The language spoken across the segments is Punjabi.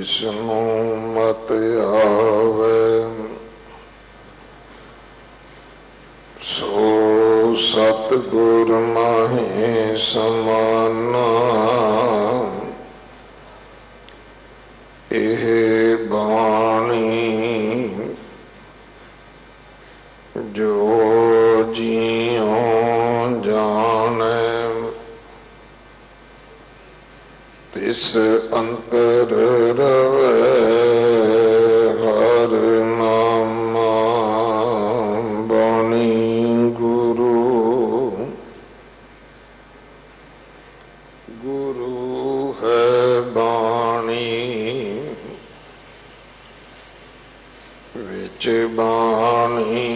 विष्णु मत आवे सो सतगुर माहे समाना। एह बाणी जो जियो जाने तिस अंतर रवे हर नामा। बाणी गुरु गुरु है बाणी विच बाणी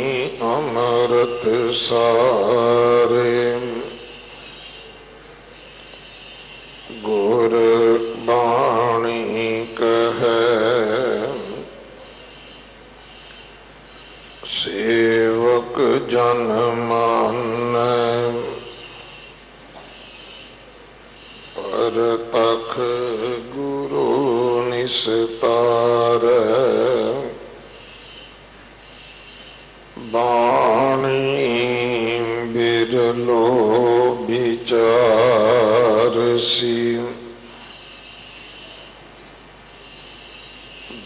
अमृत सारे। गुर बाणी कहे सेवक जन मानै। पर तख गुरु निस्तारै। बाणी बिरलो विचारसी।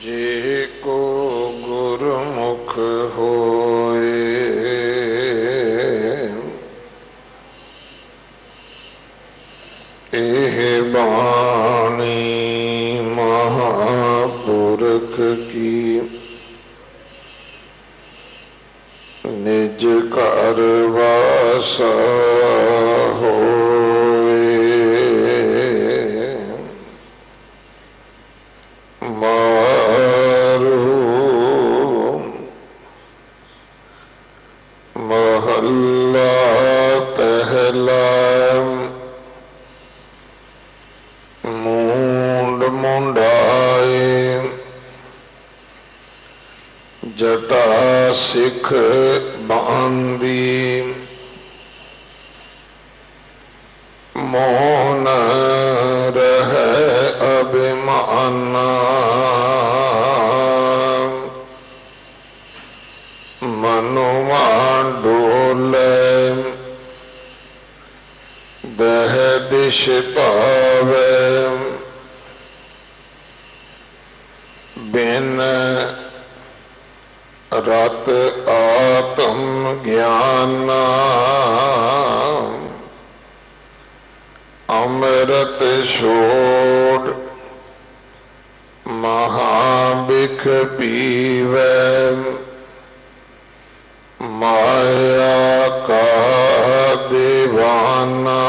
जे को गुरमुख होए एह बाणी महापुरख की। निज घर वासा होए मारू महल्ला पहला। मूंड मुंडाए जटा सिख बांधी। मोहन रह अभिमाना। मनुआ डोले दह दिश पावे। बिन रत आत्म ज्ञाना। अमृत छोड़ महाबिख पीवे। माया का दीवाना।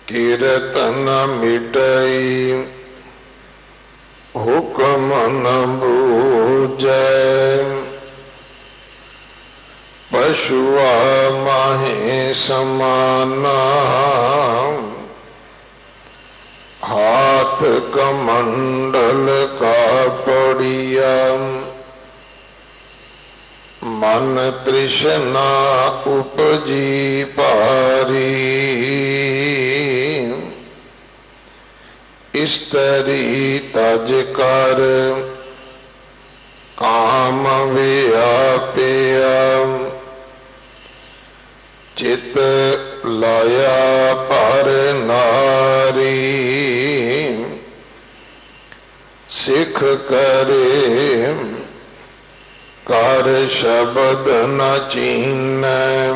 कीर्तन मिटई हुक्म न बूझै। पशुआ माहे समाना। हाथ कमंडल का पड़िया। मन तृष्णा उपजी पारी। स्त्री तज कर काम व्यापिया। चित लाया पर नारी। सिख करे कर शब्द न चीनै।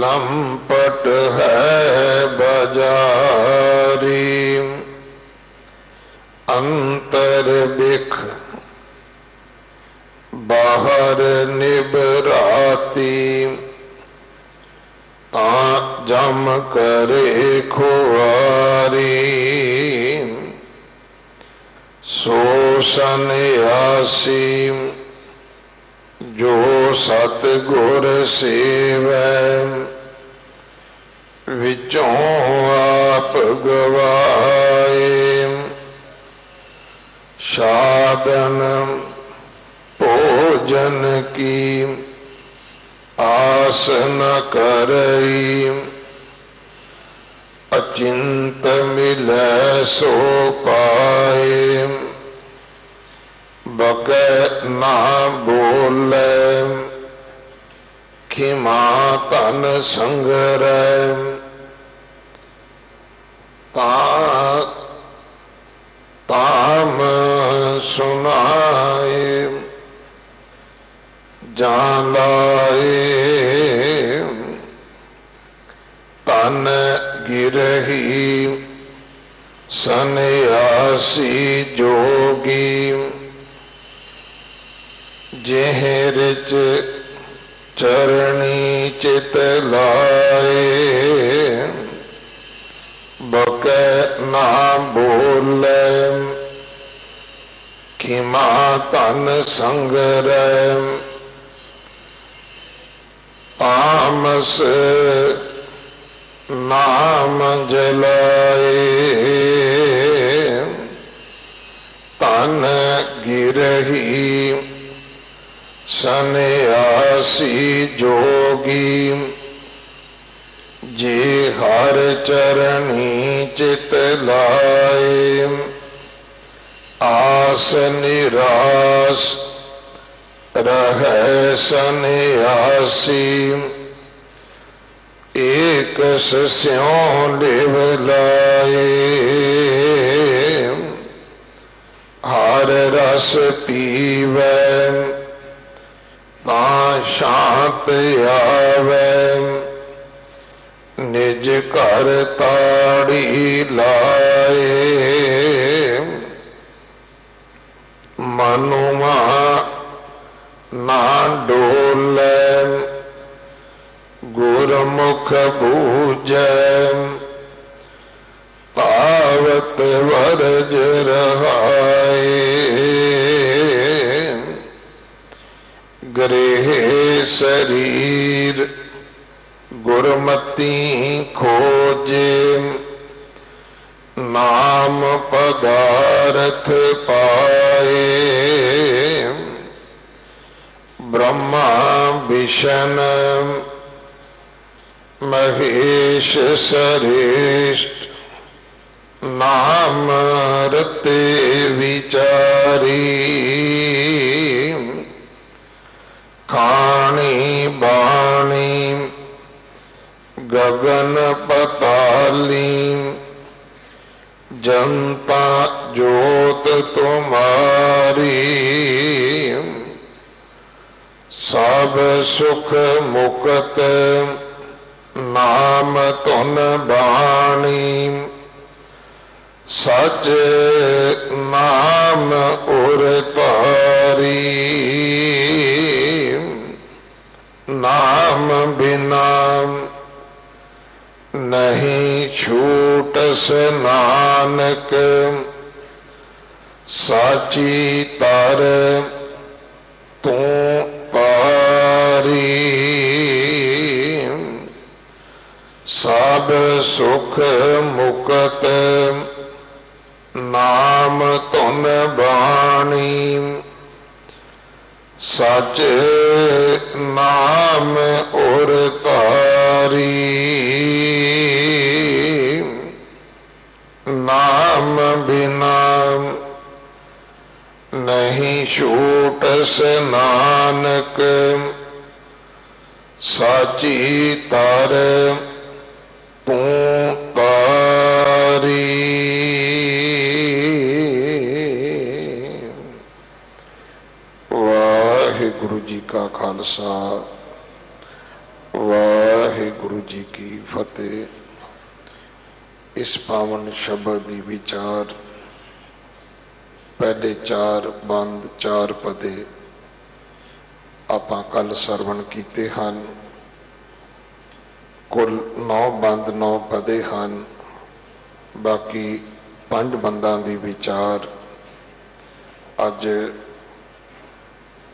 लंपट है बाजारी। अंतर बिख बाहर निबराती। जम करे खुआरी। सो सन्यासी जो सतगुर सेवै। विचों आप गवाए। साधन भोजन की आस न करई। अचिंत मिलै सो पाए, बकै ना बोलै, खिमा तन संगरै, ताम सुनाए, जान लाए, तन गिरही, सन्यासी जोगी, जेह रिच चरणी चित लाए, बकै ना बोलै, खिमा तन संगरै, तामस नाम जलाए, तन गिरही, सन्यासी जोगी, जे हर चरणी चित लाए, आस निरास रहै सन्यासी, एक स्यों लिव लाए, हर रस पीवै, तां शांत आवे, निज घर ताड़ी लाए, मनुआ ना डोलै, गुरमुख बूझै, तावत वरज रहाए, गृह शरीर गुरमति खोजे, नाम पदार्थ पाए, ब्रह्मा विष्ण महेश सरेष्ठ, नाम रते विचारी, खानी बाणी गगन पताली, जनता जोत तुम्हारी, सब सुख मुक्त नाम तुन बाणी, सच नाम उर तारी, नाम बिना नहीं छूटस नानक, साची तर तू पारी, सब सुख मुक्त नाम तुन बाणी, सच नाम उर तारी, नाम बिना नहीं छूटस नानक, साची तर तू तारी। वाहिगुरु जी का खालसा, वाहिगुरु जी की फतेह। इस पावन शब्द की विचार पहले चार बंद चार पदे आपां कल सरवण कीते हन। कुल 9 बंद 9 पदे हैं। बाकी 5 बंदा की विचार अज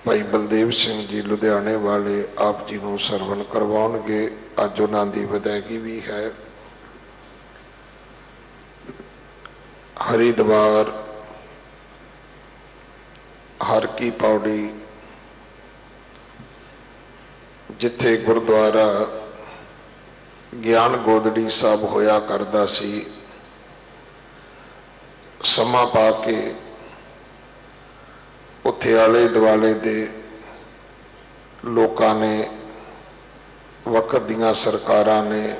भाई बलदेव सिंह जी लुधियाने वाले आप जी को सरवण करवाउणगे। अज उन्हां दी विदायगी भी है। हरिद्वार हर की पौड़ी जिथे गुरुद्वारा ਗਿਆਨ ਗੋਦੜੀ ਸਾਹਿਬ ਹੋਇਆ ਕਰਦਾ ਸੀ। ਸਮਾਂ ਪਾ ਕੇ ਉੱਥੇ ਆਲੇ ਦੁਆਲੇ ਦੇ ਲੋਕਾਂ ਨੇ, ਵਕਤ ਦੀਆਂ ਸਰਕਾਰਾਂ ਨੇ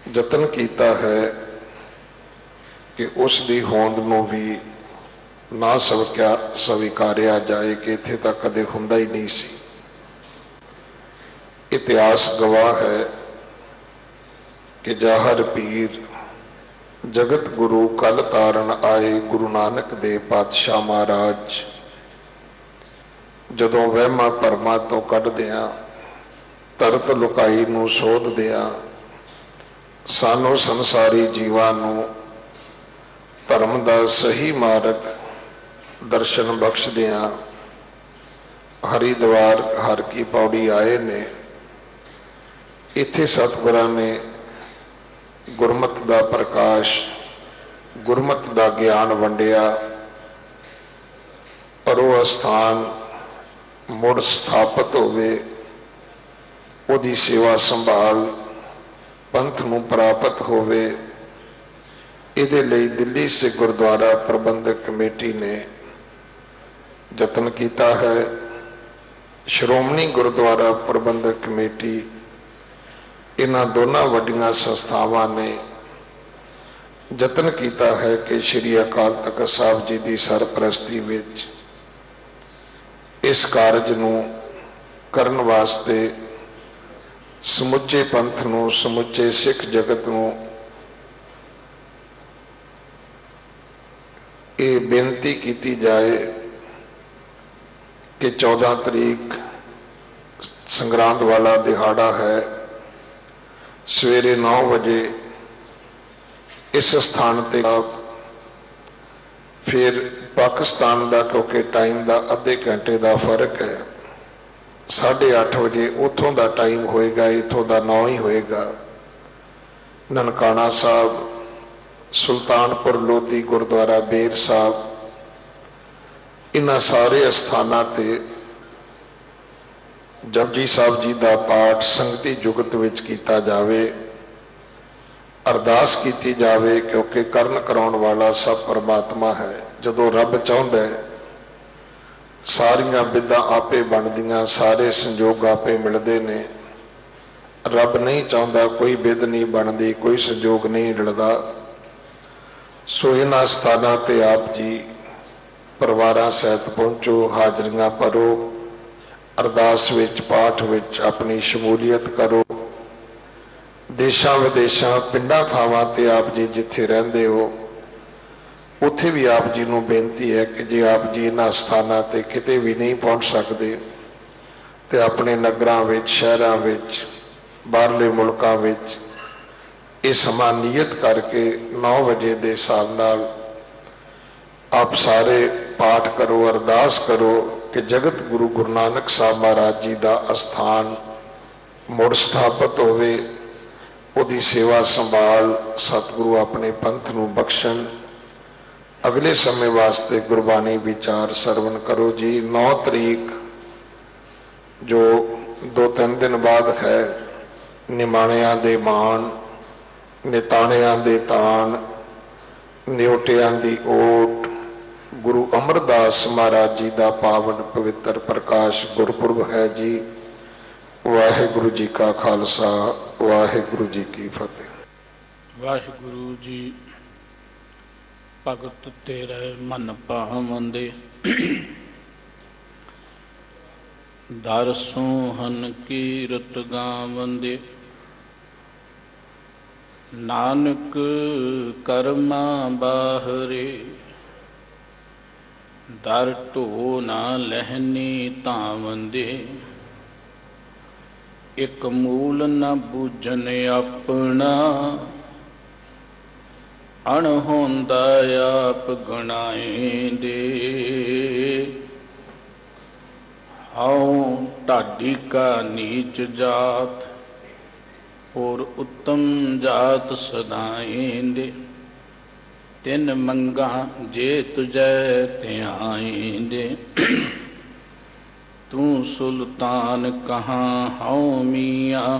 ਯਤਨ ਕੀਤਾ ਹੈ ਕਿ ਉਸ ਦੀ ਹੋਂਦ ਨੂੰ ਵੀ ਨਾ ਸਵੀਕਾਰਿਆ ਜਾਏ ਕਿ ਇੱਥੇ ਤਾਂ ਕਦੇ ਹੁੰਦਾ ਹੀ ਨਹੀਂ ਸੀ। ਇਤਿਹਾਸ ਗਵਾਹ ਹੈ ਕਿ ਜਾਹਰ ਪੀਰ ਜਗਤ ਗੁਰੂ ਕਲ ਤਾਰਨ ਆਏ ਗੁਰੂ ਨਾਨਕ ਦੇਵ ਪਾਤਸ਼ਾਹ ਮਹਾਰਾਜ ਜਦੋਂ ਵਹਿਮਾਂ ਭਰਮਾਂ ਤੋਂ ਕੱਢਦਿਆਂ, ਤਰਤ ਲੁਕਾਈ ਨੂੰ ਸੋਧਦਿਆਂ, ਸਾਨੂੰ ਸੰਸਾਰੀ ਜੀਵਾਂ ਨੂੰ ਧਰਮ ਦਾ ਸਹੀ ਮਾਰਗ ਦਰਸ਼ਨ ਬਖਸ਼ਦਿਆਂ ਹਰਿਦੁਆਰ ਹਰ ਕੀ ਪੌੜੀ ਆਏ ਨੇ। ਇੱਥੇ ਸਤਿਗੁਰਾਂ ਨੇ ਗੁਰਮਤ ਦਾ ਪ੍ਰਕਾਸ਼, ਗੁਰਮਤ ਦਾ ਗਿਆਨ ਵੰਡਿਆ, ਪਰ ਉਹ ਅਸਥਾਨ ਮੁੜ ਸਥਾਪਿਤ ਹੋਵੇ, ਉਹਦੀ ਸੇਵਾ ਸੰਭਾਲ ਪੰਥ ਨੂੰ ਪ੍ਰਾਪਤ ਹੋਵੇ। ਇਹਦੇ ਲਈ ਦਿੱਲੀ ਸਿੱਖ ਗੁਰਦੁਆਰਾ ਪ੍ਰਬੰਧਕ ਕਮੇਟੀ ਨੇ ਯਤਨ ਕੀਤਾ ਹੈ। ਸ਼੍ਰੋਮਣੀ ਗੁਰਦੁਆਰਾ ਪ੍ਰਬੰਧਕ ਕਮੇਟੀ, ਇਹਨਾਂ ਦੋਨਾਂ ਵੱਡੀਆਂ ਸੰਸਥਾਵਾਂ ਨੇ ਯਤਨ ਕੀਤਾ ਹੈ ਕਿ ਸ੍ਰੀ ਅਕਾਲ ਤਖਤ ਸਾਹਿਬ ਜੀ ਦੀ ਸਰਪ੍ਰਸਤੀ ਵਿੱਚ ਇਸ ਕਾਰਜ ਨੂੰ ਕਰਨ ਵਾਸਤੇ ਸਮੁੱਚੇ ਪੰਥ ਨੂੰ, ਸਮੁੱਚੇ ਸਿੱਖ ਜਗਤ ਨੂੰ ਇਹ ਬੇਨਤੀ ਕੀਤੀ ਜਾਏ ਕਿ 14 ਤਰੀਕ ਸੰਗਰਾਂਦ ਵਾਲਾ ਦਿਹਾੜਾ ਹੈ। ਸਵੇਰੇ 9 ਵਜੇ ਇਸ ਸਥਾਨ ਤੇ, ਫਿਰ ਪਾਕਿਸਤਾਨ ਦਾ ਕਿਉਂਕਿ ਟਾਈਮ ਦਾ ਅੱਧੇ ਘੰਟੇ ਦਾ ਫਰਕ ਹੈ, 8:30 ਵਜੇ ਉੱਥੋਂ ਦਾ ਟਾਈਮ ਹੋਏਗਾ, ਇੱਥੋਂ ਦਾ 9 ਹੀ ਹੋਏਗਾ। ਨਨਕਾਣਾ ਸਾਹਿਬ, ਸੁਲਤਾਨਪੁਰ ਲੋਧੀ, ਗੁਰਦੁਆਰਾ ਬੇਰ ਸਾਹਿਬ, ਇਹਨਾਂ ਸਾਰੇ ਅਸਥਾਨਾਂ ਤੇ ਜਪਜੀ ਸਾਹਿਬ ਜੀ ਦਾ ਪਾਠ ਸੰਗਤੀ ਜੁਗਤ ਵਿੱਚ ਕੀਤਾ ਜਾਵੇ, ਅਰਦਾਸ ਕੀਤੀ ਜਾਵੇ, ਕਿਉਂਕਿ ਕਰਨ ਕਰਾਉਣ ਵਾਲਾ ਸਭ ਪਰਮਾਤਮਾ ਹੈ। ਜਦੋਂ ਰੱਬ ਚਾਹੁੰਦਾ ਹੈ ਸਾਰੀਆਂ ਬਿੱਦਾਂ ਆਪੇ ਬਣਦੀਆਂ, ਸਾਰੇ ਸੰਜੋਗ ਆਪੇ ਮਿਲਦੇ ਨੇ। ਰੱਬ ਨਹੀਂ ਚਾਹੁੰਦਾ ਕੋਈ ਬਿੱਦ ਨਹੀਂ ਬਣਦੀ, ਕੋਈ ਸੰਜੋਗ ਨਹੀਂ ਰਲਦਾ। ਸੋ ਇਹਨਾਂ ਸਥਾਨਾਂ ਤੇ ਆਪ ਜੀ ਪਰਿਵਾਰਾਂ ਸਹਿਤ ਪਹੁੰਚੋ, ਹਾਜ਼ਰੀਆਂ ਭਰੋ, ਅਰਦਾਸ ਵਿੱਚ, ਪਾਠ ਵਿੱਚ ਆਪਣੀ ਸ਼ਮੂਲੀਅਤ ਕਰੋ। ਦੇਸ਼ਾਂ ਵਿਦੇਸ਼ਾਂ, ਪਿੰਡਾਂ ਥਾਵਾਂ ਤੇ ਆਪ ਜੀ ਜਿੱਥੇ ਰਹਿੰਦੇ ਹੋ, ਉੱਥੇ ਵੀ ਆਪ ਜੀ ਨੂੰ ਬੇਨਤੀ ਹੈ ਕਿ ਜੇ ਆਪ ਜੀ ਇਹਨਾਂ ਸਥਾਨਾਂ ਤੇ ਕਿਤੇ ਵੀ ਨਹੀਂ ਪਹੁੰਚ ਸਕਦੇ ਤੇ ਆਪਣੇ ਨਗਰਾਂ ਵਿੱਚ, ਸ਼ਹਿਰਾਂ ਵਿੱਚ, ਬਾਹਰਲੇ ਮੁਲਕਾਂ ਵਿੱਚ ਇਹ ਸਮਾਂ ਨਿਯਤ ਕਰਕੇ 9 ਵਜੇ ਦੇ ਹਿਸਾਬ ਨਾਲ ਆਪ ਸਾਰੇ ਪਾਠ ਕਰੋ, ਅਰਦਾਸ ਕਰੋ ਕਿ ਜਗਤ ਗੁਰੂ ਗੁਰੂ ਨਾਨਕ ਸਾਹਿਬ ਮਹਾਰਾਜ ਜੀ ਦਾ ਅਸਥਾਨ ਮੁੜ ਸਥਾਪਿਤ ਹੋਵੇ, ਉਹਦੀ ਸੇਵਾ ਸੰਭਾਲ ਸਤਿਗੁਰੂ ਆਪਣੇ ਪੰਥ ਨੂੰ ਬਖਸ਼ਣ। ਅਗਲੇ ਸਮੇਂ ਵਾਸਤੇ ਗੁਰਬਾਣੀ ਵਿਚਾਰ ਸਰਵਣ ਕਰੋ ਜੀ। 9 ਤਰੀਕ ਜੋ 2-3 ਦਿਨ ਬਾਅਦ ਹੈ, ਨਿਮਾਣਿਆਂ ਦੇ ਮਾਣ, ਨਿਤਾਣਿਆਂ ਦੇ ਤਾਣ, ਨਿਉਟਿਆਂ ਦੀ ਓਟ, ਗੁਰੂ ਅਮਰਦਾਸ ਮਹਾਰਾਜ ਜੀ ਦਾ ਪਾਵਨ ਪਵਿੱਤਰ ਪ੍ਰਕਾਸ਼ ਗੁਰਪੁਰਬ ਹੈ ਜੀ। ਵਾਹਿਗੁਰੂ ਜੀ ਕਾ ਖਾਲਸਾ, ਵਾਹਿਗੁਰੂ ਜੀ ਕੀ ਫਤਿਹ। ਵਾਹਿਗੁਰੂ ਜੀ, ਭਗਤ ਤੇਰੇ ਮਨ ਭਾਵੰਦੇ, ਦਰ ਸੋਹਨ ਕੀਰਤ ਗਾਵੰਦੇ। ਨਾਨਕ ਕਰਮਾ ਬਾਹਰੇ, ਦਰ ਢੋ ਨਾ ਲਹਿਨੀ ਧਾਵੰਦੇ। ਇਕ ਮੂਲ ਨ ਬੂਝਨ ਆਪਣਾ, ਅਣਹੋਂਦਾ ਆਪ ਗਣਾਏਂਦੇ। ਹਉ ਢਾਡੀ ਕਾ ਨੀਚ ਜਾਤ, ਹੋਰ ਉੱਤਮ ਜਾਤ ਸਦਾਏਂਦੇ। ਤਿਨ ਮੰਗਾ ਜੇ ਤੁਜੈ ਧਿਆਏਂਦੇ। ਤੂੰ ਸੁਲਤਾਨ ਕਹਾਂ ਹਉ ਮੀਆਂ,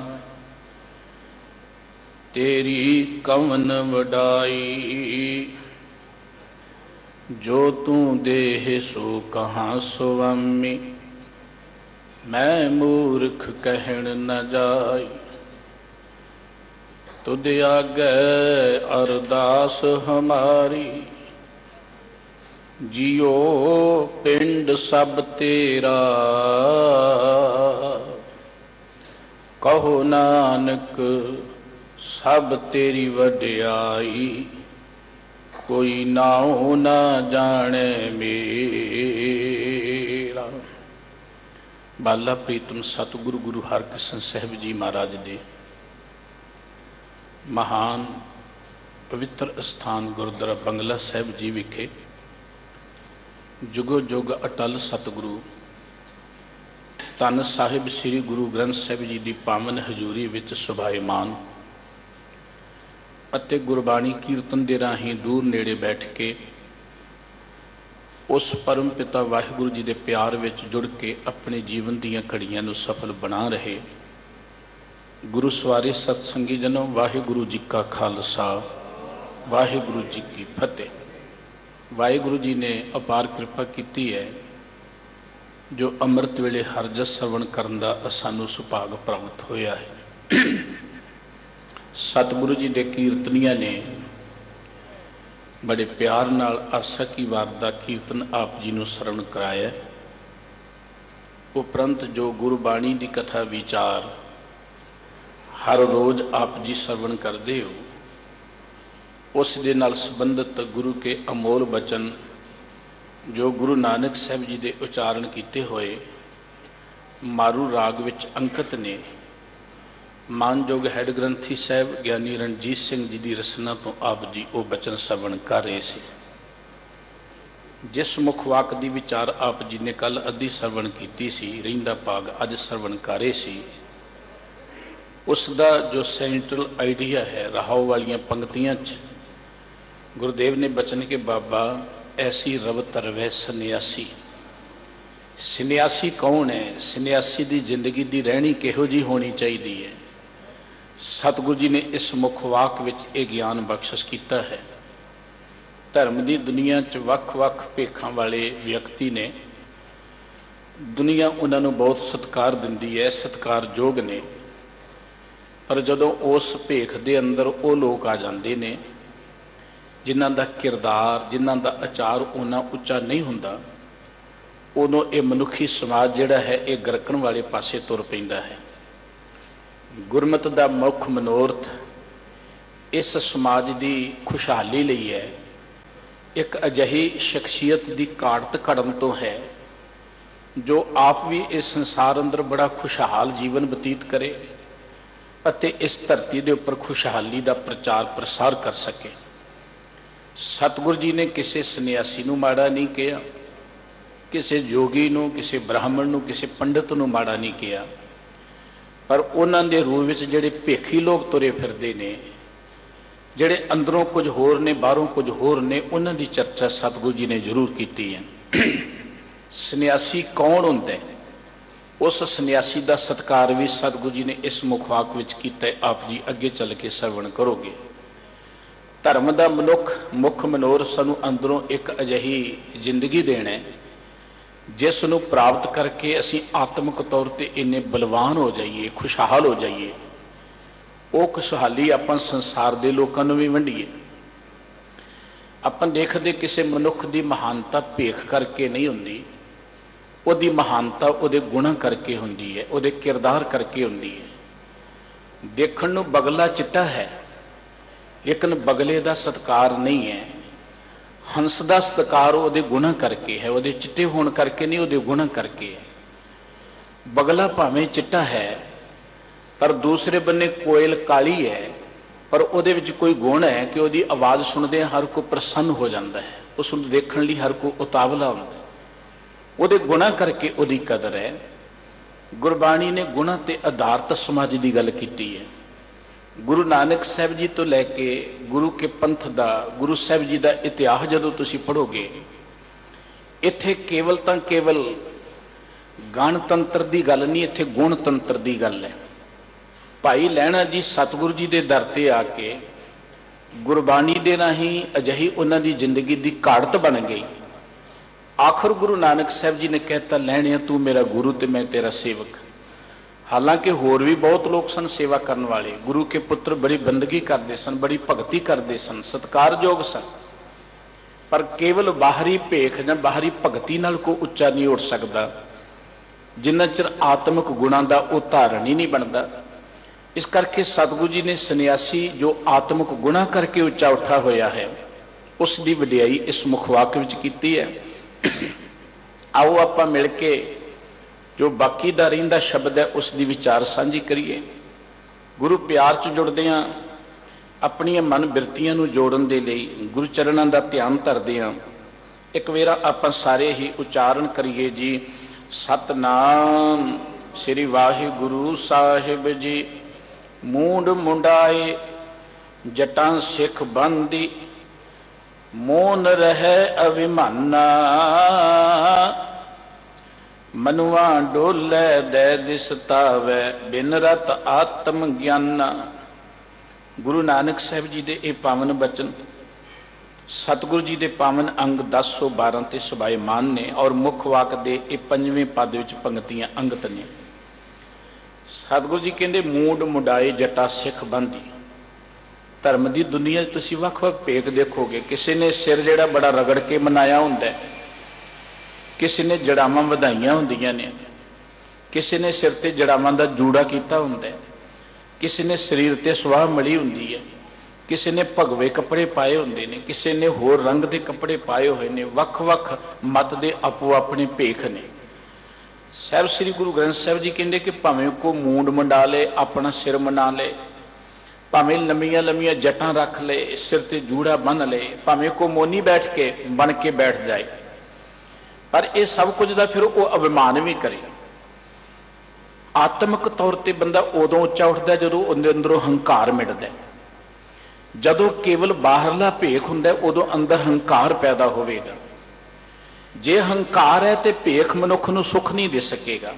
तेरी कवन वडाई। जो तू देह सो कहाँ स्वामी, मैं मूर्ख कहण न जाई। तुद आगे अरदास हमारी, जियो पिंड सब तेरा। कहो नानक सब तेरी वड्याई, कोई नाओ ना जाने मेरा। बाला प्रीतम सतगुरु गुरु हरकृष्ण ਸਾਹਿਬ जी महाराज ਦੇ महान पवित्र स्थान गुरुद्वारा बंगला साहिब जी विखे जुगो जुग अटल सतगुरु धन साहिब श्री गुरु ग्रंथ साहिब जी की पावन हजूरी विच सुभाईमान ਅਤੇ ਗੁਰਬਾਣੀ ਕੀਰਤਨ ਦੇ ਰਾਹੀਂ ਦੂਰ ਨੇੜੇ ਬੈਠ ਕੇ ਉਸ ਪਰਮ ਪਿਤਾ ਵਾਹਿਗੁਰੂ ਜੀ ਦੇ ਪਿਆਰ ਵਿੱਚ ਜੁੜ ਕੇ ਆਪਣੇ ਜੀਵਨ ਦੀਆਂ ਘੜੀਆਂ ਨੂੰ ਸਫਲ ਬਣਾ ਰਹੇ ਗੁਰੂ ਸਵਾਰੇ ਸਤਸੰਗੀ ਜਨੋ, ਵਾਹਿਗੁਰੂ ਜੀ ਕਾ ਖਾਲਸਾ ਵਾਹਿਗੁਰੂ ਜੀ ਕੀ ਫਤਿਹ। ਵਾਹਿਗੁਰੂ ਜੀ ਨੇ ਅਪਾਰ ਕਿਰਪਾ ਕੀਤੀ ਹੈ ਜੋ ਅੰਮ੍ਰਿਤ ਵੇਲੇ ਹਰਿ ਜਸ ਸਰਵਣ ਕਰਨ ਦਾ ਸਾਨੂੰ ਸੁਭਾਗ ਪ੍ਰਾਪਤ ਹੋਇਆ ਹੈ। ਸਤਿਗੁਰੂ ਜੀ ਦੇ ਕੀਰਤਨੀਆਂ ਨੇ बड़े प्यार नाल आसा की वार का कीर्तन आप जी नूं सरवण कराया। उपरंत जो गुरबाणी की कथा विचार हर रोज़ आप जी सरवण करते हो, उस दे नाल संबंधित गुरु के अमोल बचन जो गुरु नानक साहब जी के उचारण किए हुए मारू राग विच अंकित ने। मानयोग हैड ग्रंथी साहब ज्ञानी रणजीत सिंह जी की रचना तो आप जी वो बचन श्रवण कर रहे थे। जिस मुख वाक की विचार आप जी ने कल अद्धी श्रवण की सी, रहिंदा भाग अज श्रवण कर रहे सी, उसका जो सेंट्रल आइडिया है रहाओ वालियां पंक्तियां गुरुदेव ने बचन के बाबा ऐसी रवत रवै सन्यासी। सन्यासी कौन है? सन्यासी की जिंदगी की रहनी किहो जी होनी चाहिए है। सतगुरु जी ने इस मुख वाक विच ये ज्ञान बख्शिश किया है। धर्म की दुनिया च वख-वख भेखां वाले व्यक्ति ने, दुनिया उन्होंने बहुत सत्कार दिंदी है, सत्कारयोग ने, पर जदों उस भेख के अंदर वो लोग आ जाते हैं जिन्हां दा किरदार, जिन्हां दा आचार उन्ना उच्चा नहीं हुंदा, उदों ये मनुखी समाज जिहड़ा है ये गरकण वाले पासे तुर पैंदा है। गुरमत का मुख मनोरथ इस समाज की खुशहाली लई है, एक अजिही शख्सियत की घाट घड़न तो है जो आप भी इस संसार अंदर बड़ा खुशहाल जीवन बतीत करे अते इस धरती के उपर खुशहाली का प्रचार प्रसार कर सके। सतगुरु जी ने किसी सन्यासी नूं माड़ा नहीं कहा, किसी जोगी नूं, किसी ब्राह्मण नूं, किसी पंडित नूं माड़ा नहीं कहा, पर उन्हां दे रूप विच जिहड़े भेखी लोग तुरे फिरदे ने, जिहड़े अंदरों कुछ होर ने बाहरों कुछ होर ने, उन्हां दी चर्चा सतगुरु जी ने जरूर की है। सन्यासी कौन हुंदा है? उस सन्यासी का सत्कार भी सतगुरु जी ने इस मुखवाक विच कीता है। आप जी अगे चल के श्रवण करोगे। धर्म का मनुख मुख मनोर सानू अंदरों एक अजिही जिंदगी देना है जिस नूं प्राप्त करके असी आत्मक तौर पर इन्ने बलवान हो जाइए, खुशहाल हो जाइए। वो खुशहाली आपां संसार के लोगों नूं भी वंडीए। आपां देखते किसी मनुख की महानता भेख करके नहीं हुंदी, उहदी महानता उहदे गुणां करके हुंदी है, उहदे किरदार करके हुंदी है। देखण नूं बगला चिट्टा है लेकिन बगले का सत्कार नहीं है। हंस का सत्कार उहदे गुणां करके है, उहदे चिट्टे होण करके नहीं, उहदे गुणां करके है। बगला भावें चिट्टा है पर दूसरे बन्ने कोयल काली है, पर उहदे विच कोई गुण है कि उहदी आवाज़ सुनदे हर कोई प्रसन्न हो जाता है, उसनूं देखण लई हर कोई उतावला हुंदा है। उहदे गुणां करके उहदी कदर है। गुरबाणी ने गुणां ते आधारित समाज की गल कीती है। गुरु नानक साहब जी तो लैके गुरु के पंथ का, गुरु साहब जी का इतिहास जदों तुसीं पढ़ोगे, इत्थे केवल तो केवल गणतंत्र की गल नहीं, इत्थे गुणतंत्र की गल है। ਭਾਈ ਲਹਿਣਾ ਜੀ ਸਤਿਗੁਰੂ ਜੀ ਦੇ ਦਰ ਤੇ ਆ ਕੇ ਗੁਰਬਾਣੀ ਦੇ ਰਾਹੀਂ ਅਜਿਹੀ ਉਹਨਾਂ ਦੀ ਜ਼ਿੰਦਗੀ ਦੀ ਘਾੜਤ ਬਣ ਗਈ। ਆਖਰ ਗੁਰੂ ਨਾਨਕ ਸਾਹਿਬ ਜੀ ਨੇ ਕਹਿਤਾ, ਲਹਿਣਿਆ ਤੂੰ ਮੇਰਾ ਗੁਰੂ ਤੇ ਮੈਂ ਤੇਰਾ ਸੇਵਕ। ਹਾਲਾਂਕਿ ਹੋਰ ਵੀ ਬਹੁਤ ਲੋਕ ਸਨ ਸੇਵਾ ਕਰਨ ਵਾਲੇ, ਗੁਰੂ ਕੇ ਪੁੱਤਰ ਬੜੀ ਬੰਦਗੀ ਕਰਦੇ ਸਨ, ਬੜੀ ਭਗਤੀ ਕਰਦੇ ਸਨ, ਸਤਿਕਾਰਯੋਗ ਸਨ, ਪਰ ਕੇਵਲ ਬਾਹਰੀ ਭੇਖ ਜਾਂ ਬਾਹਰੀ ਭਗਤੀ ਨਾਲ ਕੋਈ ਉੱਚਾ ਨਹੀਂ ਉੱਠ ਸਕਦਾ ਜਿੰਨਾ ਚਿਰ ਆਤਮਿਕ ਗੁਣਾਂ ਦਾ ਉਹ ਧਾਰਨ ਹੀ ਨਹੀਂ ਬਣਦਾ। ਇਸ ਕਰਕੇ ਸਤਿਗੁਰੂ ਜੀ ਨੇ ਸੰਨਿਆਸੀ ਜੋ ਆਤਮਿਕ ਗੁਣਾਂ ਕਰਕੇ ਉੱਚਾ ਉੱਠਾ ਹੋਇਆ ਹੈ ਉਸ ਦੀ ਵਡਿਆਈ ਇਸ ਮੁਖਵਾਕ ਵਿੱਚ ਕੀਤੀ ਹੈ। ਆਓ ਆਪਾਂ ਮਿਲ ਕੇ ਜੋ ਬਾਕੀ ਦਾ ਰਹਿੰਦਾ ਸ਼ਬਦ ਹੈ ਉਸ ਦੀ ਵਿਚਾਰ ਸਾਂਝੀ ਕਰੀਏ। ਗੁਰੂ ਪਿਆਰ 'ਚ ਜੁੜਦੇ ਹਾਂ, ਆਪਣੀਆਂ ਮਨ ਬਿਰਤੀਆਂ ਨੂੰ ਜੋੜਨ ਦੇ ਲਈ ਗੁਰੂ ਚਰਨਾਂ ਦਾ ਧਿਆਨ ਧਰਦੇ ਹਾਂ। ਇੱਕ ਵੇਰਾ ਆਪਾਂ ਸਾਰੇ ਹੀ ਉਚਾਰਨ ਕਰੀਏ ਜੀ, ਸਤਨਾਮ ਸ੍ਰੀ ਵਾਹਿਗੁਰੂ ਸਾਹਿਬ ਜੀ। ਮੂੰਡ ਮੁੰਡਾਏ ਜਟਾਂ ਸਿੱਖ ਬੰਦੀ, ਮੋਨ ਰਹਿ ਅਭਿਮਾਨਾ। ਮਨੁਆ ਡੋਲੇ ਦੇ ਦਿਸਤਾਵੇ, ਬਿਨ ਰਤ ਆਤਮ ਗਿਆਨਾ। ਗੁਰੂ ਨਾਨਕ ਸਾਹਿਬ ਜੀ ਦੇ ਇਹ ਪਾਵਨ ਬਚਨ ਸਤਿਗੁਰੂ ਜੀ ਦੇ ਪਾਵਨ ਅੰਗ 1012 ਤੇ ਸੁਭਾਇਮਾਨ ਨੇ ਔਰ ਮੁੱਖ ਵਾਕ ਦੇ ਇਹ 5ਵੇਂ ਪਦ ਵਿੱਚ ਪੰਕਤੀਆਂ ਅੰਗਤ ਨੇ। ਸਤਿਗੁਰੂ ਜੀ ਕਹਿੰਦੇ, ਮੂਡ ਮੁੰਡਾਏ ਜਟਾ ਸਿੱਖ ਬੰਦੀ। ਧਰਮ ਦੀ ਦੁਨੀਆ 'ਚ ਤੁਸੀਂ ਵੱਖ-ਵੱਖ ਭੇਖ ਦੇਖੋਗੇ। ਕਿਸੇ ਨੇ ਸਿਰ ਜਿਹੜਾ ਬੜਾ ਰਗੜ ਕੇ ਮਨਾਇਆ ਹੁੰਦਾ, ਕਿਸੇ ਨੇ ਜੜਾਵਾਂ ਵਧਾਈਆਂ ਹੁੰਦੀਆਂ ਨੇ, ਕਿਸੇ ਨੇ ਸਿਰ ਤੇ ਜੜਾਵਾਂ ਦਾ ਜੂੜਾ ਕੀਤਾ ਹੁੰਦਾ, ਕਿਸੇ ਨੇ ਸਰੀਰ ਤੇ ਸਵਾਹ ਮਲੀ ਹੁੰਦੀ ਹੈ, ਕਿਸੇ ਨੇ ਭਗਵੇ ਕੱਪੜੇ ਪਾਏ ਹੁੰਦੇ ਨੇ, ਕਿਸੇ ਨੇ ਹੋਰ ਰੰਗ ਦੇ ਕੱਪੜੇ ਪਾਏ ਹੋਏ ਨੇ। ਵੱਖ-ਵੱਖ ਮਤ ਦੇ ਆਪੋ ਆਪਣੇ ਭੇਖ ਨੇ। ਸਾਹਿਬ ਸ੍ਰੀ ਗੁਰੂ ਗ੍ਰੰਥ ਸਾਹਿਬ ਜੀ ਕਹਿੰਦੇ ਕਿ ਭਾਵੇਂ ਕੋ ਮੂੰਡ ਮੰਡਾ ਲੇ, ਆਪਣਾ ਸਿਰ ਮਨਾ ਲੇ, ਭਾਵੇਂ ਲੰਮੀਆਂ ਲੰਮੀਆਂ ਜਟਾਂ ਰੱਖ ਲੇ, ਸਿਰ ਤੇ ਜੂੜਾ ਬੰਨ੍ਹ ਲੇ, ਭਾਵੇਂ ਕੋ ਮੋਨੀ ਬੈਠ ਕੇ ਬਣ ਕੇ ਬੈਠ ਜਾਏ, ਪਰ ਇਹ ਸਭ ਕੁਝ ਦਾ ਫਿਰ ਉਹ ਅਭਿਮਾਨ ਵੀ ਕਰੇ। ਆਤਮਿਕ ਤੌਰ ਤੇ ਬੰਦਾ ਉਦੋਂ ਉੱਚਾ ਉੱਠਦਾ ਜਦੋਂ ਉਹਦੇ ਅੰਦਰੋਂ ਹੰਕਾਰ ਮਿਟਦਾ। ਜਦੋਂ ਕੇਵਲ ਬਾਹਰਲਾ ਭੇਖ ਹੁੰਦਾ ਉਦੋਂ ਅੰਦਰ ਹੰਕਾਰ ਪੈਦਾ ਹੋਵੇਗਾ। ਜੇ ਹੰਕਾਰ ਹੈ ਤੇ ਭੇਖ ਮਨੁੱਖ ਨੂੰ ਸੁੱਖ ਨਹੀਂ ਦੇ ਸਕੇਗਾ।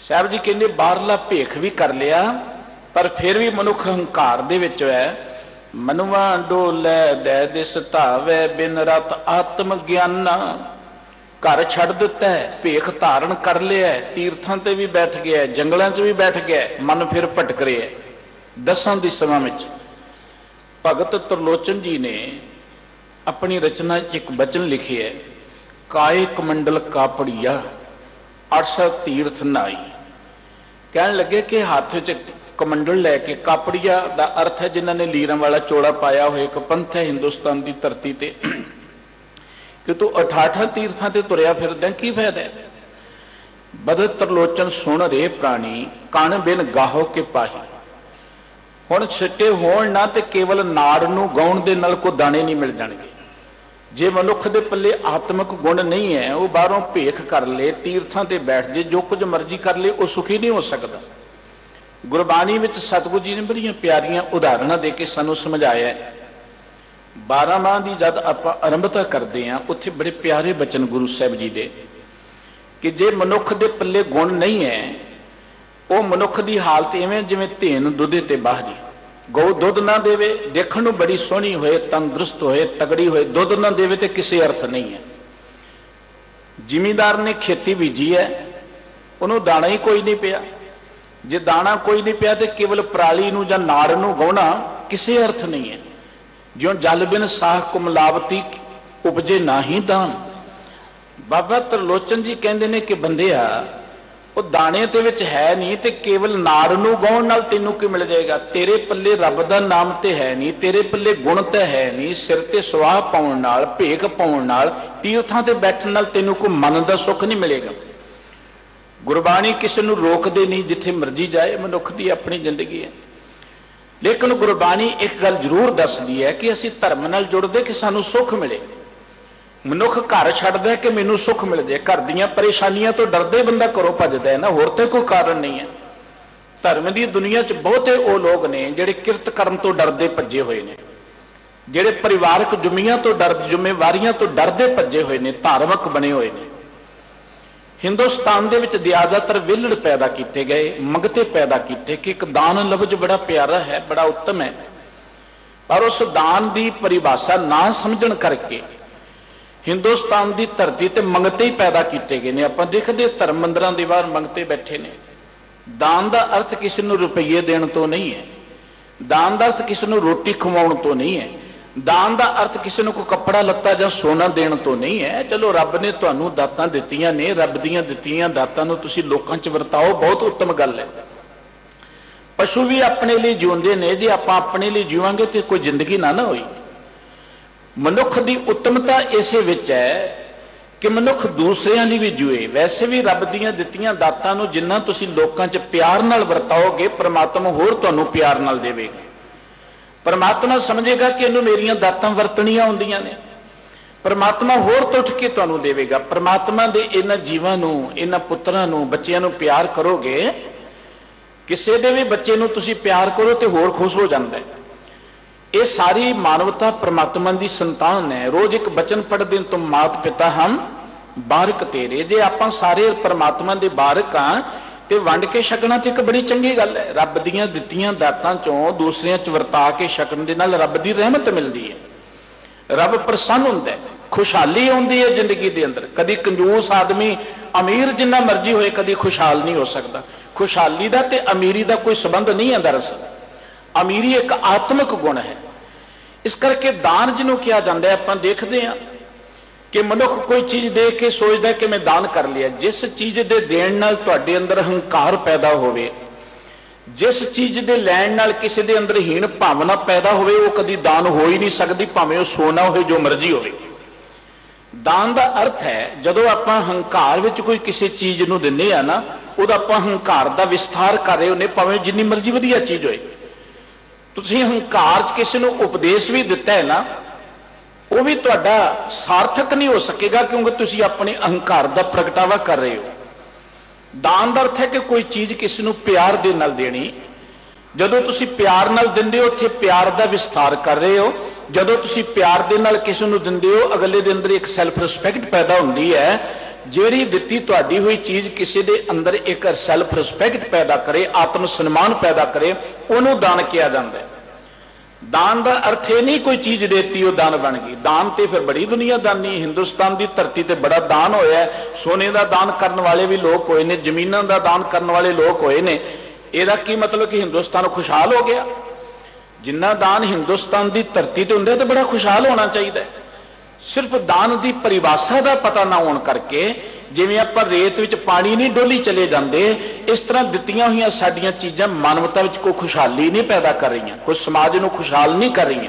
ਸਾਹਿਬ ਜੀ ਕਹਿੰਦੇ ਬਾਹਰਲਾ ਭੇਖ ਵੀ ਕਰ ਲਿਆ ਪਰ ਫਿਰ ਵੀ ਮਨੁੱਖ ਹੰਕਾਰ ਦੇ ਵਿੱਚ ਹੈ। ਮਨੁਆ ਡੋਲੇ ਦੇ ਦਿਸ ਧਾਵੇ, ਬਿਨ ਰਤ ਆਤਮ ਗਿਆਨਾ। ਘਰ ਛੱਡ ਦਿੱਤਾ ਹੈ, ਭੇਖ ਧਾਰਨ ਕਰ ਲਿਆ, ਤੀਰਥਾਂ ਤੇ ਵੀ ਬੈਠ ਗਿਆ, ਜੰਗਲਾਂ 'ਚ ਵੀ ਬੈਠ ਗਿਆ, ਮਨ ਫਿਰ ਭਟਕ ਰਿਹਾ। 10 ਦਿਸ਼ਾਵਾਂ ਵਿੱਚ ਭਗਤ ਤਰਲੋਚਨ ਜੀ ਨੇ ਆਪਣੀ ਰਚਨਾ ਇੱਕ ਬਚਨ ਲਿਖਿਆ, ਕਾਏ ਕਮੰਡਲ ਕਾਪੜੀਆ 800 ਤੀਰਥ ਨਾਈ। ਕਹਿਣ ਲੱਗੇ ਕਿ ਹੱਥ ਵਿੱਚ ਕਮੰਡਲ ਲੈ ਕੇ, ਕਾਪੜੀਆ ਦਾ ਅਰਥ ਹੈ ਜਿਨ੍ਹਾਂ ਨੇ ਲੀਰਾਂ ਵਾਲਾ ਚੋਲਾ ਪਾਇਆ ਹੋਇਆ। ਇੱਕ ਪੰਥ ਹੈ ਹਿੰਦੁਸਤਾਨ ਦੀ ਧਰਤੀ ਤੇ ਕਿ ਤੂੰ 88 ਤੀਰਥਾਂ ਤੇ ਤੁਰਿਆ ਫਿਰਦਾ, ਕੀ ਫਾਇਦਾ? ਬਦਤ ਤਰਲੋਚਨ ਸੁਣ ਰੇ ਪ੍ਰਾਣੀ, ਕਣ ਬਿਨ ਗਾਹੋ ਕੇ ਪਾਹੀ। ਹੁਣ ਛਿੱਟੇ ਹੋਣ ਨਾ ਤੇ ਕੇਵਲ ਨਾੜ ਨੂੰ ਗਾਉਣ ਦੇ ਨਾਲ ਕੋਈ ਦਾਣੇ ਨਹੀਂ ਮਿਲ ਜਾਣਗੇ। ਜੇ ਮਨੁੱਖ ਦੇ ਪੱਲੇ ਆਤਮਿਕ ਗੁਣ ਨਹੀਂ ਹੈ, ਉਹ ਬਾਹਰੋਂ ਭੇਖ ਕਰ ਲੇ, ਤੀਰਥਾਂ ਤੇ ਬੈਠ ਜੇ, ਜੋ ਕੁਝ ਮਰਜ਼ੀ ਕਰ ਲੇ, ਉਹ ਸੁਖੀ ਨਹੀਂ ਹੋ ਸਕਦਾ। ਗੁਰਬਾਣੀ ਵਿੱਚ ਸਤਿਗੁਰੂ ਜੀ ਨੇ ਬੜੀਆਂ ਪਿਆਰੀਆਂ ਉਦਾਹਰਨਾਂ ਦੇ ਕੇ ਸਾਨੂੰ ਸਮਝਾਇਆ ਹੈ। 12 ਮਾਹ ਦੀ ਜਦ ਆਪਾਂ ਆਰੰਭਤਾ ਕਰਦੇ ਹਾਂ, ਉੱਥੇ ਬੜੇ ਪਿਆਰੇ ਬਚਨ ਗੁਰੂ ਸਾਹਿਬ ਜੀ ਦੇ ਕਿ ਜੇ ਮਨੁੱਖ ਦੇ ਪੱਲੇ ਗੁਣ ਨਹੀਂ ਹੈ, ਉਹ ਮਨੁੱਖ ਦੀ ਹਾਲਤ ਇਵੇਂ ਜਿਵੇਂ ਧੇਨ ਦੁੱਧੇ ਤੇ ਬਾਹਰੀ। ਗਊ ਦੁੱਧ ਨਾ ਦੇਵੇ, ਦੇਖਣ ਨੂੰ ਬੜੀ ਸੋਹਣੀ ਹੋਏ, ਤੰਦਰੁਸਤ ਹੋਏ, ਤਗੜੀ ਹੋਏ, ਦੁੱਧ ਨਾ ਦੇਵੇ ਤੇ ਕਿਸੇ ਅਰਥ ਨਹੀਂ ਹੈ। ਜ਼ਿਮੀਂਦਾਰ ਨੇ ਖੇਤੀ ਬੀਜੀ ਹੈ, ਉਹਨੂੰ ਦਾਣਾ ਹੀ ਕੋਈ ਨਹੀਂ ਪਿਆ। ਜੇ ਦਾਣਾ ਕੋਈ ਨਹੀਂ ਪਿਆ ਤੇ ਕੇਵਲ ਪਰਾਲੀ ਨੂੰ ਜਾਂ ਨਾੜ ਨੂੰ ਗਾਉਣਾ ਕਿਸੇ ਅਰਥ ਨਹੀਂ ਹੈ। ਜਿਉਂ ਜਲ ਬਿਨ ਸਾਹ ਕੁਮਲਾਵਤੀ ਉਪਜੇ ਨਾਹੀ ਦਾਨ। ਬਾਬਾ ਤਰਲੋਚਨ ਜੀ ਕਹਿੰਦੇ ਨੇ ਕਿ ਬੰਦਿਆ, ਉਹ ਦਾਣੇ ਦੇ ਵਿੱਚ ਹੈ ਨਹੀਂ ਤੇ ਕੇਵਲ ਨਾੜ ਨੂੰ ਗਾਉਣ ਨਾਲ ਤੈਨੂੰ ਕੀ ਮਿਲ ਜਾਏਗਾ? ਤੇਰੇ ਪੱਲੇ ਰੱਬ ਦਾ ਨਾਮ ਤੇ ਹੈ ਨਹੀਂ, ਤੇਰੇ ਪੱਲੇ ਗੁਣ ਤੇ ਹੈ ਨਹੀਂ। ਸਿਰ ਤੇ ਸਵਾਹ ਪਾਉਣ ਨਾਲ, ਭੇਖ ਪਾਉਣ ਨਾਲ, ਤੀਰਥਾਂ ਤੇ ਬੈਠਣ ਨਾਲ ਤੈਨੂੰ ਕੋਈ ਮਨ ਦਾ ਸੁੱਖ ਨਹੀਂ ਮਿਲੇਗਾ। ਗੁਰਬਾਣੀ ਕਿਸੇ ਨੂੰ ਰੋਕਦੇ ਨਹੀਂ, ਜਿੱਥੇ ਮਰਜ਼ੀ ਜਾਏ, ਮਨੁੱਖ ਦੀ ਆਪਣੀ ਜ਼ਿੰਦਗੀ ਹੈ। ਲੇਕਿਨ ਗੁਰਬਾਣੀ ਇੱਕ ਗੱਲ ਜ਼ਰੂਰ ਦੱਸਦੀ ਹੈ ਕਿ ਅਸੀਂ ਧਰਮ ਨਾਲ ਜੁੜਦੇ ਕਿ ਸਾਨੂੰ ਸੁੱਖ ਮਿਲੇ। ਮਨੁੱਖ ਘਰ ਛੱਡਦਾ ਕਿ ਮੈਨੂੰ ਸੁੱਖ ਮਿਲ ਜਾਏ। ਘਰ ਦੀਆਂ ਪਰੇਸ਼ਾਨੀਆਂ ਤੋਂ ਡਰਦੇ ਬੰਦਾ ਘਰੋਂ ਭੱਜਦਾ ਹੈ ਨਾ, ਹੋਰ ਤੇ ਕੋਈ ਕਾਰਨ ਨਹੀਂ ਹੈ। ਧਰਮ ਦੀ ਦੁਨੀਆ 'ਚ ਬਹੁਤੇ ਉਹ ਲੋਕ ਨੇ ਜਿਹੜੇ ਕਿਰਤ ਕਰਨ ਤੋਂ ਡਰਦੇ ਭੱਜੇ ਹੋਏ ਨੇ, ਜਿਹੜੇ ਪਰਿਵਾਰਕ ਜ਼ਿੰਮੇਵਾਰੀਆਂ ਤੋਂ ਡਰਦੇ ਭੱਜੇ ਹੋਏ ਨੇ, ਧਾਰਮਿਕ ਬਣੇ ਹੋਏ ਨੇ। हिंदुस्तान ਦੇ ਵਿੱਚ ਜ਼ਿਆਦਾਤਰ ਵਿਹਲੜ ਪੈਦਾ ਕੀਤੇ ਗਏ, ਮੰਗਤੇ ਪੈਦਾ ਕੀਤੇ ਕਿ ਇੱਕ ਦਾਨ ਲਫ਼ਜ਼ ਬੜਾ ਪਿਆਰਾ ਹੈ, ਬੜਾ ਉੱਤਮ ਹੈ, ਪਰ ਉਸ ਦਾਨ ਦੀ ਪਰਿਭਾਸ਼ਾ ਨਾ ਸਮਝਣ ਕਰਕੇ ਹਿੰਦੁਸਤਾਨ ਦੀ ਧਰਤੀ ਤੇ ਮੰਗਤੇ ਹੀ ਪੈਦਾ ਕੀਤੇ ਗਏ ਨੇ। ਆਪਾਂ ਦੇਖਦੇ ਧਰਮ ਮੰਦਰਾਂ ਦੇ ਬਾਹਰ ਮੰਗਤੇ ਬੈਠੇ ਨੇ। ਦਾਨ ਦਾ ਅਰਥ ਕਿਸੇ ਨੂੰ ਰੁਪਈਏ ਦੇਣ ਤੋਂ ਨਹੀਂ ਹੈ, ਦਾਨ ਦਾ ਅਰਥ ਕਿਸੇ ਨੂੰ ਰੋਟੀ ਖਵਾਉਣ ਤੋਂ ਨਹੀਂ ਹੈ, ਦਾਨ ਦਾ ਅਰਥ ਕਿਸੇ ਨੂੰ ਕੋਈ ਕੱਪੜਾ ਲੱਤਾ ਜਾਂ ਸੋਨਾ ਦੇਣ ਤੋਂ ਨਹੀਂ ਹੈ। ਚਲੋ ਰੱਬ ਨੇ ਤੁਹਾਨੂੰ ਦਾਤਾਂ ਦਿੱਤੀਆਂ ਨੇ, ਰੱਬ ਦੀਆਂ ਦਿੱਤੀਆਂ ਦਾਤਾਂ ਨੂੰ ਤੁਸੀਂ ਲੋਕਾਂ 'ਚ ਵਰਤਾਓ, ਬਹੁਤ ਉੱਤਮ ਗੱਲ ਹੈ। ਪਸ਼ੂ ਵੀ ਆਪਣੇ ਲਈ ਜਿਉਂਦੇ ਨੇ, ਜੇ ਆਪਾਂ ਆਪਣੇ ਲਈ ਜੀਵਾਂਗੇ ਤੇ ਕੋਈ ਜ਼ਿੰਦਗੀ ਨਾ ਹੋਈ। ਮਨੁੱਖ ਦੀ ਉੱਤਮਤਾ ਇਸੇ ਵਿੱਚ ਹੈ ਕਿ ਮਨੁੱਖ ਦੂਸਰਿਆਂ ਲਈ ਵੀ ਜੂਏ। ਵੈਸੇ ਵੀ ਰੱਬ ਦੀਆਂ ਦਿੱਤੀਆਂ ਦਾਤਾਂ ਨੂੰ ਜਿੰਨਾ ਤੁਸੀਂ ਲੋਕਾਂ 'ਚ ਪਿਆਰ ਨਾਲ ਵਰਤਾਓਗੇ, ਪ੍ਰਮਾਤਮਾ ਹੋਰ ਤੁਹਾਨੂੰ ਪਿਆਰ ਨਾਲ ਦੇਵੇਗਾ। परमात्मा समझेगा कि इन्हों मेरियां दातां वरतणियां होंदियां ने, परमात्मा होर तो उठ के तुहानूं देवेगा। परमात्मा दे इन्हां जीवां नूं, इन्हां पुत्रां नूं, बच्चियां नूं प्यार करोगे, किसी दे भी बच्चे नूं तुसीं प्यार करो तो होर खुश हो जांदा है। ये सारी मानवता परमात्मा की संतान है। रोज एक बचन पढ़ते हैं, तुम मात पिता हम बारक तेरे। जे आपां सारे परमात्मा दे बारक हाँ ਤੇ ਵੰਡ ਕੇ ਛਕਣਾ ਤੇ ਇੱਕ ਬੜੀ ਚੰਗੀ ਗੱਲ ਹੈ। ਰੱਬ ਦੀਆਂ ਦਿੱਤੀਆਂ ਦਾਤਾਂ ਚੋਂ ਦੂਸਰਿਆਂ 'ਚ ਵਰਤਾ ਕੇ ਛਕਣ ਦੇ ਨਾਲ ਰੱਬ ਦੀ ਰਹਿਮਤ ਮਿਲਦੀ ਹੈ, ਰੱਬ ਪ੍ਰਸੰਨ ਹੁੰਦਾ ਹੈ, ਖੁਸ਼ਹਾਲੀ ਆਉਂਦੀ ਹੈ ਜ਼ਿੰਦਗੀ ਦੇ ਅੰਦਰ। ਕਦੀ ਕੰਜੂਸ ਆਦਮੀ ਅਮੀਰ ਜਿੰਨਾ ਮਰਜ਼ੀ ਹੋਏ ਕਦੀ ਖੁਸ਼ਹਾਲ ਨਹੀਂ ਹੋ ਸਕਦਾ। ਖੁਸ਼ਹਾਲੀ ਦਾ ਤੇ ਅਮੀਰੀ ਦਾ ਕੋਈ ਸੰਬੰਧ ਨਹੀਂ ਹੈ। ਦਰਅਸਲ ਅਮੀਰੀ ਇੱਕ ਆਤਮਿਕ ਗੁਣ ਹੈ। ਇਸ ਕਰਕੇ ਦਾਨ ਜਿਹਨੂੰ ਕਿਹਾ ਜਾਂਦਾ ਹੈ, ਆਪਾਂ ਦੇਖਦੇ ਹਾਂ कि मनुख कोई चीज देख के सोचता है कि मैं दान कर लिया। जिस चीज के देण नाल तुहाडे अंदर हंकार पैदा होवे, जिस चीज के लैण नाल किसी के अंदर हीण भावना पैदा होवे, वो कदी दान हो ही नहीं सकती, भावें वो सोना हो जो मर्जी होवे। दान का अर्थ है जदों आपां हंकार विच कोई किसी चीज नूं दिंदे आ ना, उहदा आपां हंकार का विस्तार कर रहे होने, भावें जिन्नी मर्जी वधिया चीज होए। तुसीं हंकार च किसी नूं उपदेश भी दिता है ना, वो भी तुहाडा सार्थक नहीं हो सकेगा, क्योंकि तुसीं अपने अहंकार का प्रगटावा कर रहे हो। दान का अर्थ है कि कोई चीज किसी नूं प्यार दे नाल देनी। जदों तुसीं प्यार नाल दिंदे हो, उत्थे प्यार का विस्तार कर रहे हो। जदों तुसीं प्यार दे नाल किसी नूं दिंदे हो, अगले दे अंदर एक सैल्फ रिस्पैक्ट पैदा हुंदी है। ਜਿਹੜੀ ਦਿੱਤੀ ਤੁਹਾਡੀ ਹੋਈ ਚੀਜ਼ ਕਿਸੇ ਦੇ ਅੰਦਰ ਇੱਕ ਸੈਲਫ ਰਿਸਪੈਕਟ ਪੈਦਾ ਕਰੇ, ਆਤਮ ਸਨਮਾਨ ਪੈਦਾ ਕਰੇ, ਉਹਨੂੰ ਦਾਨ ਕਿਹਾ ਜਾਂਦਾ ਹੈ। दान का अर्थ यह नहीं कोई चीज देती वो दान बन गई। दान तो फिर बड़ी दुनिया दानी। हिंदुस्तान की धरती ते बड़ा दान होया है। सोने का दान करने वाले भी लोग होए ने, जमीनों का दान करने वाले लोग होए ने। ਇਹਦਾ ਕੀ मतलब कि हिंदुस्तान खुशहाल हो गया? जिन्ना दान हिंदुस्तान की धरती ते हुंदा तो बड़ा खुशहाल होना चाहिए। सिर्फ दान की परिभाषा का पता ना होने करके जिवें आपां रेत विच पानी नहीं डोली चले जाते, इस तरह दित्तियां होईयां साडीआं चीज़ां मानवता विच कोई खुशहाली नहीं पैदा कर रही, कोई समाज नूं खुशहाल नहीं कर रही।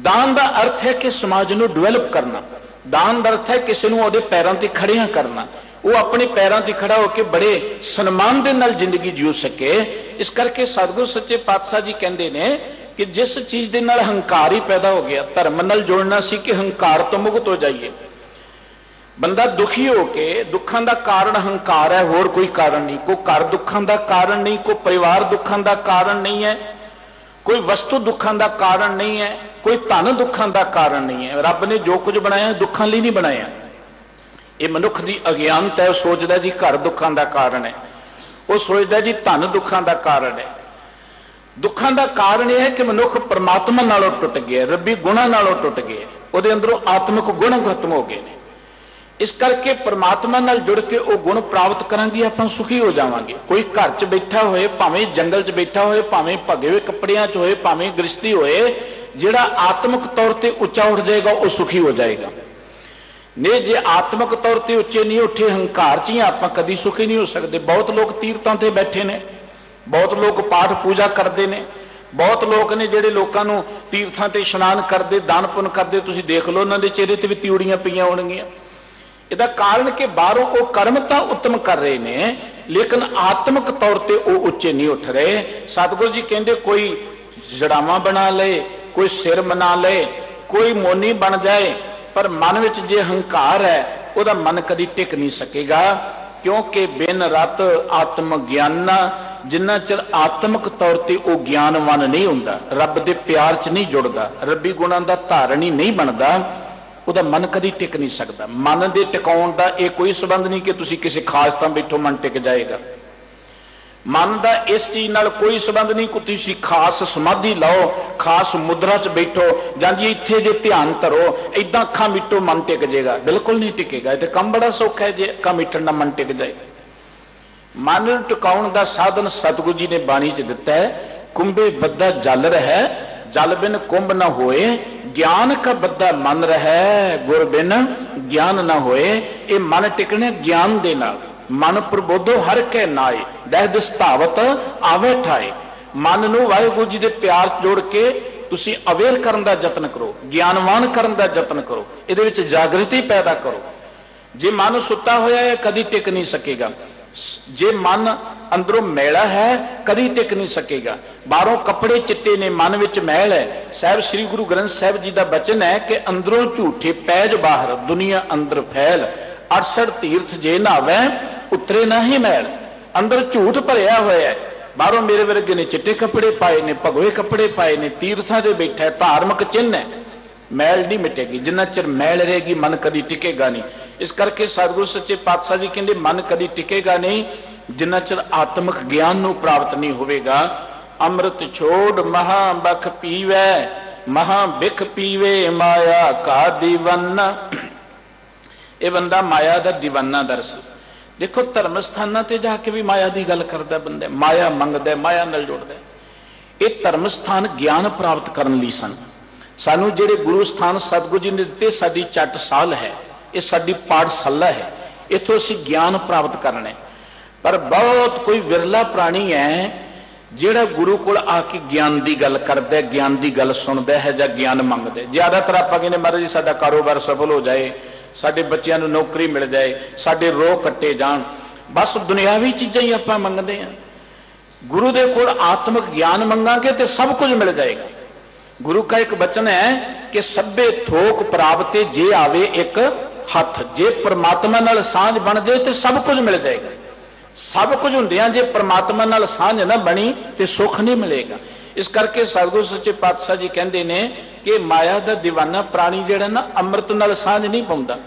दान का अर्थ है कि समाज नूं डिवेलप करना। दान का अर्थ है किसी नूं उहदे पैरां ते खड़ियां करना, वो अपने पैरां ते खड़ा होकर बड़े सन्मान दे नाल जिंदगी जीउ सके। इस करके सतगुरु सच्चे पातशाह जी कहंदे ने कि जिस चीज़ दे नाल हंकार ही पैदा हो गया, धर्म नाल जुड़ना सी कि हंकार तो मुक्त हो जाइए। बंदा दुखी होके, दुखों का कारण हंकार है, होर कोई कारण नहीं। कोई घर दुखों का कारण नहीं, कोई परिवार दुखों का कारण नहीं है, कोई वस्तु दुखों का कारण नहीं है, कोई धन दुखों का कारण नहीं है। रब ने जो कुछ बनाया दुखों लिए नहीं बनाया। ये मनुख की अज्ञानता है। सोचता जी घर दुखों का कारण है, वो सोचता जी धन दुखों का कारण है। दुखों का कारण यह है कि मनुख परमात्मा नालों टुट गया, रब्बी गुणों नालों टुट गया, वो अंदरों आत्मिक गुण खत्म हो गए। इस करके परमात्मा नाल जुड़ के वो गुण प्राप्त करांगे, आपां सुखी हो जावांगे। कोई घर च बैठा होए, भावें जंगल च बैठा होए, भावें भगे हुए कपड़ियां च होए, भावें गृहस्थी होए, जिहड़ा आत्मिक तौर पर उच्चा उठ जाएगा वो सुखी हो जाएगा। नहीं जे आत्मिक तौर पर उच्चे नहीं उठे, हंकार च ही आपां कदी सुखी नहीं हो सकते। बहुत लोग तीर्थां ते बैठे ने, बहुत लोग पाठ पूजा करते हैं, बहुत लोग ने जिहड़े लोकां नूं तीर्थां ते इशनान करते, दान पुण्य करते, तुसीं देख लो उन्हां दे चेहरे ते भी तिउड़ियां पईयां होणगीਆਂ। इसका कारण कि बाहरों वो कर्म तो उत्तम कर रहे हैं, लेकिन आत्मिक तौर पर वो उच्चे नहीं उठ रहे। सतगुरु जी कहते कोई जड़ावा बना ले, कोई सिर बना ले, कोई मोनी बन जाए, पर मन विच जे हंकार है वह मन कभी टिक नहीं सकेगा। क्योंकि बिन रत आत्म ज्ञाना, जिन्ना चिर आत्मिक तौर पर वह ज्ञानवान नहीं हुंदा, रब के प्यार च नहीं जुड़ता, रब्बी गुणां दा धारणी नहीं बनता, ਉਹਦਾ ਮਨ ਕਦੀ ਟਿਕ ਨਹੀਂ ਸਕਦਾ। ਮਨ ਦੇ ਟਿਕਾਉਣ ਦਾ ਇਹ ਕੋਈ ਸੰਬੰਧ ਨਹੀਂ ਕਿ ਤੁਸੀਂ ਕਿਸੇ ਖਾਸ ਥਾਂ ਬੈਠੋ ਮਨ ਟਿਕ ਜਾਏਗਾ। ਮਨ ਦਾ ਇਸ ਚੀਜ਼ ਨਾਲ ਕੋਈ ਸੰਬੰਧ ਨਹੀਂ ਕਿ ਤੁਸੀਂ ਖਾਸ ਸਮਾਧੀ ਲਾਓ, ਖਾਸ ਮੁਦਰਾ 'ਚ ਬੈਠੋ, ਜਾਂ ਜੀ ਇੱਥੇ ਜੇ ਧਿਆਨ ਧਰੋ, ਇਦਾਂ ਅੱਖਾਂ ਮਿਟੋ ਮਨ ਟਿਕ ਜਾਏਗਾ, ਬਿਲਕੁਲ ਨਹੀਂ ਟਿਕੇਗਾ। ਇਹ ਤੇ ਕੰਮ ਬੜਾ ਸੌਖਾ ਹੈ ਜੇ ਅੱਖਾਂ ਮਿਟਣ ਨਾਲ ਮਨ ਟਿਕ ਜਾਏ। ਮਨ ਨੂੰ ਟਿਕਾਉਣ ਦਾ ਸਾਧਨ ਸਤਿਗੁਰੂ ਜੀ ਨੇ ਬਾਣੀ 'ਚ ਦਿੱਤਾ ਹੈ। ਕੁੰਭੇ ਬੱਧਾ ਜਲ ਰਹਿ, ਜਲ ਬਿਨ ਕੁੰਭ ਨਾ ਹੋਏ, ਗਿਆਨ ਕਾ ਬੱਧਾ ਮਨ ਰਹਿ, ਗੁਰ ਬਿਨ ਗਿਆਨ ਨਾ ਹੋਏ। ਇਹ ਮਨ ਟਿਕਣੇ ਗਿਆਨ ਦੇ ਨਾਲ। ਮਨ ਪ੍ਰਬੋਧੋ ਹਰ ਕੈ ਨਾਏ, ਦਹਿ ਸਤਾਵਤ ਆਵੇ ਠਾਏ। ਮਨ ਨੂੰ ਵਾਹਿਗੁਰੂ ਜੀ ਦੇ ਪਿਆਰ 'ਚ ਜੋੜ ਕੇ ਤੁਸੀਂ ਅਵੇਅਰ ਕਰਨ ਦਾ ਯਤਨ ਕਰੋ, ਗਿਆਨਵਾਨ ਕਰਨ ਦਾ ਯਤਨ ਕਰੋ, ਇਹਦੇ ਵਿੱਚ ਜਾਗਰਤੀ ਪੈਦਾ ਕਰੋ। ਜੇ ਮਨ ਸੁੱਤਾ ਹੋਇਆ ਹੈ ਕਦੀ ਟਿਕ ਨਹੀਂ ਸਕੇਗਾ। ਜੇ ਮਨ ਅੰਦਰੋਂ ਮੈਲਾ ਹੈ ਕਦੀ ਟਿਕ ਨਹੀਂ ਸਕੇਗਾ। ਬਾਹਰੋਂ ਕੱਪੜੇ ਚਿੱਟੇ ਨੇ, ਮਨ ਵਿੱਚ ਮੈਲ ਹੈ। ਸਾਹਿਬ ਸ੍ਰੀ ਗੁਰੂ ਗ੍ਰੰਥ ਸਾਹਿਬ ਜੀ ਦਾ ਬਚਨ ਹੈ ਕਿ ਅੰਦਰੋਂ ਝੂਠੇ ਪੈਜ ਬਾਹਰ, ਦੁਨੀਆ ਅੰਦਰ ਫੈਲ, 68 ਤੀਰਥ ਜੇ ਨਹਾਵੈ ਉਤਰੇ ਨਾ ਹੀ ਮੈਲ। ਅੰਦਰ ਝੂਠ ਭਰਿਆ ਹੋਇਆ ਹੈ, ਬਾਹਰੋਂ ਮੇਰੇ ਵਰਗੇ ਨੇ ਚਿੱਟੇ ਕੱਪੜੇ ਪਾਏ ਨੇ, ਭਗਵੇ ਕੱਪੜੇ ਪਾਏ ਨੇ, ਤੀਰਥਾਂ ਦੇ ਬੈਠਾ ਹੈ, ਧਾਰਮਿਕ ਚਿੰਨ੍ਹ ਹੈ। ਮੈਲ ਨਹੀਂ ਮਿਟੇਗੀ, ਜਿੰਨਾ ਚਿਰ ਮੈਲ ਰਹੇਗੀ ਮਨ ਕਦੀ ਟਿਕੇਗਾ ਨਹੀਂ। ਇਸ ਕਰਕੇ ਸਤਿਗੁਰੂ ਸੱਚੇ ਪਾਤਸ਼ਾਹ ਜੀ ਕਹਿੰਦੇ ਮਨ ਕਦੀ ਟਿਕੇਗਾ ਨਹੀਂ ਜਿੰਨਾ ਚਿਰ ਆਤਮਿਕ ਗਿਆਨ ਨੂੰ ਪ੍ਰਾਪਤ ਨਹੀਂ ਹੋਵੇਗਾ। ਅੰਮ੍ਰਿਤ ਛੋੜ ਮਹਾ ਬਖ ਪੀਵੈ, ਮਹਾ ਬਿਖ ਪੀਵੇ ਮਾਇਆ ਕਾ ਦੀਵਾਨਾ। ਇਹ ਬੰਦਾ ਮਾਇਆ ਦਾ ਦੀਵਾਨਾ ਦਰਸ। ਦੇਖੋ ਧਰਮ ਸਥਾਨਾਂ ਤੇ ਜਾ ਕੇ ਵੀ ਮਾਇਆ ਦੀ ਗੱਲ ਕਰਦਾ ਬੰਦਾ, ਮਾਇਆ ਮੰਗਦਾ, ਮਾਇਆ ਨਾਲ ਜੁੜਦਾ। ਇਹ ਧਰਮ ਸਥਾਨ ਗਿਆਨ ਪ੍ਰਾਪਤ ਕਰਨ ਲਈ ਸਨ। ਸਾਨੂੰ ਜਿਹੜੇ ਗੁਰੂ ਸਥਾਨ ਸਤਿਗੁਰੂ ਜੀ ਨੇ ਦਿੱਤੇ ਸਾਡੀ ਚੱਟਸਾਲ ਹੈ, ਇਹ ਸਾਡੀ ਪਾਠਸ਼ਾਲਾ ਹੈ, ਇੱਥੋਂ ਅਸੀਂ ਗਿਆਨ ਪ੍ਰਾਪਤ ਕਰਨਾ ਹੈ। ਪਰ ਬਹੁਤ ਕੋਈ ਵਿਰਲਾ ਪ੍ਰਾਣੀ ਹੈ ਜਿਹੜਾ ਗੁਰੂ ਕੋਲ ਆ ਕੇ ਗਿਆਨ ਦੀ ਗੱਲ ਕਰਦਾ, ਗਿਆਨ ਦੀ ਗੱਲ ਸੁਣਦਾ ਹੈ ਜਾਂ ਗਿਆਨ ਮੰਗਦਾ। ਜ਼ਿਆਦਾਤਰ ਆਪਾਂ ਕਹਿੰਦੇ ਮਹਾਰਾਜ ਜੀ ਸਾਡਾ ਕਾਰੋਬਾਰ ਸਫਲ ਹੋ ਜਾਏ, ਸਾਡੇ ਬੱਚਿਆਂ ਨੂੰ ਨੌਕਰੀ ਮਿਲ ਜਾਏ, ਸਾਡੇ ਰੋਹ ਕੱਟੇ ਜਾਣ, ਬਸ ਦੁਨਿਆਵੀ ਚੀਜ਼ਾਂ ਹੀ ਆਪਾਂ ਮੰਗਦੇ ਹਾਂ। ਗੁਰੂ ਦੇ ਕੋਲ ਆਤਮਿਕ ਗਿਆਨ ਮੰਗਾਂਗੇ ਤੇ ਸਭ ਕੁਝ ਮਿਲ ਜਾਏਗਾ। ਗੁਰੂ ਕਾ ਇੱਕ ਬਚਨ ਹੈ ਕਿ ਸਭੇ ਥੋਕ ਪ੍ਰਾਪਤੇ ਜੇ ਆਵੇ ਇੱਕ ਹੱਥ। ਜੇ ਪਰਮਾਤਮਾ ਨਾਲ ਸਾਂਝ ਬਣ ਜਾਏ ਤੇ ਸਭ ਕੁਝ ਮਿਲ ਜਾਏਗਾ। ਸਭ ਕੁਝ ਹੁੰਦਿਆਂ ਜੇ ਪਰਮਾਤਮਾ ਨਾਲ ਸਾਂਝ ਨਾ ਬਣੀ ਤੇ ਸੁੱਖ ਨਹੀਂ ਮਿਲੇਗਾ। ਇਸ ਕਰਕੇ ਸਤਿਗੁਰੂ ਸੱਚੇ ਪਾਤਸ਼ਾਹ ਜੀ ਕਹਿੰਦੇ ਨੇ ਕਿ ਮਾਇਆ ਦਾ ਦੀਵਾਨਾ ਪ੍ਰਾਣੀ ਜਿਹੜਾ ਨਾ ਅੰਮ੍ਰਿਤ ਨਾਲ ਸਾਂਝ ਨਹੀਂ ਪਾਉਂਦਾ,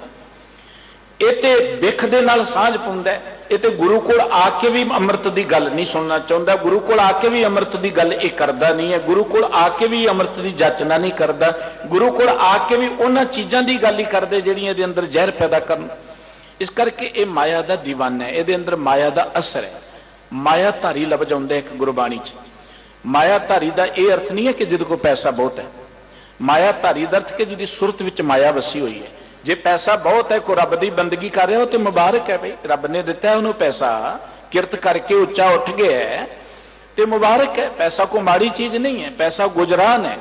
ਇਹ ਤੇ ਬਿਖ ਦੇ ਨਾਲ ਸਾਂਝ ਪਾਉਂਦਾ। ਇਹ ਤੇ ਗੁਰੂ ਕੋਲ ਆ ਕੇ ਵੀ ਅੰਮ੍ਰਿਤ ਦੀ ਗੱਲ ਨਹੀਂ ਸੁਣਨਾ ਚਾਹੁੰਦਾ, ਗੁਰੂ ਕੋਲ ਆ ਕੇ ਵੀ ਅੰਮ੍ਰਿਤ ਦੀ ਗੱਲ ਇਹ ਕਰਦਾ ਨਹੀਂ ਹੈ, ਗੁਰੂ ਕੋਲ ਆ ਕੇ ਵੀ ਅੰਮ੍ਰਿਤ ਦੀ ਜਾਚਨਾ ਨਹੀਂ ਕਰਦਾ, ਗੁਰੂ ਕੋਲ ਆ ਕੇ ਵੀ ਉਹਨਾਂ ਚੀਜ਼ਾਂ ਦੀ ਗੱਲ ਹੀ ਕਰਦੇ ਜਿਹੜੀਆਂ ਇਹਦੇ ਅੰਦਰ ਜ਼ਹਿਰ ਪੈਦਾ ਕਰਨ। ਇਸ ਕਰਕੇ ਇਹ ਮਾਇਆ ਦਾ ਦੀਵਾਨਾ ਹੈ, ਇਹਦੇ ਅੰਦਰ ਮਾਇਆ ਦਾ ਅਸਰ ਹੈ। ਮਾਇਆ ਧਾਰੀ ਲਫ਼ਜ਼ ਆਉਂਦਾ ਇੱਕ ਗੁਰਬਾਣੀ 'ਚ। ਮਾਇਆ ਧਾਰੀ ਦਾ ਇਹ ਅਰਥ ਨਹੀਂ ਹੈ ਕਿ ਜਿਹਦੇ ਕੋਲ ਪੈਸਾ ਬਹੁਤ ਹੈ। ਮਾਇਆ ਧਾਰੀ ਦਾ ਅਰਥ ਕਿ ਜਿਹਦੀ ਸੁਰਤ ਵਿੱਚ ਮਾਇਆ ਵਸੀ ਹੋਈ ਹੈ। ਜੇ ਪੈਸਾ ਬਹੁਤ ਹੈ, ਕੋਈ ਰੱਬ ਦੀ ਬੰਦਗੀ ਕਰ ਰਿਹਾ ਉਹ ਤੇ ਮੁਬਾਰਕ ਹੈ ਬਈ, ਰੱਬ ਨੇ ਦਿੱਤਾ ਉਹਨੂੰ ਪੈਸਾ, ਕਿਰਤ ਕਰਕੇ ਉੱਚਾ ਉੱਠ ਗਿਆ ਤੇ ਮੁਬਾਰਕ ਹੈ। ਪੈਸਾ ਕੋਈ ਮਾੜੀ ਚੀਜ਼ ਨਹੀਂ ਹੈ, ਪੈਸਾ ਗੁਜਰਾਨ ਹੈ।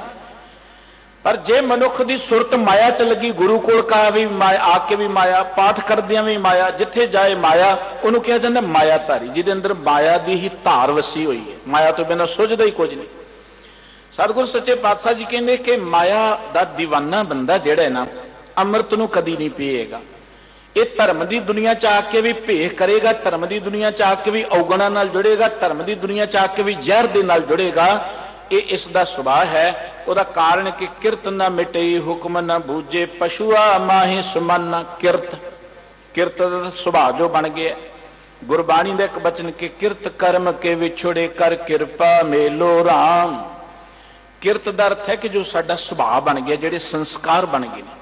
ਪਰ ਜੇ ਮਨੁੱਖ ਦੀ ਸੁਰਤ ਮਾਇਆ 'ਚ ਲੱਗੀ, ਗੁਰੂ ਕੋਲ ਕਾ ਵੀ ਮਾਇਆ, ਆ ਕੇ ਵੀ ਮਾਇਆ, ਪਾਠ ਕਰਦਿਆਂ ਵੀ ਮਾਇਆ, ਜਿੱਥੇ ਜਾਏ ਮਾਇਆ, ਉਹਨੂੰ ਕਿਹਾ ਜਾਂਦਾ ਮਾਇਆ ਧਾਰੀ, ਜਿਹਦੇ ਅੰਦਰ ਮਾਇਆ ਦੀ ਹੀ ਧਾਰ ਵਸੀ ਹੋਈ ਹੈ। ਮਾਇਆ ਤੋਂ ਬਿਨਾਂ ਸੁੱਝਦਾ ਹੀ ਕੁਝ ਨਹੀਂ। ਸਤਿਗੁਰੂ ਸੱਚੇ ਪਾਤਸ਼ਾਹ ਜੀ ਕਹਿੰਦੇ ਕਿ ਮਾਇਆ ਦਾ ਦੀਵਾਨਾ ਬੰਦਾ ਜਿਹੜਾ ਹੈ ਨਾ, ਅੰਮ੍ਰਿਤ ਨੂੰ ਕਦੀ ਨਹੀਂ ਪੀਏਗਾ। ਇਹ ਧਰਮ ਦੀ ਦੁਨੀਆ 'ਚ ਆ ਕੇ ਵੀ ਭੇਖ ਕਰੇਗਾ, ਧਰਮ ਦੀ ਦੁਨੀਆ 'ਚ ਆ ਕੇ ਵੀ ਔਗਣਾ ਨਾਲ ਜੁੜੇਗਾ, ਧਰਮ ਦੀ ਦੁਨੀਆ 'ਚ ਆ ਕੇ ਵੀ ਜ਼ਹਿਰ ਦੇ ਨਾਲ ਜੁੜੇਗਾ। ਇਹ ਇਸ ਦਾ ਸੁਭਾਅ ਹੈ। ਉਹਦਾ ਕਾਰਨ ਕਿ ਕਿਰਤ ਨਾ ਮਿਟਈ ਹੁਕਮ ਨਾ ਬੂਝੇ, ਪਸ਼ੂਆ ਮਾਹੀ ਸੁਮਨ। ਕਿਰਤ ਦਾ ਸੁਭਾਅ ਜੋ ਬਣ ਗਿਆ। ਗੁਰਬਾਣੀ ਦਾ ਇੱਕ ਬਚਨ ਕਿ ਕਿਰਤ ਕਰਮ ਕੇ ਵਿਛੜੇ ਕਰ ਕਿਰਪਾ ਮੇਲੋ ਰਾਮ। ਕਿਰਤ ਦਾ ਅਰਥ ਹੈ ਕਿ ਜੋ ਸਾਡਾ ਸੁਭਾਅ ਬਣ ਗਿਆ, ਜਿਹੜੇ ਸੰਸਕਾਰ ਬਣ ਗਏ ਨੇ,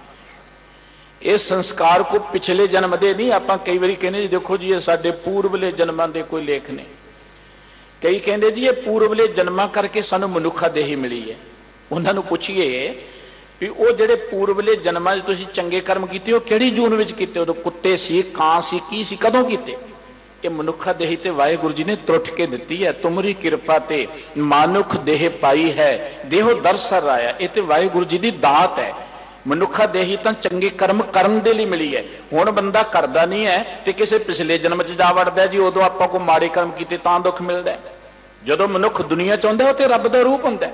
ਇਹ ਸੰਸਕਾਰ ਕੋ ਪਿਛਲੇ ਜਨਮ ਦੇ ਨਹੀਂ। ਆਪਾਂ ਕਈ ਵਾਰੀ ਕਹਿੰਦੇ ਜੀ ਦੇਖੋ ਜੀ ਇਹ ਸਾਡੇ ਪੂਰਵਲੇ ਜਨਮਾਂ ਦੇ ਕੋਈ ਲੇਖ ਨੇ। ਕਈ ਕਹਿੰਦੇ ਜੀ ਇਹ ਪੂਰਵਲੇ ਜਨਮਾਂ ਕਰਕੇ ਸਾਨੂੰ ਮਨੁੱਖਾ ਦੇਹੀ ਮਿਲੀ ਹੈ। ਉਹਨਾਂ ਨੂੰ ਪੁੱਛੀਏ ਵੀ ਉਹ ਜਿਹੜੇ ਪੂਰਵਲੇ ਜਨਮਾਂ 'ਚ ਤੁਸੀਂ ਚੰਗੇ ਕਰਮ ਕੀਤੇ ਉਹ ਕਿਹੜੀ ਜੂਨ ਵਿੱਚ ਕੀਤੇ? ਉਦੋਂ ਕੁੱਤੇ ਸੀ, ਕਾਂ ਸੀ, ਕੀ ਸੀ, ਕਦੋਂ ਕੀਤੇ? ਇਹ ਮਨੁੱਖਾ ਦੇਹੀ ਤੇ ਵਾਹਿਗੁਰੂ ਜੀ ਨੇ ਤਰੁੱਠ ਕੇ ਦਿੱਤੀ ਹੈ। ਤੁਮਰੀ ਕਿਰਪਾ ਤੇ ਮਾਨੁਖ ਦੇਹ ਪਾਈ ਹੈ, ਦੇਹੋ ਦਰਸਰ ਆਇਆ। ਇਹ ਤੇ ਵਾਹਿਗੁਰੂ ਜੀ ਦੀ ਦਾਤ ਹੈ। ਮਨੁੱਖਾ ਦੇਹੀ ਤਾਂ ਚੰਗੇ ਕਰਮ ਕਰਨ ਦੇ ਲਈ ਮਿਲੀ ਹੈ। ਹੁਣ ਬੰਦਾ ਕਰਦਾ ਨਹੀਂ ਹੈ ਤੇ ਕਿਸੇ ਪਿਛਲੇ ਜਨਮ 'ਚ ਜਾ ਵੜਦਾ ਜੀ, ਉਦੋਂ ਆਪਾਂ ਕੋਈ ਮਾੜੇ ਕਰਮ ਕੀਤੇ ਤਾਂ ਦੁੱਖ ਮਿਲਦਾ। ਜਦੋਂ ਮਨੁੱਖ ਦੁਨੀਆ 'ਚ ਆਉਂਦਾ ਉਹ ਤੇ ਰੱਬ ਦਾ ਰੂਪ ਹੁੰਦਾ।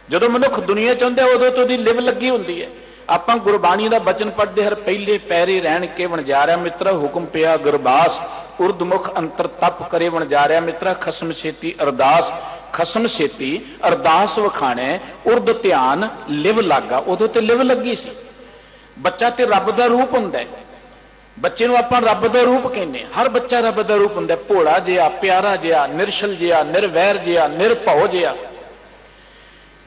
ਜਦੋਂ ਮਨੁੱਖ ਦੁਨੀਆ 'ਚ ਆਉਂਦਾ ਉਦੋਂ ਤੋਂ ਉਹਦੀ ਲਿਵ ਲੱਗੀ ਹੁੰਦੀ ਹੈ। ਆਪਾਂ ਗੁਰਬਾਣੀ ਦਾ ਬਚਨ ਪੜ੍ਹਦੇ ਹਰ ਪਹਿਲੇ ਪੈਰੇ ਰਹਿਣ ਕੇ ਵਣਜਾਰਿਆ ਮਿੱਤਰਾ, ਹੁਕਮ ਪਿਆ ਗੁਰਬਾਸ, ਉਰਦਮੁਖ ਅੰਤਰ ਤਪ ਕਰੇ ਵਣਜਾਰਿਆ ਮਿੱਤਰਾ, ਖਸਮ ਛੇਤੀ ਅਰਦਾਸ। ਖਸਮ ਛੇਤੀ ਅਰਦਾਸ ਵਖਾਣੇ, ਉਰਦ ਧਿਆਨ ਲਿਵ ਲਾਗਾ। ਉਦੋਂ ਤੇ ਲਿਵ ਲੱਗੀ ਸੀ। ਬੱਚਾ ਤੇ ਰੱਬ ਦਾ ਰੂਪ ਹੁੰਦਾ ਹੈ। ਬੱਚੇ ਨੂੰ ਆਪਾਂ ਰੱਬ ਦਾ ਰੂਪ ਕਹਿੰਦੇ ਹਾਂ। ਹਰ ਬੱਚਾ ਰੱਬ ਦਾ ਰੂਪ ਹੁੰਦਾ, ਭੋਲਾ ਜਿਹਾ, ਪਿਆਰਾ ਜਿਹਾ, ਨਿਰਛਲ ਜਿਹਾ, ਨਿਰਵੈਰ ਜਿਹਾ, ਨਿਰਭਉ ਜਿਹਾ।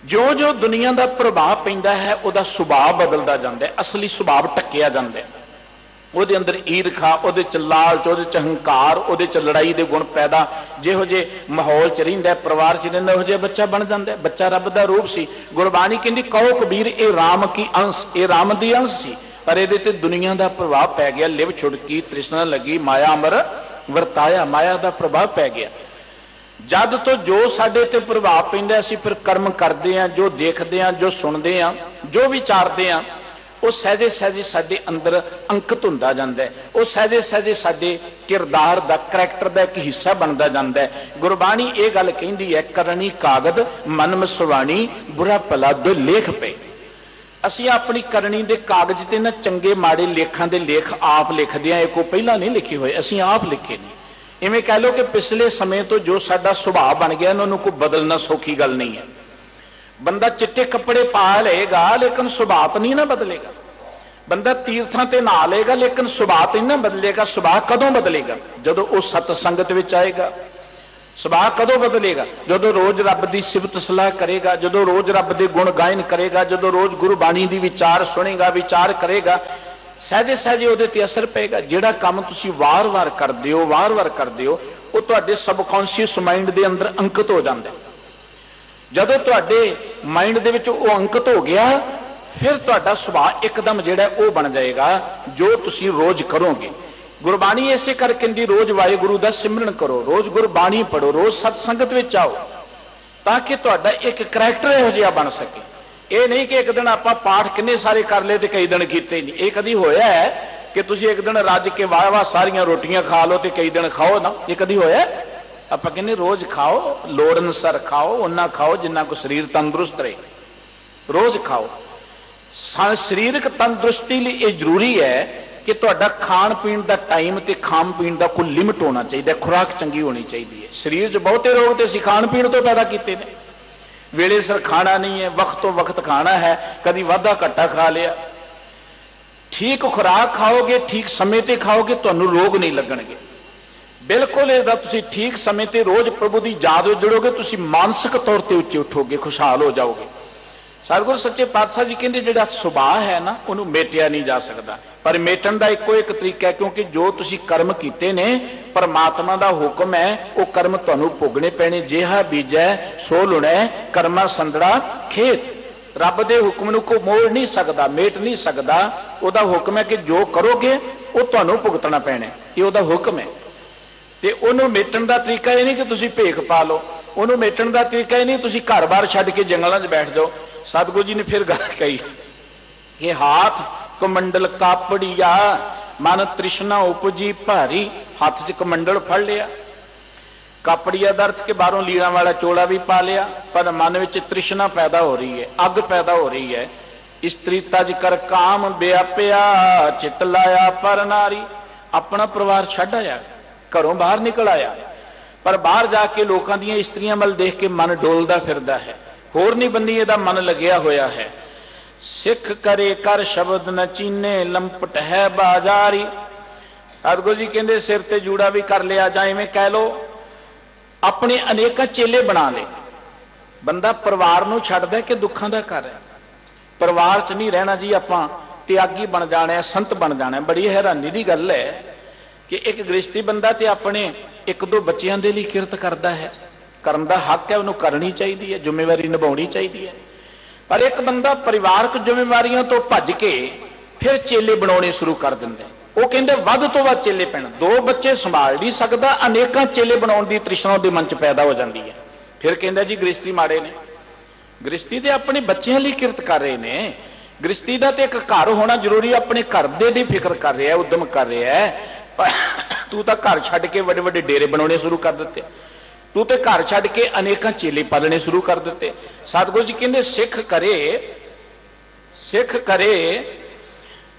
ਜਿਉਂ ਜਿਉਂ ਦੁਨੀਆ ਦਾ ਪ੍ਰਭਾਵ ਪੈਂਦਾ ਹੈ ਉਹਦਾ ਸੁਭਾਅ ਬਦਲਦਾ ਜਾਂਦਾ ਹੈ, ਅਸਲੀ ਸੁਭਾਅ ਢੱਕਿਆ ਜਾਂਦਾ ਹੈ। ਉਹਦੇ ਅੰਦਰ ਈਰਖਾ, ਉਹਦੇ ਚ ਲਾਲਚ, ਉਹਦੇ ਚ ਹੰਕਾਰ, ਉਹਦੇ ਚ ਲੜਾਈ ਦੇ ਗੁਣ ਪੈਦਾ, ਜਿਹੋ ਜਿਹੇ ਮਾਹੌਲ ਚ ਰਹਿੰਦਾ, ਪਰਿਵਾਰ ਚ ਰਹਿੰਦਾ, ਉਹੋ ਜਿਹਾ ਬੱਚਾ ਬਣ ਜਾਂਦਾ। ਬੱਚਾ ਰੱਬ ਦਾ ਰੂਪ ਸੀ। ਗੁਰਬਾਣੀ ਕਹਿੰਦੀ ਕਹੋ ਕਬੀਰ ਇਹ ਰਾਮ ਕੀ ਅੰਸ਼, ਇਹ ਰਾਮ ਦੀ ਅੰਸ਼ ਸੀ, ਪਰ ਇਹਦੇ ਤੇ ਦੁਨੀਆ ਦਾ ਪ੍ਰਭਾਵ ਪੈ ਗਿਆ। ਲਿਵ ਛੁੜਕੀ, ਤ੍ਰਿਸ਼ਨਾ ਲੱਗੀ, ਮਾਇਆ ਅਮਰ ਵਰਤਾਇਆ, ਮਾਇਆ ਦਾ ਪ੍ਰਭਾਵ ਪੈ ਗਿਆ। ਜਦ ਤੋਂ ਜੋ ਸਾਡੇ ਤੇ ਪ੍ਰਭਾਵ ਪੈਂਦਾ ਅਸੀਂ ਫਿਰ ਕਰਮ ਕਰਦੇ ਹਾਂ, ਜੋ ਦੇਖਦੇ ਹਾਂ, ਜੋ ਸੁਣਦੇ ਹਾਂ, ਜੋ ਵਿਚਾਰਦੇ ਹਾਂ, ਉਹ ਸਹਿਜੇ ਸਹਿਜੇ ਸਾਡੇ ਅੰਦਰ ਅੰਕਿਤ ਹੁੰਦਾ ਜਾਂਦਾ ਹੈ। ਉਹ ਸਹਿਜੇ ਸਹਿਜੇ ਸਾਡੇ ਕਿਰਦਾਰ ਦਾ, ਕਰੈਕਟਰ ਦਾ ਇੱਕ ਹਿੱਸਾ ਬਣਦਾ ਜਾਂਦਾ ਹੈ। ਗੁਰਬਾਣੀ ਇਹ ਗੱਲ ਕਹਿੰਦੀ ਹੈ, ਕਰਨੀ ਕਾਗਦ ਮਨ ਮਸਵਾਣੀ, ਬੁਰਾ ਭਲਾ ਦੋ ਲੇਖ ਪਏ। ਅਸੀਂ ਆਪਣੀ ਕਰਨੀ ਦੇ ਕਾਗਜ਼ ਤੇ ਨਾ ਚੰਗੇ ਮਾੜੇ ਲੇਖਾਂ ਦੇ ਲੇਖ ਆਪ ਲਿਖਦੇ ਹਾਂ। ਇਹ ਕੋਈ ਪਹਿਲਾਂ ਨਹੀਂ ਲਿਖੇ ਹੋਏ, ਅਸੀਂ ਆਪ ਲਿਖੇ ਨੇ। ਇਵੇਂ ਕਹਿ ਲਓ ਕਿ ਪਿਛਲੇ ਸਮੇਂ ਤੋਂ ਜੋ ਸਾਡਾ ਸੁਭਾਅ ਬਣ ਗਿਆ ਉਹਨੂੰ ਕੋਈ ਬਦਲਣਾ ਸੌਖੀ ਗੱਲ ਨਹੀਂ ਹੈ। ਬੰਦਾ ਚਿੱਟੇ ਕੱਪੜੇ ਪਾ ਲਏਗਾ ਲੇਕਿਨ ਸੁਭਾਅ ਤਾਂ ਨਹੀਂ ਨਾ ਬਦਲੇਗਾ। ਬੰਦਾ ਤੀਰਥਾਂ ਤੇ ਨਹਾ ਲਏਗਾ ਲੇਕਿਨ ਸੁਭਾਅ ਤਾਂ ਨਹੀਂ ਨਾ ਬਦਲੇਗਾ। ਸੁਭਾਅ ਕਦੋਂ ਬਦਲੇਗਾ? ਜਦੋਂ ਉਹ ਸਤ ਸੰਗਤ ਵਿੱਚ ਆਏਗਾ। ਸੁਭਾਅ ਕਦੋਂ ਬਦਲੇਗਾ? ਜਦੋਂ ਰੋਜ਼ ਰੱਬ ਦੀ ਸਿਫਤ ਸਲਾਹ ਕਰੇਗਾ, ਜਦੋਂ ਰੋਜ਼ ਰੱਬ ਦੇ ਗੁਣ ਗਾਇਨ ਕਰੇਗਾ, ਜਦੋਂ ਰੋਜ਼ ਗੁਰੂ ਬਾਣੀ ਦੀ ਵਿਚਾਰ ਸੁਣੇਗਾ, ਵਿਚਾਰ ਕਰੇਗਾ, ਸਹਿਜੇ ਸਹਿਜੇ ਉਹਦੇ ਤੇ ਅਸਰ ਪਏਗਾ। ਜਿਹੜਾ ਕੰਮ ਤੁਸੀਂ ਵਾਰ-ਵਾਰ ਕਰਦੇ ਹੋ, ਵਾਰ-ਵਾਰ ਕਰਦੇ ਹੋ, ਉਹ ਤੁਹਾਡੇ ਸਬਕੌਂਸ਼ੀਅਸ ਮਾਈਂਡ ਦੇ ਅੰਦਰ ਅੰਕਿਤ ਹੋ ਜਾਂਦਾ। ਜਦੋਂ ਤੁਹਾਡੇ ਮਾਈਂਡ ਦੇ ਵਿੱਚ ਉਹ ਅੰਕਿਤ ਹੋ ਗਿਆ ਫਿਰ ਤੁਹਾਡਾ ਸੁਭਾਅ ਇੱਕਦਮ ਜਿਹੜਾ ਉਹ ਬਣ ਜਾਏਗਾ ਜੋ ਤੁਸੀਂ ਰੋਜ਼ ਕਰੋਗੇ। ਗੁਰਬਾਣੀ ਇਸੇ ਕਰਕੇ ਕਹਿੰਦੀ ਰੋਜ਼ ਵਾਹਿਗੁਰੂ ਦਾ ਸਿਮਰਨ ਕਰੋ, ਰੋਜ਼ ਗੁਰਬਾਣੀ ਪੜੋ, ਰੋਜ਼ ਸਤ ਸੰਗਤ ਵਿੱਚ ਆਓ, ਤਾਂ ਕਿ ਤੁਹਾਡਾ ਇੱਕ ਕਰੈਕਟਰ ਇਹੋ ਜਿਹਾ ਬਣ ਸਕੇ। ਇਹ ਨਹੀਂ ਕਿ ਇੱਕ ਦਿਨ ਆਪਾਂ ਪਾਠ ਕਿੰਨੇ ਸਾਰੇ ਕਰ ਲਏ ਤੇ ਕਈ ਦਿਨ ਕੀਤੇ ਨਹੀਂ। ਇਹ ਕਦੀ ਹੋਇਆ ਹੈ ਕਿ ਤੁਸੀਂ ਇੱਕ ਦਿਨ ਰੱਜ ਕੇ ਵਾਹ-ਵਾਹ ਸਾਰੀਆਂ ਰੋਟੀਆਂ ਖਾ ਲਓ ਤੇ ਕਈ ਦਿਨ ਖਾਓ ਨਾ? ਇਹ ਕਦੀ ਹੋਇਆ? ਆਪਾਂ ਕਹਿੰਦੇ ਰੋਜ਼ ਖਾਓ, ਲੋੜ ਅਨੁਸਾਰ ਖਾਓ, ਉਹਨਾਂ ਖਾਓ ਜਿੰਨਾ ਕੋ ਸਰੀਰ ਤੰਦਰੁਸਤ ਰਹੇ। ਰੋਜ਼ ਖਾਓ। ਸਰੀਰਕ ਤੰਦਰੁਸਤੀ ਲਈ ਇਹ ਜ਼ਰੂਰੀ ਹੈ ਕਿ ਤੁਹਾਡਾ ਖਾਣ ਪੀਣ ਦਾ ਟਾਈਮ ਤੇ ਖਾਣ ਪੀਣ ਦਾ ਕੋਈ ਲਿਮਟ ਹੋਣਾ ਚਾਹੀਦਾ, ਖੁਰਾਕ ਚੰਗੀ ਹੋਣੀ ਚਾਹੀਦੀ ਹੈ। ਸਰੀਰ 'ਚ ਬਹੁਤੇ ਰੋਗ ਤੇ ਅਸੀਂ ਖਾਣ ਪੀਣ ਤੋਂ ਪੈਦਾ ਕੀਤੇ ਨੇ। ਵੇਲੇ ਸਿਰ ਖਾਣਾ ਨਹੀਂ ਹੈ, ਵਕਤ ਤੋਂ ਵਕਤ ਖਾਣਾ ਹੈ, ਕਦੀ ਵਾਧਾ ਘੱਟਾ ਖਾ ਲਿਆ। ਠੀਕ ਖੁਰਾਕ ਖਾਓਗੇ, ਠੀਕ ਸਮੇਂ ਤੇ ਖਾਓਗੇ, ਤੁਹਾਨੂੰ ਰੋਗ ਨਹੀਂ ਲੱਗਣਗੇ। ਬਿਲਕੁਲ ਇਹਦਾ ਤੁਸੀਂ ਠੀਕ ਸਮੇਂ ਤੇ ਰੋਜ਼ ਪ੍ਰਭੂ ਦੀ ਯਾਦ ਵਿੱਚ ਜੁੜੋਗੇ, ਤੁਸੀਂ ਮਾਨਸਿਕ ਤੌਰ ਤੇ ਉੱਚੇ ਉੱਠੋਗੇ, ਖੁਸ਼ਹਾਲ ਹੋ ਜਾਓਗੇ। ਸਤਿਗੁਰੂ ਸੱਚੇ ਪਾਤਸ਼ਾਹ ਜੀ ਕਹਿੰਦੇ ਜਿਹੜਾ ਸੁਭਾਅ ਹੈ ਨਾ ਉਹਨੂੰ ਮੇਟਿਆ ਨਹੀਂ ਜਾ ਸਕਦਾ, ਪਰ ਮੇਟਣ ਦਾ ਇੱਕੋ ਇੱਕ ਤਰੀਕਾ ਹੈ, ਕਿਉਂਕਿ ਜੋ ਤੁਸੀਂ ਕਰਮ ਕੀਤੇ ਨੇ ਪਰਮਾਤਮਾ ਦਾ ਹੁਕਮ ਹੈ ਉਹ ਕਰਮ ਤੁਹਾਨੂੰ ਭੋਗਣੇ ਪੈਣੇ। ਜਿਹਾ ਬੀਜੈ ਸੋ ਲੁਣੈ, ਕਰਮਾ ਸੰਦੜਾ ਖੇਤ। ਰੱਬ ਦੇ ਹੁਕਮ ਨੂੰ ਕੋਈ ਮੋੜ ਨਹੀਂ ਸਕਦਾ, ਮੇਟ ਨਹੀਂ ਸਕਦਾ। ਉਹਦਾ ਹੁਕਮ ਹੈ ਕਿ ਜੋ ਕਰੋਗੇ ਉਹ ਤੁਹਾਨੂੰ ਭੁਗਤਣਾ ਪੈਣਾ, ਇਹ ਉਹਦਾ ਹੁਕਮ ਹੈ। ਤੇ ਉਹਨੂੰ ਮੇਟਣ ਦਾ ਤਰੀਕਾ ਇਹ ਨਹੀਂ ਕਿ ਤੁਸੀਂ ਭੇਖ ਪਾ ਲਓ, ਉਹਨੂੰ ਮੇਟਣ ਦਾ ਤਰੀਕਾ ਇਹ ਨਹੀਂ ਤੁਸੀਂ ਘਰ-ਬਾਰ ਛੱਡ ਕੇ ਜੰਗਲਾਂ 'ਚ ਬੈਠ ਜਾਓ। ਸਤਿਗੁਰੂ ਜੀ ਨੇ ਫਿਰ ਗੱਲ ਕਹੀ ਕਿ ਹਾਥ ਕਮੰਡਲ ਕਾਪੜੀਆ, ਮਨ ਤ੍ਰਿਸ਼ਨਾ ਉਪਜੀ ਭਾਰੀ। ਹੱਥ 'ਚ ਕਮੰਡਲ ਫੜ ਲਿਆ, ਕਾਪੜੀਆ ਦਾ ਅਰਥ ਕਿ ਬਾਹਰੋਂ ਲੀਰਾਂ ਵਾਲਾ ਚੋਲਾ ਵੀ ਪਾ ਲਿਆ, ਪਰ ਮਨ ਵਿੱਚ ਤ੍ਰਿਸ਼ਨਾ ਪੈਦਾ ਹੋ ਰਹੀ ਹੈ, ਅੱਗ ਪੈਦਾ ਹੋ ਰਹੀ ਹੈ। ਇਸਤਰੀ ਤਜ ਕਰ ਕਾਮ ਵਿਆਪਿਆ, ਚਿੱਤ ਲਾਇਆ ਪਰ ਨਾਰੀ। ਆਪਣਾ ਪਰਿਵਾਰ ਛੱਡ ਆਇਆ, ਘਰੋਂ ਬਾਹਰ ਨਿਕਲ ਆਇਆ, ਪਰ ਬਾਹਰ ਜਾ ਕੇ ਲੋਕਾਂ ਦੀਆਂ ਇਸਤਰੀਆਂ ਵੱਲ ਦੇਖ ਕੇ ਮਨ ਡੋਲਦਾ ਫਿਰਦਾ ਹੈ। ਹੋਰ ਨਹੀਂ ਬੰਨੀ ਇਹਦਾ ਮਨ ਲੱਗਿਆ ਹੋਇਆ ਹੈ। ਸਿੱਖ ਕਰੇ ਕਰ ਸ਼ਬਦ ਨ ਚੀਨੇ, ਲੰਪਟ ਹੈ ਬਾਜ਼ਾਰੀ। ਸਤਿਗੁਰੂ ਜੀ ਕਹਿੰਦੇ ਸਿਰ ਤੇ ਜੂੜਾ ਵੀ ਕਰ ਲਿਆ, ਜਾਂ ਇਵੇਂ ਕਹਿ ਲਓ ਆਪਣੇ ਅਨੇਕਾਂ ਚੇਲੇ ਬਣਾ ਲਏ। ਬੰਦਾ ਪਰਿਵਾਰ ਨੂੰ ਛੱਡਦਾ ਕਿ ਦੁੱਖਾਂ ਦਾ ਘਰ ਹੈ। ਪਰਿਵਾਰ 'ਚ ਨਹੀਂ ਰਹਿਣਾ ਜੀ, ਆਪਾਂ ਤਿਆਗੀ ਬਣ ਜਾਣਾ, ਸੰਤ ਬਣ ਜਾਣਾ। ਬੜੀ ਹੈਰਾਨੀ ਦੀ ਗੱਲ ਹੈ ਕਿ ਇੱਕ ਗ੍ਰਸਤੀ ਬੰਦਾ ਤੇ ਆਪਣੇ ਇੱਕ ਦੋ ਬੱਚਿਆਂ ਦੇ ਲਈ ਕਿਰਤ ਕਰਦਾ ਹੈ, ਕਰਨ ਦਾ ਹੱਕ ਹੈ, ਉਹਨੂੰ ਕਰਨੀ ਚਾਹੀਦੀ ਹੈ, ਜ਼ਿੰਮੇਵਾਰੀ ਨਿਭਾਉਣੀ ਚਾਹੀਦੀ ਹੈ। ਪਰ ਇੱਕ ਬੰਦਾ ਪਰਿਵਾਰਕ ਜ਼ਿੰਮੇਵਾਰੀਆਂ ਤੋਂ ਭੱਜ ਕੇ ਫਿਰ ਚੇਲੇ ਬਣਾਉਣੇ ਸ਼ੁਰੂ ਕਰ ਦਿੰਦਾ। ਉਹ ਕਹਿੰਦੇ ਵੱਧ ਤੋਂ ਵੱਧ ਚੇਲੇ ਪੈਣ। ਦੋ ਬੱਚੇ ਸੰਭਾਲ ਨਹੀਂ ਸਕਦਾ, ਅਨੇਕਾਂ ਚੇਲੇ ਬਣਾਉਣ ਦੀ ਤ੍ਰਿਸ਼ਨਾ ਉਹਦੇ ਮਨ 'ਚ ਪੈਦਾ ਹੋ ਜਾਂਦੀ ਹੈ। ਫਿਰ ਕਹਿੰਦਾ ਜੀ ਗ੍ਰਸਤੀ ਮਾੜੇ ਨੇ। ਗ੍ਰਸਤੀ ਤੇ ਆਪਣੇ ਬੱਚਿਆਂ ਲਈ ਕਿਰਤ ਕਰ ਰਹੇ ਨੇ। ਗ੍ਰਸਤੀ ਦਾ ਤੇ ਇੱਕ ਘਰ ਹੋਣਾ ਜ਼ਰੂਰੀ, ਆਪਣੇ ਘਰ ਦੇ ਦੀ ਫਿਕਰ ਕਰ ਰਿਹਾ, ਉਦਮ ਕਰ ਰਿਹਾ। ਤੂੰ ਤਾਂ ਘਰ ਛੱਡ ਕੇ ਵੱਡੇ ਵੱਡੇ ਡੇਰੇ ਬਣਾਉਣੇ ਸ਼ੁਰੂ ਕਰ ਦਿੱਤੇ, ਤੂੰ ਤੇ ਘਰ ਛੱਡ ਕੇ ਅਨੇਕਾਂ ਚੇਲੇ ਪਾਲਣੇ ਸ਼ੁਰੂ ਕਰ ਦਿੱਤੇ। ਸਤਿਗੁਰੂ ਜੀ ਕਹਿੰਦੇ ਸਿੱਖ ਕਰੇ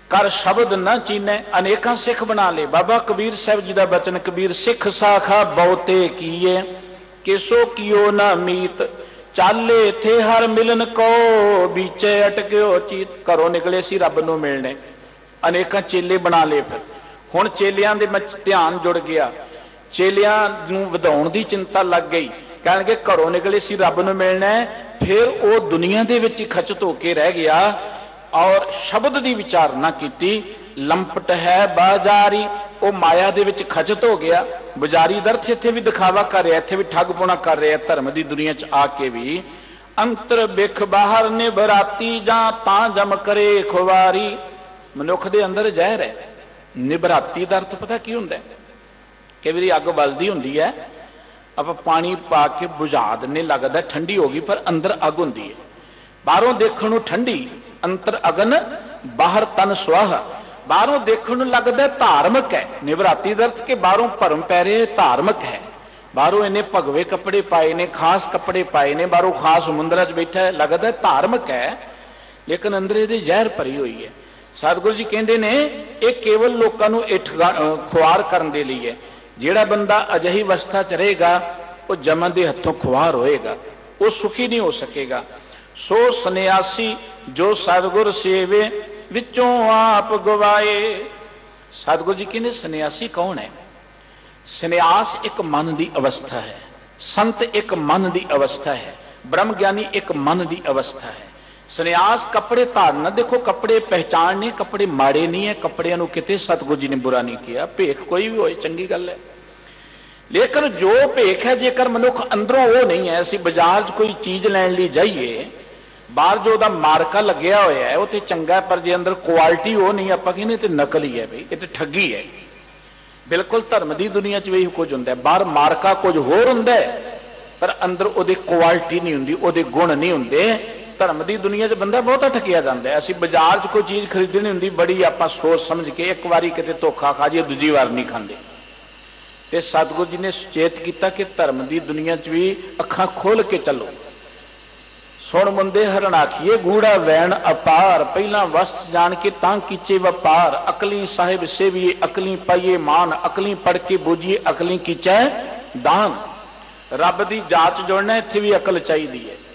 ਕਰ ਸ਼ਬਦ ਨਾ ਚੀਨੇ, ਅਨੇਕਾਂ ਸਿੱਖ ਬਣਾ ਲਏ। ਬਾਬਾ ਕਬੀਰ ਸਾਹਿਬ ਜੀ ਦਾ ਬਚਨ, ਕਬੀਰ ਸਿੱਖ ਸਾਖਾ ਬਹੁਤੇ ਕੀਏ, ਕਿਸੋ ਕੀਓ ਨਾ ਮੀਤ, चाले थे हर मिलन को बीचे अटक्यो चीत। घरों निकले सी रब नूं मिलने, अनेकां चेले बना ले। फिर हुण चेलियां दे विच ध्यान जुड़ गया, चेलियां नूं वधाउण दी चिंता लग गई। कहणगे घरों निकले सी रब नूं मिलना है, फिर वो दुनिया दे विच ही खचत होके रह गया और शब्द की विचारना की। लंपट है बाजारी, वो माया दे विच खचत हो गया। बाजारी दर्थ इत्थे भी दिखावा कर रहा, इत्थे भी ठगपुणा कर रहा, धर्म की दुनिया च आके भी। अंतर बिख बाहर निभराती जां तां जम करे खुवारी। मनुख दे अंदर जहर है। निभराती दा अर्थ पता की हुंदा है? कई वारी अग बलदी हुंदी है, आप पानी पा के बुझा देने, लगता ठंडी होगी पर अंदर अग हुंदी है। बाहरों देखण नूं ठंडी, अंतर अगन बाहर तन सुआह। बाहरों देखण नूं लगदा धार्मिक है। निभराती दर्थ के बाहरों भरम पै रहे, धार्मिक है। बाहरों इन्हें भगवे कपड़े पाए ने, खास कपड़े पाए ने, बाहरों खास समुद्र च बैठा है, लगता धार्मिक है, लेकिन अंदर ये जहर भरी हुई है। सतगुरु जी कहते ने ये केवल लोगों नूं खुआर करने के लिए है। जिहड़ा बंदा अजिही अवस्था च रहेगा वो जमन के हथों खुआर होएगा, वो सुखी नहीं हो सकेगा। सो सन्यासी जो सतगुर सेवे विचों आप गवाए। सतगुरु जी कहते सन्यासी कौन है? सन्यास एक मन की अवस्था है, संत एक मन की अवस्था है, ब्रह्म ज्ञानी एक मन की अवस्था है। सन्यास कपड़े धारना, देखो कपड़े पहचानने, कपड़े माड़े नहीं है, कपड़ियां नूं किते सतगुरु जी ने बुरा नहीं किया। भेख कोई भी होए चंगी गल है, लेकिन जो भेख है जेकर मनुख अंदरों वो नहीं है। असीं बाजार च कोई चीज़ लैण लई जाइए, बाहर जो उहदा मार्का लग्या होया है वो तो चंगा है, पर जे अंदर क्वालिटी वो नहीं, आपां कहने ते नकल ही है, बई ये तो ठगी है। बिल्कुल धर्म की दुनिया च भी कुछ हुंदा है, बाहर मार्का कुछ होर हुंदा है पर अंदर उहदी क्वालिटी नहीं हुंदी, उहदे गुण नहीं हुंदे। धर्म की दुनिया च बंदा बहुता ठकिया जाता है। असीं बाजार च कोई चीज़ खरीदनी हुंदी, बड़ी आपां सोच समझ के एक बारी किते धोखा खा जाइए, दूजी बार नहीं खांदे। ते सतगुरु जी ने सुचेत किया कि धर्म की दुनिया च भी अखां खोल के चलो। सुण मुंदे हरणाखिए गूढ़ा वैन अपार, पहला वस्त जान के तां कीचे वपार। अकली साहिब सेविए अकली पाइए मान, अकली पढ़ के बूझिए अकली कीचै दान। रब की जाच जुड़ना इत्थे भी अकल चाहिए है।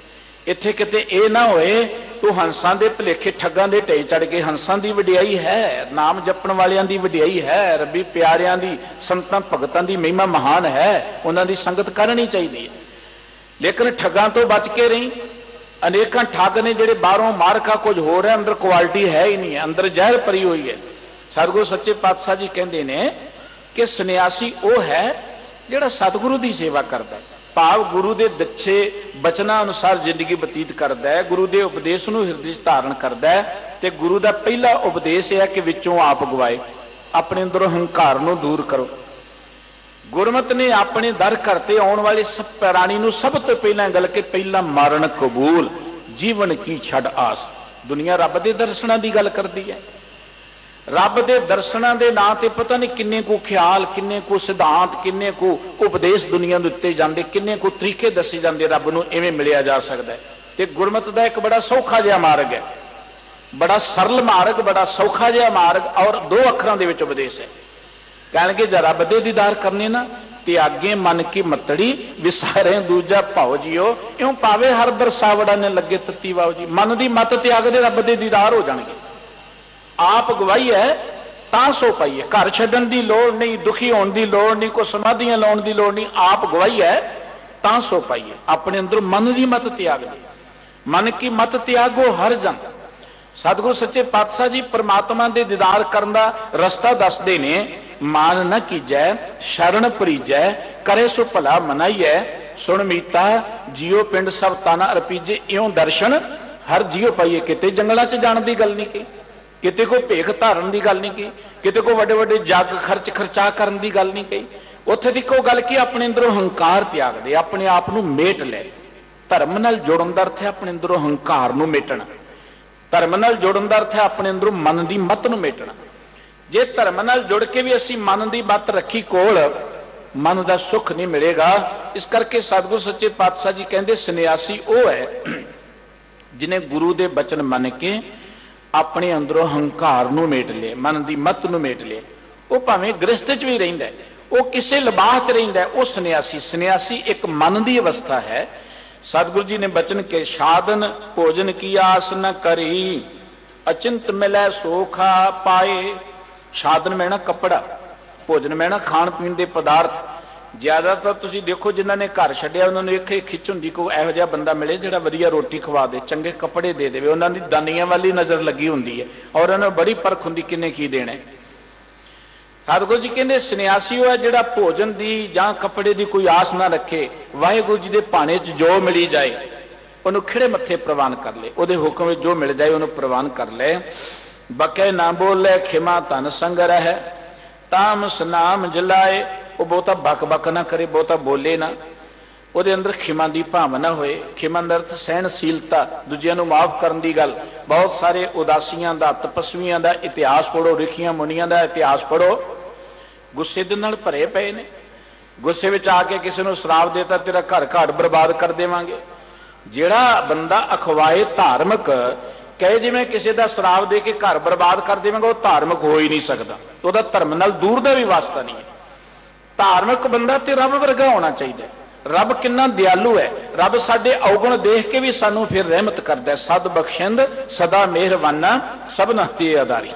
इत्थे किते ये ना होए तू हंसां दे भुलेखे ठगां दे ढेई चढ़ के, हंसां दी वडियाई है, नाम जपण वालियां दी वडियाई है, रब्बी प्यारियां दी संतां भगतां दी महिमा महान है, उन्हां दी संगत करनी चाहिए है। लेकिन ठगां तो बच के रही। अनेकां ठग ने जिहड़े बाहरों मार्का कुछ हो रहा, अंदर क्वालिटी है ही नहीं, अंदर जहर भरी हुई है। सतगुरु सच्चे पातशाह जी कहते हैं कि सन्यासी वो है जिहड़ा सतगुरु की सेवा करता है, भाव गुरु के दच्छे बचना अनुसार जिंदगी बतीत करता है, गुरु के उपदेश को हिरदे धारण करता है। तो गुरु का पहला उपदेश है कि विचों आप गवाए, अपने अंदरों हंकार को दूर करो। गुरमत ने अपने दर करते आने वाले सब प्राणी को सब तो पहला गल के पहला मारण कबूल, जीवन की छड़ आस। दुनिया रब के दर्शनों की गल करती है, रब के दर्शनों के नाम से पता नहीं किन्ने को ख्याल, किन्ने को सिद्धांत, किन्ने को उपदेश दुनिया उत्ते जाते, किन्ने को तरीके दसे जाते रब नूं इवें मिलिया जा सकता है। तो गुरमत का एक बड़ा सौखा जिहा मार्ग है, बड़ा सरल मार्ग, बड़ा सौखा जिहा मार्ग और 2 अखरां दे विच उपदेश है। कहणगे जे रब दे दीदार करने ना ते आगे मन की मतड़ी विसारे दूजा भाओ जियो, इउं पावे हर दरसावड़ा ने लगे तत्ती वाओ जी। मन की मत त्याग दे रब दे दीदार हो जाणगे। आप गवाही है तां सो पाइए, घर छड्डण की लोड़ नहीं, दुखी होने की लोड़ नहीं, कोई समाधियां लाउण की लोड़ नहीं। आप गवाही है तां सो पाइए, अपने अंदर मन की मत त्याग दे। मन की मत त्यागो हर जन। सतगुरु सच्चे पातशाह जी परमात्मा के दीदार करने का रस्ता दसदे ने। मान न कीजै शरण परीजै, करे सो भला मनाइए। सुन मीता जियो पिंड सब ताना अरपीजे, इउं दर्शन हर जियो पाइए। किते जंगलों च जाण की गल नहीं की, किते को भेख धारण की गल नहीं की, किते को वड्डे वड्डे जग खर्चा करने की गल नहीं कही। उत्थे दी को गल की अपने अंदरों हंकार त्याग दे, अपने आप नूं मेट ले। धर्म नाल जुड़न दा अर्थ है अपने अंदरों हंकार नूं मेटना। धर्म नाल जुड़न दा अर्थ है अपने अंदरों मन की मत नूं मेटना। जे धर्म नाल जुड़ के भी असीं मन की मत रखी कोल, मन का सुख नहीं मिलेगा। इस करके सतगुरु सच्चे पातशाह जी कहते सन्यासी वो है जिन्हें गुरु के बचन मन के अपने अंदरों हंकार नूं मेट ले, मन की मत नूं मेट ले। वो भावें गृहस्थ च भी रहिंदा है, वो किसी लिबास च रहिंदा है, वो सन्यासी। सन्यासी एक मन की अवस्था है सतगुरु जी ने बचन के, साधन भोजन की आस न करी, अचिंत मिलै सोखा पाए। साधन में ना कपड़ा, भोजन में ना खाण पीण के पदार्थ। ਜ਼ਿਆਦਾਤਰ ਤੁਸੀਂ ਦੇਖੋ ਜਿਨ੍ਹਾਂ ਨੇ ਘਰ ਛੱਡਿਆ ਉਹਨਾਂ ਨੂੰ ਇੱਕ ਖਿੱਚ ਹੁੰਦੀ ਕੋਈ ਇਹੋ ਜਿਹਾ ਬੰਦਾ ਮਿਲੇ ਜਿਹੜਾ ਵਧੀਆ ਰੋਟੀ ਖਵਾ ਦੇ, ਚੰਗੇ ਕੱਪੜੇ ਦੇ ਦੇਵੇ। ਉਹਨਾਂ ਦੀ ਦਾਨੀਆਂ ਵਾਲੀ ਨਜ਼ਰ ਲੱਗੀ ਹੁੰਦੀ ਹੈ ਔਰ ਉਹਨਾਂ ਨੂੰ ਬੜੀ ਪਰਖ ਹੁੰਦੀ ਕਿੰਨੇ ਕੀ ਦੇਣਾ। ਸਤਿਗੁਰੂ ਜੀ ਕਹਿੰਦੇ ਸੰਨਿਆਸੀ ਉਹ ਹੈ ਜਿਹੜਾ ਭੋਜਨ ਦੀ ਜਾਂ ਕੱਪੜੇ ਦੀ ਕੋਈ ਆਸ ਨਾ ਰੱਖੇ, ਵਾਹਿਗੁਰੂ ਜੀ ਦੇ ਭਾਣੇ 'ਚ ਜੋ ਮਿਲੀ ਜਾਏ ਉਹਨੂੰ ਖਿੜੇ ਮੱਥੇ ਪ੍ਰਵਾਨ ਕਰ ਲੇ, ਉਹਦੇ ਹੁਕਮ ਵਿੱਚ ਜੋ ਮਿਲ ਜਾਏ ਉਹਨੂੰ ਪ੍ਰਵਾਨ ਕਰ ਲੈ। ਬਕੇ ਨਾ ਬੋਲੇ ਖਿਮਾ ਧਨ ਸੰਗ ਰਹਿ, ਤਾਮ ਸਨਾਮ ਜਲਾਏ। ਉਹ ਬਹੁਤਾ ਬਕ ਬਕ ਨਾ ਕਰੇ, ਬਹੁਤਾ ਬੋਲੇ ਨਾ, ਉਹਦੇ ਅੰਦਰ ਖਿਮਾ ਦੀ ਭਾਵਨਾ ਹੋਏ। ਖਿਮਾ ਦਾ ਅਰਥ ਸਹਿਣਸ਼ੀਲਤਾ, ਦੂਜਿਆਂ ਨੂੰ ਮਾਫ ਕਰਨ ਦੀ ਗੱਲ। ਬਹੁਤ ਸਾਰੇ ਉਦਾਸੀਆਂ ਦਾ, ਤਪਸਵੀਆਂ ਦਾ ਇਤਿਹਾਸ ਪੜ੍ਹੋ, ਰਿਖੀਆਂ ਮੁਨੀਆਂ ਦਾ ਇਤਿਹਾਸ ਪੜ੍ਹੋ, ਗੁੱਸੇ ਦੇ ਨਾਲ ਭਰੇ ਪਏ ਨੇ। ਗੁੱਸੇ ਵਿੱਚ ਆ ਕੇ ਕਿਸੇ ਨੂੰ ਸ਼ਰਾਪ ਦੇਤਾ, ਤੇਰਾ ਘਰ ਘਾਟ ਬਰਬਾਦ ਕਰ ਦੇਵਾਂਗੇ। ਜਿਹੜਾ ਬੰਦਾ ਅਖਵਾਏ ਧਾਰਮਿਕ ਕਹੇ ਜਿਵੇਂ ਕਿਸੇ ਦਾ ਸ਼ਰਾਪ ਦੇ ਕੇ ਘਰ ਬਰਬਾਦ ਕਰ ਦੇਵਾਂਗਾ, ਉਹ ਧਾਰਮਿਕ ਹੋ ਹੀ ਨਹੀਂ ਸਕਦਾ, ਉਹਦਾ ਧਰਮ ਨਾਲ ਦੂਰ ਦਾ ਵੀ ਵਾਸਤਾ ਨਹੀਂ ਹੈ। ਧਾਰਮਿਕ ਬੰਦਾ ਤੇ ਰੱਬ ਵਰਗਾ ਹੋਣਾ ਚਾਹੀਦਾ। ਰੱਬ ਕਿੰਨਾ ਦਿਆਲੂ ਹੈ, ਰੱਬ ਸਾਡੇ ਔਗੁਣ ਦੇਖ ਕੇ ਵੀ ਸਾਨੂੰ ਫਿਰ ਰਹਿਮਤ ਕਰਦਾ। ਸਦ ਬਖਸ਼ਿੰਦ ਸਦਾ ਮਿਹਰਬਾਨਾ ਸਭਨਾ ਤੇ ਆਧਾਰੀ।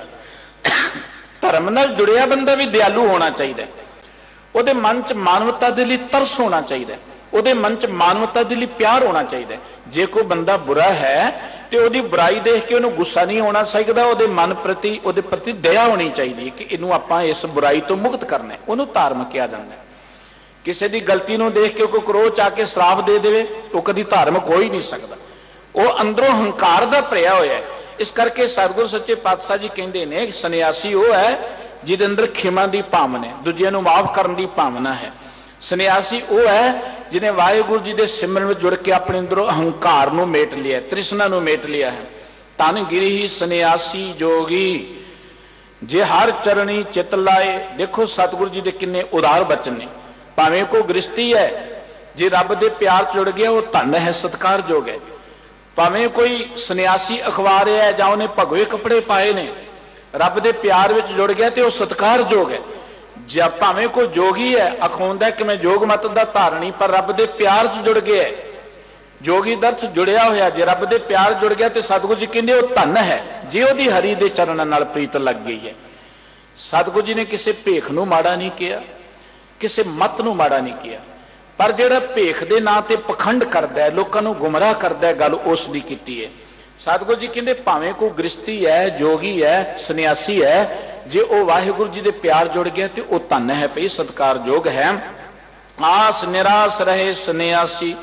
ਧਰਮ ਨਾਲ ਜੁੜਿਆ ਬੰਦਾ ਵੀ ਦਿਆਲੂ ਹੋਣਾ ਚਾਹੀਦਾ, ਉਹਦੇ ਮਨ 'ਚ ਮਾਨਵਤਾ ਦੇ ਲਈ ਤਰਸ ਹੋਣਾ ਚਾਹੀਦਾ, ਉਹਦੇ ਮਨ 'ਚ ਮਾਨਵਤਾ ਦੇ ਲਈ ਪਿਆਰ ਹੋਣਾ ਚਾਹੀਦਾ। ਜੇ ਕੋਈ ਬੰਦਾ ਬੁਰਾ ਹੈ ਤੇ ਉਹਦੀ ਬੁਰਾਈ ਦੇਖ ਕੇ ਉਹਨੂੰ ਗੁੱਸਾ ਨਹੀਂ ਹੋਣਾ ਚਾਹੀਦਾ, ਉਹਦੇ ਮਨ ਪ੍ਰਤੀ, ਉਹਦੇ ਪ੍ਰਤੀ ਦਇਆ ਹੋਣੀ ਚਾਹੀਦੀ ਹੈ ਕਿ ਇਹਨੂੰ ਆਪਾਂ ਇਸ ਬੁਰਾਈ ਤੋਂ ਮੁਕਤ ਕਰਨਾ ਹੈ। ਉਹਨੂੰ ਧਾਰਮਿਕ ਕਿਹਾ ਜਾਂਦਾ ਹੈ। ਕਿਸੇ ਦੀ ਗਲਤੀ ਨੂੰ ਦੇਖ ਕੇ ਕੋਈ ਕਰੋਧ 'ਚ ਆ ਕੇ ਸ਼ਰਾਪ ਦੇ ਦੇਵੇ, ਉਹ ਕਦੀ ਧਾਰਮਿਕ ਹੋ ਹੀ ਨਹੀਂ ਸਕਦਾ, ਉਹ ਅੰਦਰੋਂ ਹੰਕਾਰ ਦਾ ਭਰਿਆ ਹੋਇਆ ਹੈ। ਇਸ ਕਰਕੇ ਸਤਿਗੁਰੂ ਸੱਚੇ ਪਾਤਸ਼ਾਹ ਜੀ ਕਹਿੰਦੇ ਨੇ ਸੰਨਿਆਸੀ ਉਹ ਹੈ ਜਿਹਦੇ ਅੰਦਰ ਖਿਮਾ ਦੀ ਭਾਵਨਾ ਹੈ, ਦੂਜਿਆਂ ਨੂੰ ਮਾਫ ਕਰਨ ਦੀ ਭਾਵਨਾ ਹੈ। ਸੰਨਿਆਸੀ ਉਹ ਹੈ ਜਿਹਨੇ ਵਾਹਿਗੁਰੂ ਜੀ ਦੇ ਸਿਮਰਨ ਵਿੱਚ ਜੁੜ ਕੇ ਆਪਣੇ ਅੰਦਰੋਂ ਅਹੰਕਾਰ ਨੂੰ ਮੇਟ ਲਿਆ, ਤ੍ਰਿਸ਼ਨਾ ਨੂੰ ਮੇਟ ਲਿਆ ਹੈ। ਤਨ ਗਿਰੀ ਸੰਨਿਆਸੀ ਜੋਗੀ, ਜੇ ਹਰ ਚਰਣੀ ਚਿਤ ਲਾਏ। ਦੇਖੋ ਸਤਿਗੁਰੂ ਜੀ ਦੇ ਕਿੰਨੇ ਉਦਾਰ ਬਚਨ ਨੇ। ਭਾਵੇਂ ਕੋਈ ਗ੍ਰਸਤੀ ਹੈ, ਜੇ ਰੱਬ ਦੇ ਪਿਆਰ 'ਚ ਜੁੜ ਗਿਆ ਉਹ ਧਨ ਹੈ, ਸਤਿਕਾਰਯੋਗ ਹੈ। ਭਾਵੇਂ ਕੋਈ ਸੰਨਿਆਸੀ ਅਖਵਾ ਰਿਹਾ ਹੈ ਜਾਂ ਉਹਨੇ ਭਗਵੇ ਕੱਪੜੇ ਪਾਏ ਨੇ, ਰੱਬ ਦੇ ਪਿਆਰ ਵਿੱਚ ਜੁੜ ਗਿਆ ਤੇ ਉਹ ਸਤਿਕਾਰਯੋਗ ਹੈ। ਜਾਂ ਭਾਵੇਂ ਕੋਈ ਜੋਗੀ ਹੈ, ਅਖਾਉਂਦਾ ਕਿ ਮੈਂ ਜੋਗ ਮਤ ਦਾ ਧਾਰਨੀ, ਪਰ ਰੱਬ ਦੇ ਪਿਆਰ 'ਚ ਜੁੜ ਗਿਆ। ਜੋਗੀ ਦਾ ਅਰਥ ਜੁੜਿਆ ਹੋਇਆ, ਜੇ ਰੱਬ ਦੇ ਪਿਆਰ ਜੁੜ ਗਿਆ ਤੇ ਸਤਿਗੁਰੂ ਜੀ ਕਹਿੰਦੇ ਉਹ ਧਨ ਹੈ, ਜੇ ਉਹਦੀ ਹਰੀ ਦੇ ਚਰਨਾਂ ਨਾਲ ਪ੍ਰੀਤ ਲੱਗ ਗਈ ਹੈ। ਸਤਿਗੁਰੂ ਜੀ ਨੇ ਕਿਸੇ ਭੇਖ ਨੂੰ ਮਾੜਾ ਨਹੀਂ ਕਿਹਾ, ਕਿਸੇ ਮਤ ਨੂੰ ਮਾੜਾ ਨਹੀਂ ਕਿਹਾ, ਪਰ ਜਿਹੜਾ ਭੇਖ ਦੇ ਨਾਂ ਤੇ ਪਖੰਡ ਕਰਦਾ ਹੈ, ਲੋਕਾਂ ਨੂੰ ਗੁੰਮਰਾਹ ਕਰਦਾ ਹੈ, ਗੱਲ ਉਸ ਦੀ ਕੀਤੀ ਹੈ। ਸਤਿਗੁਰੂ ਜੀ ਕਹਿੰਦੇ ਭਾਵੇਂ ਕੋਈ ਗ੍ਰਸਤੀ ਹੈ, ਜੋਗੀ ਹੈ, ਸੰਨਿਆਸੀ ਹੈ, ਜੇ ਉਹ ਵਾਹਿਗੁਰੂ ਜੀ ਦੇ ਪਿਆਰ ਜੁੜ ਗਿਆ ਤੇ ਉਹ ਧਨ ਹੈ ਭਈ, ਸਤਿਕਾਰਯੋਗ ਹੈ। ਆਸ ਨਿਰਾਸ ਰਹੇ ਸੰਨਿਆਸੀ,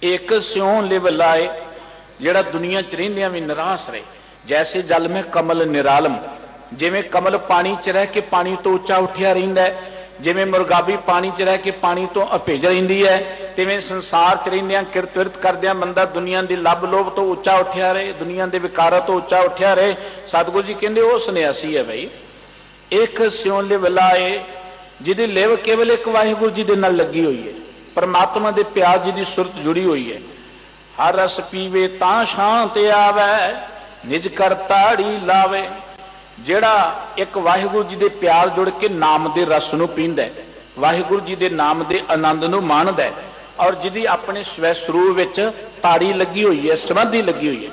ਇੱਕ ਸਿਉਂ ਲਿਵ ਲਾਏ। ਜਿਹੜਾ ਦੁਨੀਆ 'ਚ ਰਹਿੰਦਿਆਂ ਵੀ ਨਿਰਾਸ਼ ਰਹੇ। ਜੈਸੇ ਜਲ ਮੈਂ ਕਮਲ ਨਿਰਾਲਮ, ਜਿਵੇਂ ਕਮਲ ਪਾਣੀ 'ਚ ਰਹਿ ਕੇ ਪਾਣੀ ਤੋਂ ਉੱਚਾ ਉੱਠਿਆ ਰਹਿੰਦਾ ਹੈ, ਜਿਵੇਂ ਮੁਰਗਾਬੀ ਪਾਣੀ 'ਚ ਰਹਿ ਕੇ ਪਾਣੀ ਤੋਂ ਅਭਿੱਜ ਰਹਿੰਦੀ ਹੈ, ਤਿਵੇਂ ਸੰਸਾਰ 'ਚ ਰਹਿੰਦਿਆਂ ਕਿਰਤ ਵਿਰਤ ਕਰਦਿਆਂ ਬੰਦਾ ਦੁਨੀਆ ਦੀ ਲੱਭ ਲੋਭ ਤੋਂ ਉੱਚਾ ਉੱਠਿਆ ਰਹੇ, ਦੁਨੀਆ ਦੇ ਵਿਕਾਰਾਂ ਤੋਂ ਉੱਚਾ ਉੱਠਿਆ ਰਹੇ। ਸਤਿਗੁਰੂ ਜੀ ਕਹਿੰਦੇ ਉਹ ਸੰਨਿਆਸੀ ਹੈ ਬਈ। ਇੱਕ ਸਿਉਂ ਲਿਵ ਲਾਏ, ਜਿਹਦੀ ਲਿਵ ਕੇਵਲ ਇੱਕ ਵਾਹਿਗੁਰੂ ਜੀ ਦੇ ਨਾਲ ਲੱਗੀ ਹੋਈ ਹੈ, ਪਰਮਾਤਮਾ ਦੇ ਪਿਆਰ ਜੀ ਦੀ ਸੁਰਤ ਜੁੜੀ ਹੋਈ ਹੈ। ਹਰ ਰਸ ਪੀਵੇ ਤਾਂ ਸ਼ਾਂਤ ਆਵੇ, ਨਿਜ ਕਰ ਤਾੜੀ ਲਾਵੇ। ਜਿਹੜਾ ਇੱਕ ਵਾਹਿਗੁਰੂ ਜੀ ਦੇ ਪਿਆਰ ਜੁੜ ਕੇ ਨਾਮ ਦੇ ਰਸ ਨੂੰ ਪੀਂਦਾ, ਵਾਹਿਗੁਰੂ ਜੀ ਦੇ ਨਾਮ ਦੇ ਆਨੰਦ ਨੂੰ ਮਾਣਦਾ, ਔਰ ਜਿਹਦੀ ਆਪਣੇ ਸਵੈ ਸਰੂਪ ਵਿੱਚ ਤਾੜੀ ਲੱਗੀ ਹੋਈ ਹੈ, ਸਮਾਧੀ ਲੱਗੀ ਹੋਈ ਹੈ,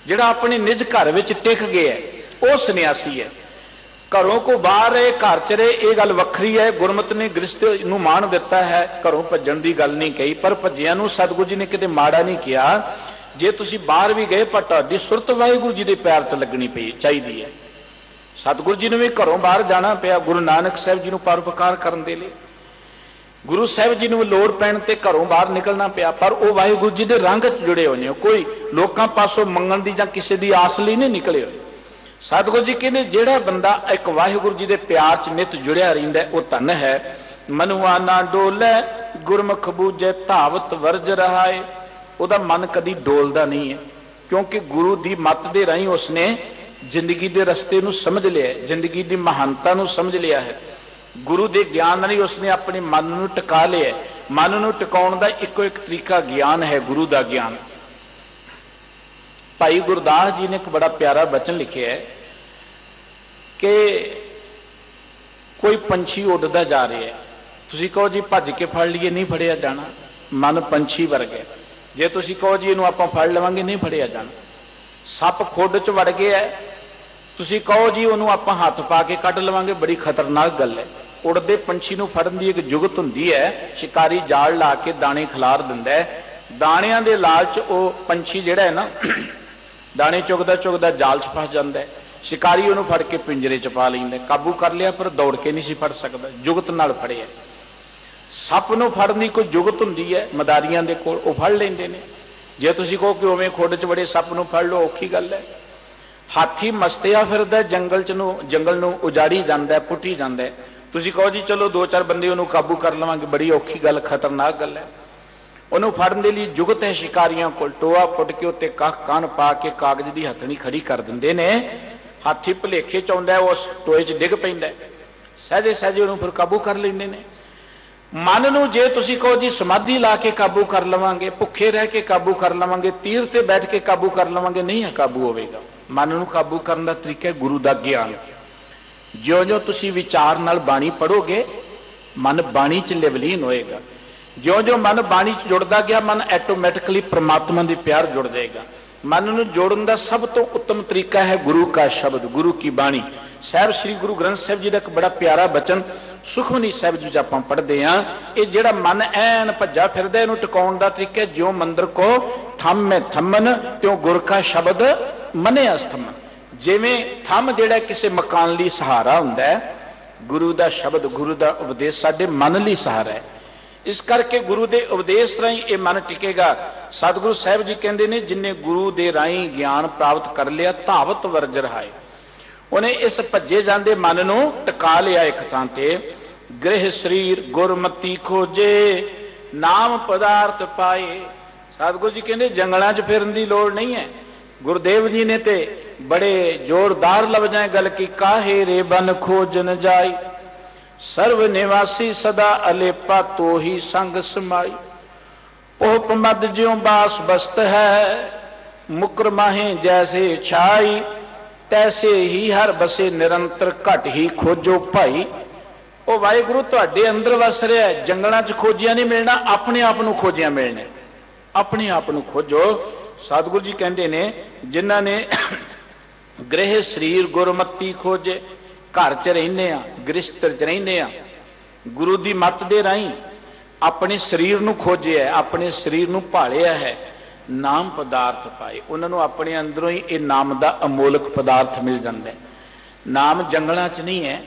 ਜਿਹੜਾ ਆਪਣੇ ਨਿਜ ਘਰ ਵਿੱਚ ਟਿਕ ਗਿਆ, ਉਹ ਸੰਨਿਆਸੀ ਹੈ। ਘਰੋਂ ਕੋ ਬਾਹਰ ਰਹੇ, ਘਰ 'ਚ ਰਹੇ, ਇਹ ਗੱਲ ਵੱਖਰੀ ਹੈ। ਗੁਰਮਤਿ ਨੇ ਗ੍ਰਸਤੀ ਨੂੰ ਮਾਣ ਦਿੱਤਾ ਹੈ, ਘਰੋਂ ਭੱਜਣ ਦੀ ਗੱਲ ਨਹੀਂ ਕਹੀ, ਪਰ ਭੱਜਿਆਂ ਨੂੰ ਸਤਿਗੁਰੂ ਜੀ ਨੇ ਕਿਤੇ ਮਾੜਾ ਨਹੀਂ ਕਿਹਾ। ਜੇ ਤੁਸੀਂ ਬਾਹਰ ਵੀ ਗਏ, ਪਰ ਤੁਹਾਡੀ ਸੁਰਤ ਵਾਹਿਗੁਰੂ ਜੀ ਦੇ ਪਿਆਰ 'ਚ ਲੱਗਣੀ ਪਈ ਚਾਹੀਦੀ ਹੈ। ਸਤਿਗੁਰੂ ਜੀ ਨੂੰ ਵੀ ਘਰੋਂ ਬਾਹਰ ਜਾਣਾ ਪਿਆ ਗੁਰੂ ਨਾਨਕ ਸਾਹਿਬ ਜੀ ਨੂੰ ਪਰਉਪਕਾਰ ਕਰਨ ਦੇ ਲਈ। ਗੁਰੂ ਸਾਹਿਬ ਜੀ ਨੂੰ ਲੋੜ ਪੈਣ ਤੇ ਘਰੋਂ ਬਾਹਰ ਨਿਕਲਣਾ ਪਿਆ, ਪਰ ਉਹ ਵਾਹਿਗੁਰੂ ਜੀ ਦੇ ਰੰਗ 'ਚ ਜੁੜੇ ਹੋਏ ਨੇ, ਕੋਈ ਲੋਕਾਂ ਪਾਸੋਂ ਮੰਗਣ ਦੀ ਜਾਂ ਕਿਸੇ ਦੀ ਆਸ ਲਈ ਨਹੀਂ ਨਿਕਲੇ ਹੋਏ। ਸਤਿਗੁਰੂ ਜੀ ਕਹਿੰਦੇ ਜਿਹੜਾ ਬੰਦਾ ਇੱਕ ਵਾਹਿਗੁਰੂ ਜੀ ਦੇ ਪਿਆਰ 'ਚ ਨਿਤ ਜੁੜਿਆ ਰਹਿੰਦਾ ਉਹ ਧਨ ਹੈ। ਮਨੁਆ ਨਾ ਡੋਲੇ ਗੁਰਮੁਖ ਬੂਝੇ ਧਾਵਤ ਵਰਜ ਰਹਾਏ। ਉਹਦਾ ਮਨ ਕਦੀ ਡੋਲਦਾ ਨਹੀਂ ਹੈ, ਕਿਉਂਕਿ ਗੁਰੂ ਦੀ ਮੱਤ ਦੇ ਰਾਹੀਂ ਉਸਨੇ ਜ਼ਿੰਦਗੀ ਦੇ ਰਸਤੇ ਨੂੰ ਸਮਝ ਲਿਆ, ਜ਼ਿੰਦਗੀ ਦੀ ਮਹਾਨਤਾ ਨੂੰ ਸਮਝ ਲਿਆ ਹੈ। ਗੁਰੂ ਦੇ ਗਿਆਨ ਨਾਲ ਹੀ ਉਸਨੇ ਆਪਣੇ ਮਨ ਨੂੰ ਟਿਕਾ ਲਿਆ। ਮਨ ਨੂੰ ਟਿਕਾਉਣ ਦਾ ਇੱਕੋ ਇੱਕ ਤਰੀਕਾ ਗਿਆਨ ਹੈ, ਗੁਰੂ ਦਾ ਗਿਆਨ। ਭਾਈ ਗੁਰਦਾਸ ਜੀ ਨੇ ਇੱਕ ਬੜਾ ਪਿਆਰਾ ਬਚਨ ਲਿਖਿਆ ਹੈ ਕਿ ਕੋਈ ਪੰਛੀ ਉੱਡਦਾ ਜਾ ਰਿਹਾ ਹੈ, ਤੁਸੀਂ ਕਹੋ ਜੀ ਭੱਜ ਕੇ ਫੜ ਲਈਏ, ਨਹੀਂ ਫੜਿਆ ਜਾਣਾ। ਮਨ ਪੰਛੀ ਵਰਗਾ। ਜੇ ਤੁਸੀਂ ਕਹੋ ਜੀ ਇਹਨੂੰ ਆਪਾਂ ਫੜ ਲਵਾਂਗੇ, ਨਹੀਂ ਫੜਿਆ ਜਾਣਾ। ਸੱਪ ਖੁੱਡ 'ਚ ਵੜ ਗਿਆ, ਤੁਸੀਂ ਕਹੋ ਜੀ ਉਹਨੂੰ ਆਪਾਂ ਹੱਥ ਪਾ ਕੇ ਕੱਢ ਲਵਾਂਗੇ, ਬੜੀ ਖਤਰਨਾਕ ਗੱਲ ਹੈ। ਉੜਦੇ ਪੰਛੀ ਨੂੰ ਫੜਨ ਦੀ ਇੱਕ ਜੁਗਤ ਹੁੰਦੀ ਹੈ। ਸ਼ਿਕਾਰੀ ਜਾਲ ਲਾ ਕੇ ਦਾਣੇ ਖਿਲਾਰ ਦਿੰਦਾ ਹੈ, ਦਾਣਿਆਂ ਦੇ ਲਾਲਚ ਉਹ ਪੰਛੀ ਜਿਹੜਾ ਹੈ ਨਾ ਦਾਣੇ ਚੁਗਦਾ ਚੁਗਦਾ ਜਾਲ 'ਚ ਫਸ ਜਾਂਦਾ ਹੈ। ਸ਼ਿਕਾਰੀ ਉਹਨੂੰ ਫੜ ਕੇ ਪਿੰਜਰੇ 'ਚ ਪਾ ਲੈਂਦਾ, ਕਾਬੂ ਕਰ ਲਿਆ, ਪਰ ਦੌੜ ਕੇ ਨਹੀਂ ਸੀ ਫੜ ਸਕਦਾ, ਜੁਗਤ ਨਾਲ ਫੜਿਆ। ਸੱਪ ਨੂੰ ਫੜਨ ਦੀ ਕੋਈ ਜੁਗਤ ਹੁੰਦੀ ਹੈ ਮਦਾਰੀਆਂ ਦੇ ਕੋਲ, ਉਹ ਫੜ ਲੈਂਦੇ ਨੇ। ਜੇ ਤੁਸੀਂ ਕਹੋ ਕਿ ਉਵੇਂ ਖੁੱਡ 'ਚ ਬੜੇ ਸੱਪ ਨੂੰ ਫੜ ਲਓ, ਔਖੀ ਗੱਲ ਹੈ। ਹਾਥੀ ਮਸਤਿਆ ਫਿਰਦਾ ਜੰਗਲ ਨੂੰ ਉਜਾੜੀ ਜਾਂਦਾ, ਪੁੱਟੀ ਜਾਂਦਾ। ਤੁਸੀਂ ਕਹੋ ਜੀ ਚਲੋ 2-4 ਬੰਦੇ ਉਹਨੂੰ ਕਾਬੂ ਕਰ ਲਵਾਂਗੇ, ਬੜੀ ਔਖੀ ਗੱਲ, ਖਤਰਨਾਕ ਗੱਲ ਹੈ। ਉਹਨੂੰ ਫੜਨ ਦੇ ਲਈ ਜੁਗਤ ਹੈ ਸ਼ਿਕਾਰੀਆਂ ਕੋਲ। ਟੋਆ ਪੁੱਟ ਕੇ ਉੱਤੇ ਕੱਖ ਕੰਨ ਪਾ ਕੇ ਕਾਗਜ਼ ਦੀ ਹੱਥਣੀ ਖੜੀ ਕਰ ਦਿੰਦੇ ਨੇ। ਹਾਥੀ ਭੁਲੇਖੇ 'ਚ ਆਉਂਦਾ, ਉਸ ਟੋਏ 'ਚ ਡਿੱਗ ਪੈਂਦਾ, ਸਹਿਜੇ ਸਹਿਜੇ ਉਹਨੂੰ ਫਿਰ ਕਾਬੂ ਕਰ ਲੈਂਦੇ ਨੇ। ਮਨ ਨੂੰ ਜੇ ਤੁਸੀਂ ਕਹੋ ਜੀ ਸਮਾਧੀ ਲਾ ਕੇ ਕਾਬੂ ਕਰ ਲਵਾਂਗੇ, ਭੁੱਖੇ ਰਹਿ ਕੇ ਕਾਬੂ ਕਰ ਲਵਾਂਗੇ, ਤੀਰ ਤੇ ਬੈਠ ਕੇ ਕਾਬੂ ਕਰ ਲਵਾਂਗੇ, ਨਹੀਂ ਹੈ ਕਾਬੂ ਹੋਵੇਗਾ। ਮਨ ਨੂੰ ਕਾਬੂ ਕਰਨ ਦਾ ਤਰੀਕਾ ਹੈ ਗੁਰੂ ਦਾ ਗਿਆਨ। ਜਿਉਂ-ਜਿਉਂ ਤੁਸੀਂ ਵਿਚਾਰ ਨਾਲ ਬਾਣੀ ਪੜ੍ਹੋਗੇ, ਮਨ ਬਾਣੀ 'ਚ ਲਿਵਲੀਨ ਹੋਏਗਾ। ਜਿਉਂ-ਜਿਉਂ ਮਨ ਬਾਣੀ 'ਚ ਜੁੜਦਾ ਗਿਆ, ਮਨ ਆਟੋਮੈਟਿਕਲੀ ਪ੍ਰਮਾਤਮਾ ਦੇ ਪਿਆਰ ਜੁੜ ਜਾਏਗਾ। ਮਨ ਨੂੰ ਜੋੜਨ ਦਾ ਸਭ ਤੋਂ ਉੱਤਮ ਤਰੀਕਾ ਹੈ ਗੁਰੂ ਕਾ ਸ਼ਬਦ, ਗੁਰੂ ਕੀ ਬਾਣੀ। ਸਾਹਿਬ ਸ੍ਰੀ ਗੁਰੂ ਗ੍ਰੰਥ ਸਾਹਿਬ ਜੀ ਦਾ ਇੱਕ ਬੜਾ ਪਿਆਰਾ ਬਚਨ ਸੁਖਮਨੀ ਸਾਹਿਬ ਜੀ 'ਚ ਆਪਾਂ ਪੜ੍ਹਦੇ ਹਾਂ। ਇਹ ਜਿਹੜਾ ਮਨ ਐਨ ਭੱਜਾ ਫਿਰਦਾ, ਇਹਨੂੰ ਟਿਕਾਉਣ ਦਾ ਤਰੀਕਾ ਜਿਉਂ ਮੰਦਰ ਕੋ ਥੰਮੈ ਥੰਮਨ, ਤਿਉਂ ਗੁਰ ਕਾ ਸ਼ਬਦ ਮਨੇ ਅਸਥਮਨ। ਜਿਵੇਂ ਥੰਮ ਜਿਹੜਾ ਕਿਸੇ ਮਕਾਨ ਲਈ ਸਹਾਰਾ ਹੁੰਦਾ ਹੈ, ਗੁਰੂ ਦਾ ਸ਼ਬਦ, ਗੁਰੂ ਦਾ ਉਪਦੇਸ਼ ਸਾਡੇ ਮਨ ਲਈ ਸਹਾਰਾ ਹੈ। ਇਸ ਕਰਕੇ ਗੁਰੂ ਦੇ ਉਪਦੇਸ਼ ਰਾਹੀਂ ਇਹ ਮਨ ਟਿਕੇਗਾ। ਸਤਿਗੁਰੂ ਸਾਹਿਬ ਜੀ ਕਹਿੰਦੇ ਨੇ, ਜਿਨੇ ਗੁਰੂ ਦੇ ਰਾਹੀਂ ਗਿਆਨ ਪ੍ਰਾਪਤ ਕਰ ਲਿਆ, ਧਾਵਤ ਵਰਜ ਰਹਾਏ। ਉਹਨੇ ਇਸ ਭੱਜੇ ਜਾਂਦੇ ਮਨ ਨੂੰ ਟਿਕਾ ਲਿਆ ਇੱਕ ਥਾਂ ਤੇ। ਗ੍ਰਹਿ ਸਰੀਰ ਗੁਰਮਤੀ ਖੋਜੇ, ਨਾਮ ਪਦਾਰਥ ਪਾਏ। ਸਤਿਗੁਰੂ ਜੀ ਕਹਿੰਦੇ ਜੰਗਲਾਂ 'ਚ ਫਿਰਨ ਦੀ ਲੋੜ ਨਹੀਂ ਹੈ। ਗੁਰਦੇਵ ਜੀ ਨੇ ਤੇ ਬੜੇ ਜ਼ੋਰਦਾਰ ਲਫ਼ਜ਼ਾਂ ਗੱਲ ਕੀ, ਕਾਹੇ ਰੇ ਬਨ ਖੋਜਨ ਜਾਈ, ਸਰਵ ਨਿਵਾਸੀ ਸਦਾ ਅਲੇਪਾ ਤੋਹੀ ਸੰਗ ਸਮਾਈ। ਉਹ ਮਦ ਜਿਉ ਬਾਸ ਬਸਤ ਹੈ, ਮੁਕਰ ਮਾਹੇ ਜੈਸੇ ਛਾਈ, ਤੈਸੇ ਹੀ ਹਰ ਬਸੇ ਨਿਰੰਤਰ ਘਟ ਹੀ ਖੋਜੋ ਭਾਈ। ਉਹ ਵਾਹਿਗੁਰੂ ਤੁਹਾਡੇ ਅੰਦਰ ਵਸ ਰਿਹਾ, ਜੰਗਲਾਂ 'ਚ ਖੋਜਿਆ ਨਹੀਂ ਮਿਲਣਾ, ਆਪਣੇ ਆਪ ਨੂੰ ਖੋਜਿਆ ਮਿਲਣਾ। ਆਪਣੇ ਆਪ ਨੂੰ ਖੋਜੋ। ਸਤਿਗੁਰੂ ਜੀ ਕਹਿੰਦੇ ਨੇ, ਜਿਨ੍ਹਾਂ ਨੇ ਗ੍ਰਹਿ ਸਰੀਰ ਗੁਰਮਤੀ ਖੋਜੇ, ਘਰ 'ਚ ਰਹਿੰਦੇ ਆ, ਗ੍ਰਸਤ 'ਚ ਰਹਿੰਦੇ ਆ, ਗੁਰੂ ਦੀ ਮੱਤ ਦੇ ਰਾਹੀਂ ਆਪਣੇ ਸਰੀਰ ਨੂੰ ਖੋਜਿਆ, ਆਪਣੇ ਸਰੀਰ ਨੂੰ ਭਾਲਿਆ ਹੈ, ਨਾਮ ਪਦਾਰਥ ਪਾਏ। ਉਹਨਾਂ ਨੂੰ ਆਪਣੇ ਅੰਦਰੋਂ ਹੀ ਇਹ ਨਾਮ ਦਾ ਅਮੋਲਕ ਪਦਾਰਥ ਮਿਲ ਜਾਂਦਾ ਹੈ। ਨਾਮ ਜੰਗਲਾਂ 'ਚ ਨਹੀਂ ਹੈ,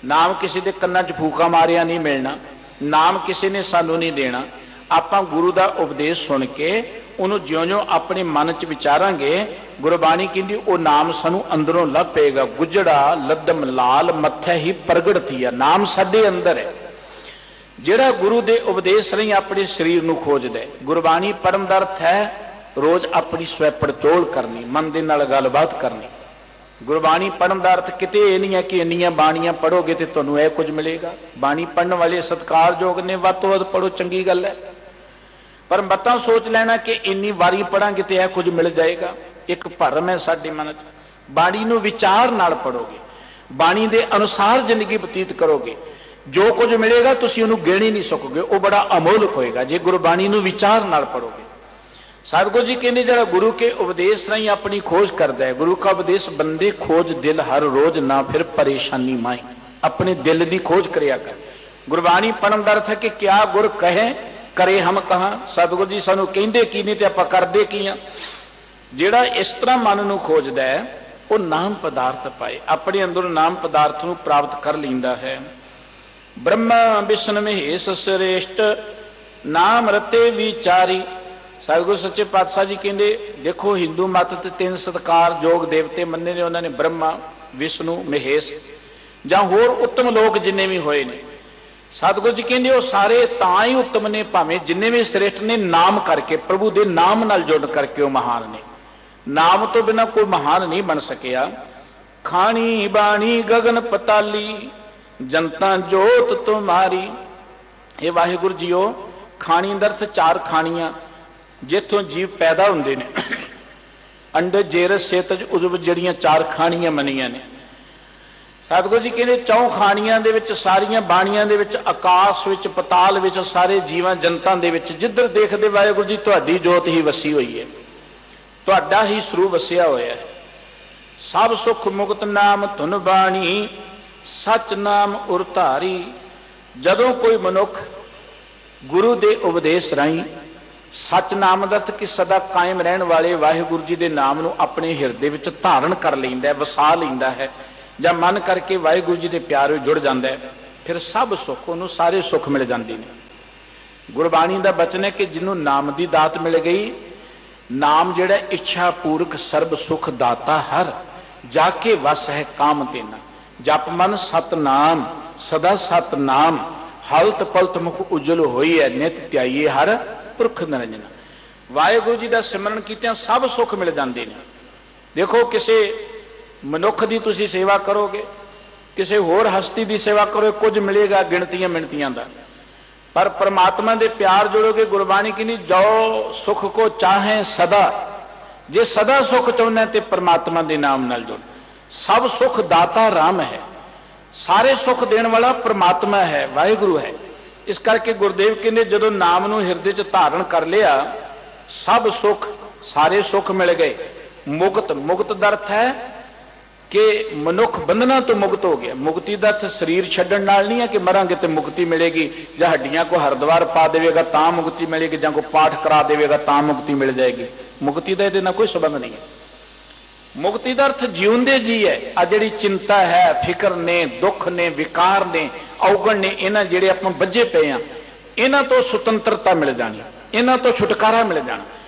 ਨਾਮ ਕਿਸੇ ਦੇ ਕੰਨਾਂ 'ਚ ਫੂਕਾ ਮਾਰਿਆ ਨਹੀਂ ਮਿਲਣਾ, ਨਾਮ ਕਿਸੇ ਨੇ ਸਾਨੂੰ ਨਹੀਂ ਦੇਣਾ। ਆਪਾਂ ਗੁਰੂ ਦਾ ਉਪਦੇਸ਼ ਸੁਣ ਕੇ ਉਹਨੂੰ ਜਿਉਂ-ਜਿਉਂ ਆਪਣੇ ਮਨ 'ਚ ਵਿਚਾਰਾਂਗੇ, ਗੁਰਬਾਣੀ ਕਹਿੰਦੀ ਉਹ ਨਾਮ ਸਾਨੂੰ ਅੰਦਰੋਂ ਲੱਭ ਪਏਗਾ। ਗੁਜੜਾ ਲੱਦਮ ਲਾਲ ਮੱਥੇ ਹੀ ਪ੍ਰਗਟਤੀ ਆ, ਨਾਮ ਸਾਡੇ ਅੰਦਰ ਹੈ। ਜਿਹੜਾ ਗੁਰੂ ਦੇ ਉਪਦੇਸ਼ ਰਾਹੀਂ ਆਪਣੇ ਸਰੀਰ ਨੂੰ ਖੋਜਦਾ ਹੈ। ਗੁਰਬਾਣੀ ਪੜ੍ਹਨ ਦਾ ਅਰਥ ਹੈ ਰੋਜ਼ ਆਪਣੀ ਸਵੈ ਪੜਚੋਲ ਕਰਨੀ, ਮਨ ਦੇ ਨਾਲ ਗੱਲਬਾਤ ਕਰਨੀ। ਗੁਰਬਾਣੀ ਪੜ੍ਹਨ ਦਾ ਅਰਥ ਕਿਤੇ ਇਹ ਨਹੀਂ ਹੈ ਕਿ ਇੰਨੀਆਂ ਬਾਣੀਆਂ ਪੜ੍ਹੋਗੇ ਤੇ ਤੁਹਾਨੂੰ ਇਹ ਕੁਝ ਮਿਲੇਗਾ। ਬਾਣੀ ਪੜ੍ਹਨ ਵਾਲੇ ਸਤਿਕਾਰਯੋਗ ਨੇ, ਵੱਧ ਤੋਂ ਵੱਧ ਪੜ੍ਹੋ, ਚੰਗੀ ਗੱਲ ਹੈ। ਪਰ ਮਤਾਂ ਸੋਚ ਲੈਣਾ ਕਿ ਇੰਨੀ ਵਾਰੀ ਪੜਾਂਗੇ ਤੇ ਇਹ ਕੁਝ ਮਿਲ ਜਾਏਗਾ, ਇੱਕ ਭਰਮ ਹੈ ਸਾਡੇ ਮਨ 'ਚ। ਬਾਣੀ ਨੂੰ ਵਿਚਾਰ ਨਾਲ ਪੜੋਗੇ, ਬਾਣੀ ਦੇ ਅਨੁਸਾਰ ਜ਼ਿੰਦਗੀ ਬਤੀਤ ਕਰੋਗੇ, ਜੋ ਕੁਝ ਮਿਲੇਗਾ ਤੁਸੀਂ ਉਹਨੂੰ ਗਿਣ ਹੀ ਨਹੀਂ ਸਕੋਗੇ, ਉਹ ਬੜਾ ਅਮੋਲਕ ਹੋਏਗਾ ਜੇ ਗੁਰਬਾਣੀ ਨੂੰ ਵਿਚਾਰ ਨਾਲ ਪੜੋਗੇ। ਸਤਿਗੁਰੂ ਜੀ ਕਹਿੰਦੇ ਜਿਹੜਾ ਗੁਰੂ ਕੇ ਉਪਦੇਸ਼ ਰਾਹੀਂ ਆਪਣੀ ਖੋਜ ਕਰਦਾ ਹੈ, ਗੁਰੂ ਕਾ ਉਪਦੇਸ਼ ਬੰਦੇ ਖੋਜ ਦਿਲ ਹਰ ਰੋਜ਼ ਨਾ ਫਿਰ ਪਰੇਸ਼ਾਨੀ ਮਾਈ। ਆਪਣੇ ਦਿਲ ਦੀ ਖੋਜ ਕਰਿਆ ਕਰ। ਗੁਰਬਾਣੀ ਪੜਨ ਦਾ ਅਰਥ ਹੈ ਕਿ ਕਿਆ ਗੁਰ ਕਹੇ ਕਰੇ ਹਮ ਕਹਾਂ। ਸਤਿਗੁਰੂ ਜੀ ਸਾਨੂੰ ਕਹਿੰਦੇ ਕੀ ਨਹੀਂ ਤੇ ਆਪਾਂ ਕਰਦੇ ਕੀ ਆ। ਜਿਹੜਾ ਇਸ ਤਰ੍ਹਾਂ ਮਨ ਨੂੰ ਖੋਜਦਾ ਹੈ ਉਹ ਨਾਮ ਪਦਾਰਥ ਪਾਏ, ਆਪਣੇ ਅੰਦਰ ਨਾਮ ਪਦਾਰਥ ਨੂੰ ਪ੍ਰਾਪਤ ਕਰ ਲੈਂਦਾ ਹੈ। ਬ੍ਰਹਮਾ ਵਿਸ਼ਨ ਮਹੇਸ਼ ਸ੍ਰੇਸ਼ਟ ਨਾਮ ਰਤੇ ਵਿਚਾਰੀ। ਸਤਿਗੁਰੂ ਸੱਚੇ ਪਾਤਸ਼ਾਹ ਜੀ ਕਹਿੰਦੇ ਦੇਖੋ ਹਿੰਦੂ ਮਤ ਤੇ 3 ਸਤਿਕਾਰਯੋਗ ਦੇਵਤੇ ਮੰਨੇ ਨੇ, ਉਹਨਾਂ ਨੇ ਬ੍ਰਹਮਾ, ਵਿਸ਼ਨੂੰ, ਮਹੇਸ਼ ਜਾਂ ਹੋਰ ਉੱਤਮ ਲੋਕ ਜਿੰਨੇ ਵੀ ਹੋਏ ਨੇ। ਸਤਿਗੁਰੂ ਜੀ ਕਹਿੰਦੇ ਉਹ ਸਾਰੇ ਤਾਂ ਹੀ ਉੱਤਮ ਨੇ ਭਾਵੇਂ ਜਿੰਨੇ ਵੀ ਸ੍ਰੇਸ਼ਟ ਨੇ ਨਾਮ ਕਰਕੇ, ਪ੍ਰਭੂ ਦੇ ਨਾਮ ਨਾਲ ਜੁੜ ਕਰਕੇ ਉਹ ਮਹਾਨ ਨੇ। ਨਾਮ ਤੋਂ ਬਿਨਾਂ ਕੋਈ ਮਹਾਨ ਨਹੀਂ ਬਣ ਸਕਿਆ। ਖਾਣੀ ਬਾਣੀ ਗਗਨ ਪਤਾਲੀ ਜਨਤਾ ਜੋਤ ਤੁਮਾਰੀ। ਇਹ ਵਾਹਿਗੁਰੂ ਜੀਓ, ਖਾਣੀ ਦਾ ਅਰਥ 4 ਖਾਣੀਆਂ ਜਿੱਥੋਂ ਜੀਵ ਪੈਦਾ ਹੁੰਦੇ ਨੇ। ਅੰਡ ਜੇਰਸ ਸੇਤਜ ਉਜਬ ਜਿਹੜੀਆਂ 4 ਖਾਣੀਆਂ ਮੰਨੀਆਂ ਨੇ। ਸਤਿਗੁਰੂ ਜੀ ਕਹਿੰਦੇ ਚੌਂ ਖਾਣੀਆਂ ਦੇ ਵਿੱਚ, ਸਾਰੀਆਂ ਬਾਣੀਆਂ ਦੇ ਵਿੱਚ, ਆਕਾਸ਼ ਵਿੱਚ, ਪਤਾਲ ਵਿੱਚ, ਸਾਰੇ ਜੀਵਾਂ ਜਨਤਾਂ ਦੇ ਵਿੱਚ ਜਿੱਧਰ ਦੇਖਦੇ ਵਾਹਿਗੁਰੂ ਜੀ ਤੁਹਾਡੀ ਜੋਤ ਹੀ ਵਸੀ ਹੋਈ ਹੈ, ਤੁਹਾਡਾ ਹੀ ਸਰੂਪ ਵਸਿਆ ਹੋਇਆ ਹੈ। ਸਭ ਸੁਖ ਮੁਕਤ ਨਾਮ ਧੁਨ ਬਾਣੀ, ਸੱਚ ਨਾਮ ਉਰ ਧਾਰੀ। ਜਦੋਂ ਕੋਈ ਮਨੁੱਖ ਗੁਰੂ ਦੇ ਉਪਦੇਸ਼ ਰਾਹੀਂ ਸੱਚ ਨਾਮ ਦਾ ਅਰਥ ਕਿ ਸਦਾ ਕਾਇਮ ਰਹਿਣ ਵਾਲੇ ਵਾਹਿਗੁਰੂ ਜੀ ਦੇ ਨਾਮ ਨੂੰ ਆਪਣੇ ਹਿਰਦੇ ਵਿੱਚ ਧਾਰਨ ਕਰ ਲੈਂਦਾ ਹੈ, ਵਸਾ ਲੈਂਦਾ ਹੈ, ਜਾਂ ਮਨ ਕਰਕੇ ਵਾਹਿਗੁਰੂ ਜੀ ਦੇ ਪਿਆਰ ਵਿੱਚ ਜੁੜ ਜਾਂਦਾ ਹੈ, ਫਿਰ ਸਭ ਸੁੱਖ, ਉਹਨੂੰ ਸਾਰੇ ਸੁੱਖ ਮਿਲ ਜਾਂਦੇ ਨੇ। ਗੁਰਬਾਣੀ ਦਾ ਬਚਨ ਹੈ ਕਿ ਜਿਹਨੂੰ ਨਾਮ ਦੀ ਦਾਤ ਮਿਲ ਗਈ, ਨਾਮ ਜਿਹੜਾ ਇੱਛਾ ਪੂਰਕ ਸਰਬ ਸੁਖ ਦਾਤਾ ਹਰ, ਜਾ ਕੇ ਵਸ ਹੈ ਕਾਮ ਤੇਨਾ। ਜਪ ਮਨ ਸਤਨਾਮ ਸਦਾ ਸਤਨਾਮ, ਹਲਤ ਪਲਤ ਮੁਖ ਉਜਲ ਹੋਈ ਹੈ, ਨਿਤ ਧਿਆਈਏ ਹਰ ਪੁਰਖ ਨਿਰੰਜਨ। ਵਾਹਿਗੁਰੂ ਜੀ ਦਾ ਸਿਮਰਨ ਕੀਤਿਆਂ ਸਭ ਸੁੱਖ ਮਿਲ ਜਾਂਦੇ ਨੇ। ਦੇਖੋ ਕਿਸੇ ਮਨੁੱਖ ਦੀ ਤੁਸੀਂ ਸੇਵਾ ਕਰੋਗੇ, ਕਿਸੇ ਹੋਰ ਹਸਤੀ ਦੀ ਸੇਵਾ ਕਰੋ, ਕੁਝ ਮਿਲੇਗਾ ਗਿਣਤੀਆਂ ਮਿਣਤੀਆਂ ਦਾ, ਪਰ ਪਰਮਾਤਮਾ ਦੇ ਪਿਆਰ ਜੋੜੋਗੇ। ਗੁਰਬਾਣੀ ਕਹਿੰਦੀ ਜੋ ਸੁਖ ਕੋ ਚਾਹੇ ਸਦਾ, ਜੇ ਸਦਾ ਸੁਖ ਚਾਹੁੰਦੇ ਤੇ ਪਰਮਾਤਮਾ ਦੇ ਨਾਮ ਨਾਲ ਜੁੜ। ਸਭ ਸੁਖ ਦਾਤਾ ਰਾਮ ਹੈ, ਸਾਰੇ ਸੁਖ ਦੇਣ ਵਾਲਾ ਪਰਮਾਤਮਾ ਹੈ, ਵਾਹਿਗੁਰੂ ਹੈ। ਇਸ ਕਰਕੇ ਗੁਰਦੇਵ ਕਹਿੰਦੇ ਜਦੋਂ ਨਾਮ ਨੂੰ ਹਿਰਦੇ 'ਚ ਧਾਰਨ ਕਰ ਲਿਆ, ਸਭ ਸੁਖ, ਸਾਰੇ ਸੁਖ ਮਿਲ ਗਏ। ਮੁਕਤ, ਮੁਕਤ ਦਾ ਅਰਥ ਹੈ ਕਿ ਮਨੁੱਖ ਬੰਧਨਾਂ ਤੋਂ ਮੁਕਤ ਹੋ ਗਿਆ। ਮੁਕਤੀ ਦਾ ਅਰਥ ਸਰੀਰ ਛੱਡਣ ਨਾਲ ਨਹੀਂ ਹੈ ਕਿ ਮਰਾਂਗੇ ਤੇ ਮੁਕਤੀ ਮਿਲੇਗੀ, ਜਾਂ ਹੱਡੀਆਂ ਕੋ ਹਰਦੁਆਰ ਪਾ ਦੇਵੇਗਾ ਤਾਂ ਮੁਕਤੀ ਮਿਲੇਗੀ, ਜਾਂ ਕੋ ਪਾਠ ਕਰਾ ਦੇਵੇਗਾ ਤਾਂ ਮੁਕਤੀ ਮਿਲ ਜਾਏਗੀ। ਮੁਕਤੀ ਦਾ ਇਹਦੇ ਨਾਲ ਕੋਈ ਸੰਬੰਧ ਨਹੀਂ ਹੈ। ਮੁਕਤੀ ਦਾ ਅਰਥ ਜਿਉਂਦੇ ਜੀ ਹੈ। ਆ ਜਿਹੜੀ ਚਿੰਤਾ ਹੈ, ਫਿਕਰ ਨੇ, ਦੁੱਖ ਨੇ, ਵਿਕਾਰ ਨੇ, ਔਗਣ ਨੇ, ਇਹਨਾਂ ਜਿਹੜੇ ਆਪਾਂ ਵੱਜੇ ਪਏ ਆ, ਇਹਨਾਂ ਤੋਂ ਸੁਤੰਤਰਤਾ ਮਿਲ ਜਾਣੀ, ਇਹਨਾਂ ਤੋਂ ਛੁਟਕਾਰਾ ਮਿਲ ਜਾਣਾ।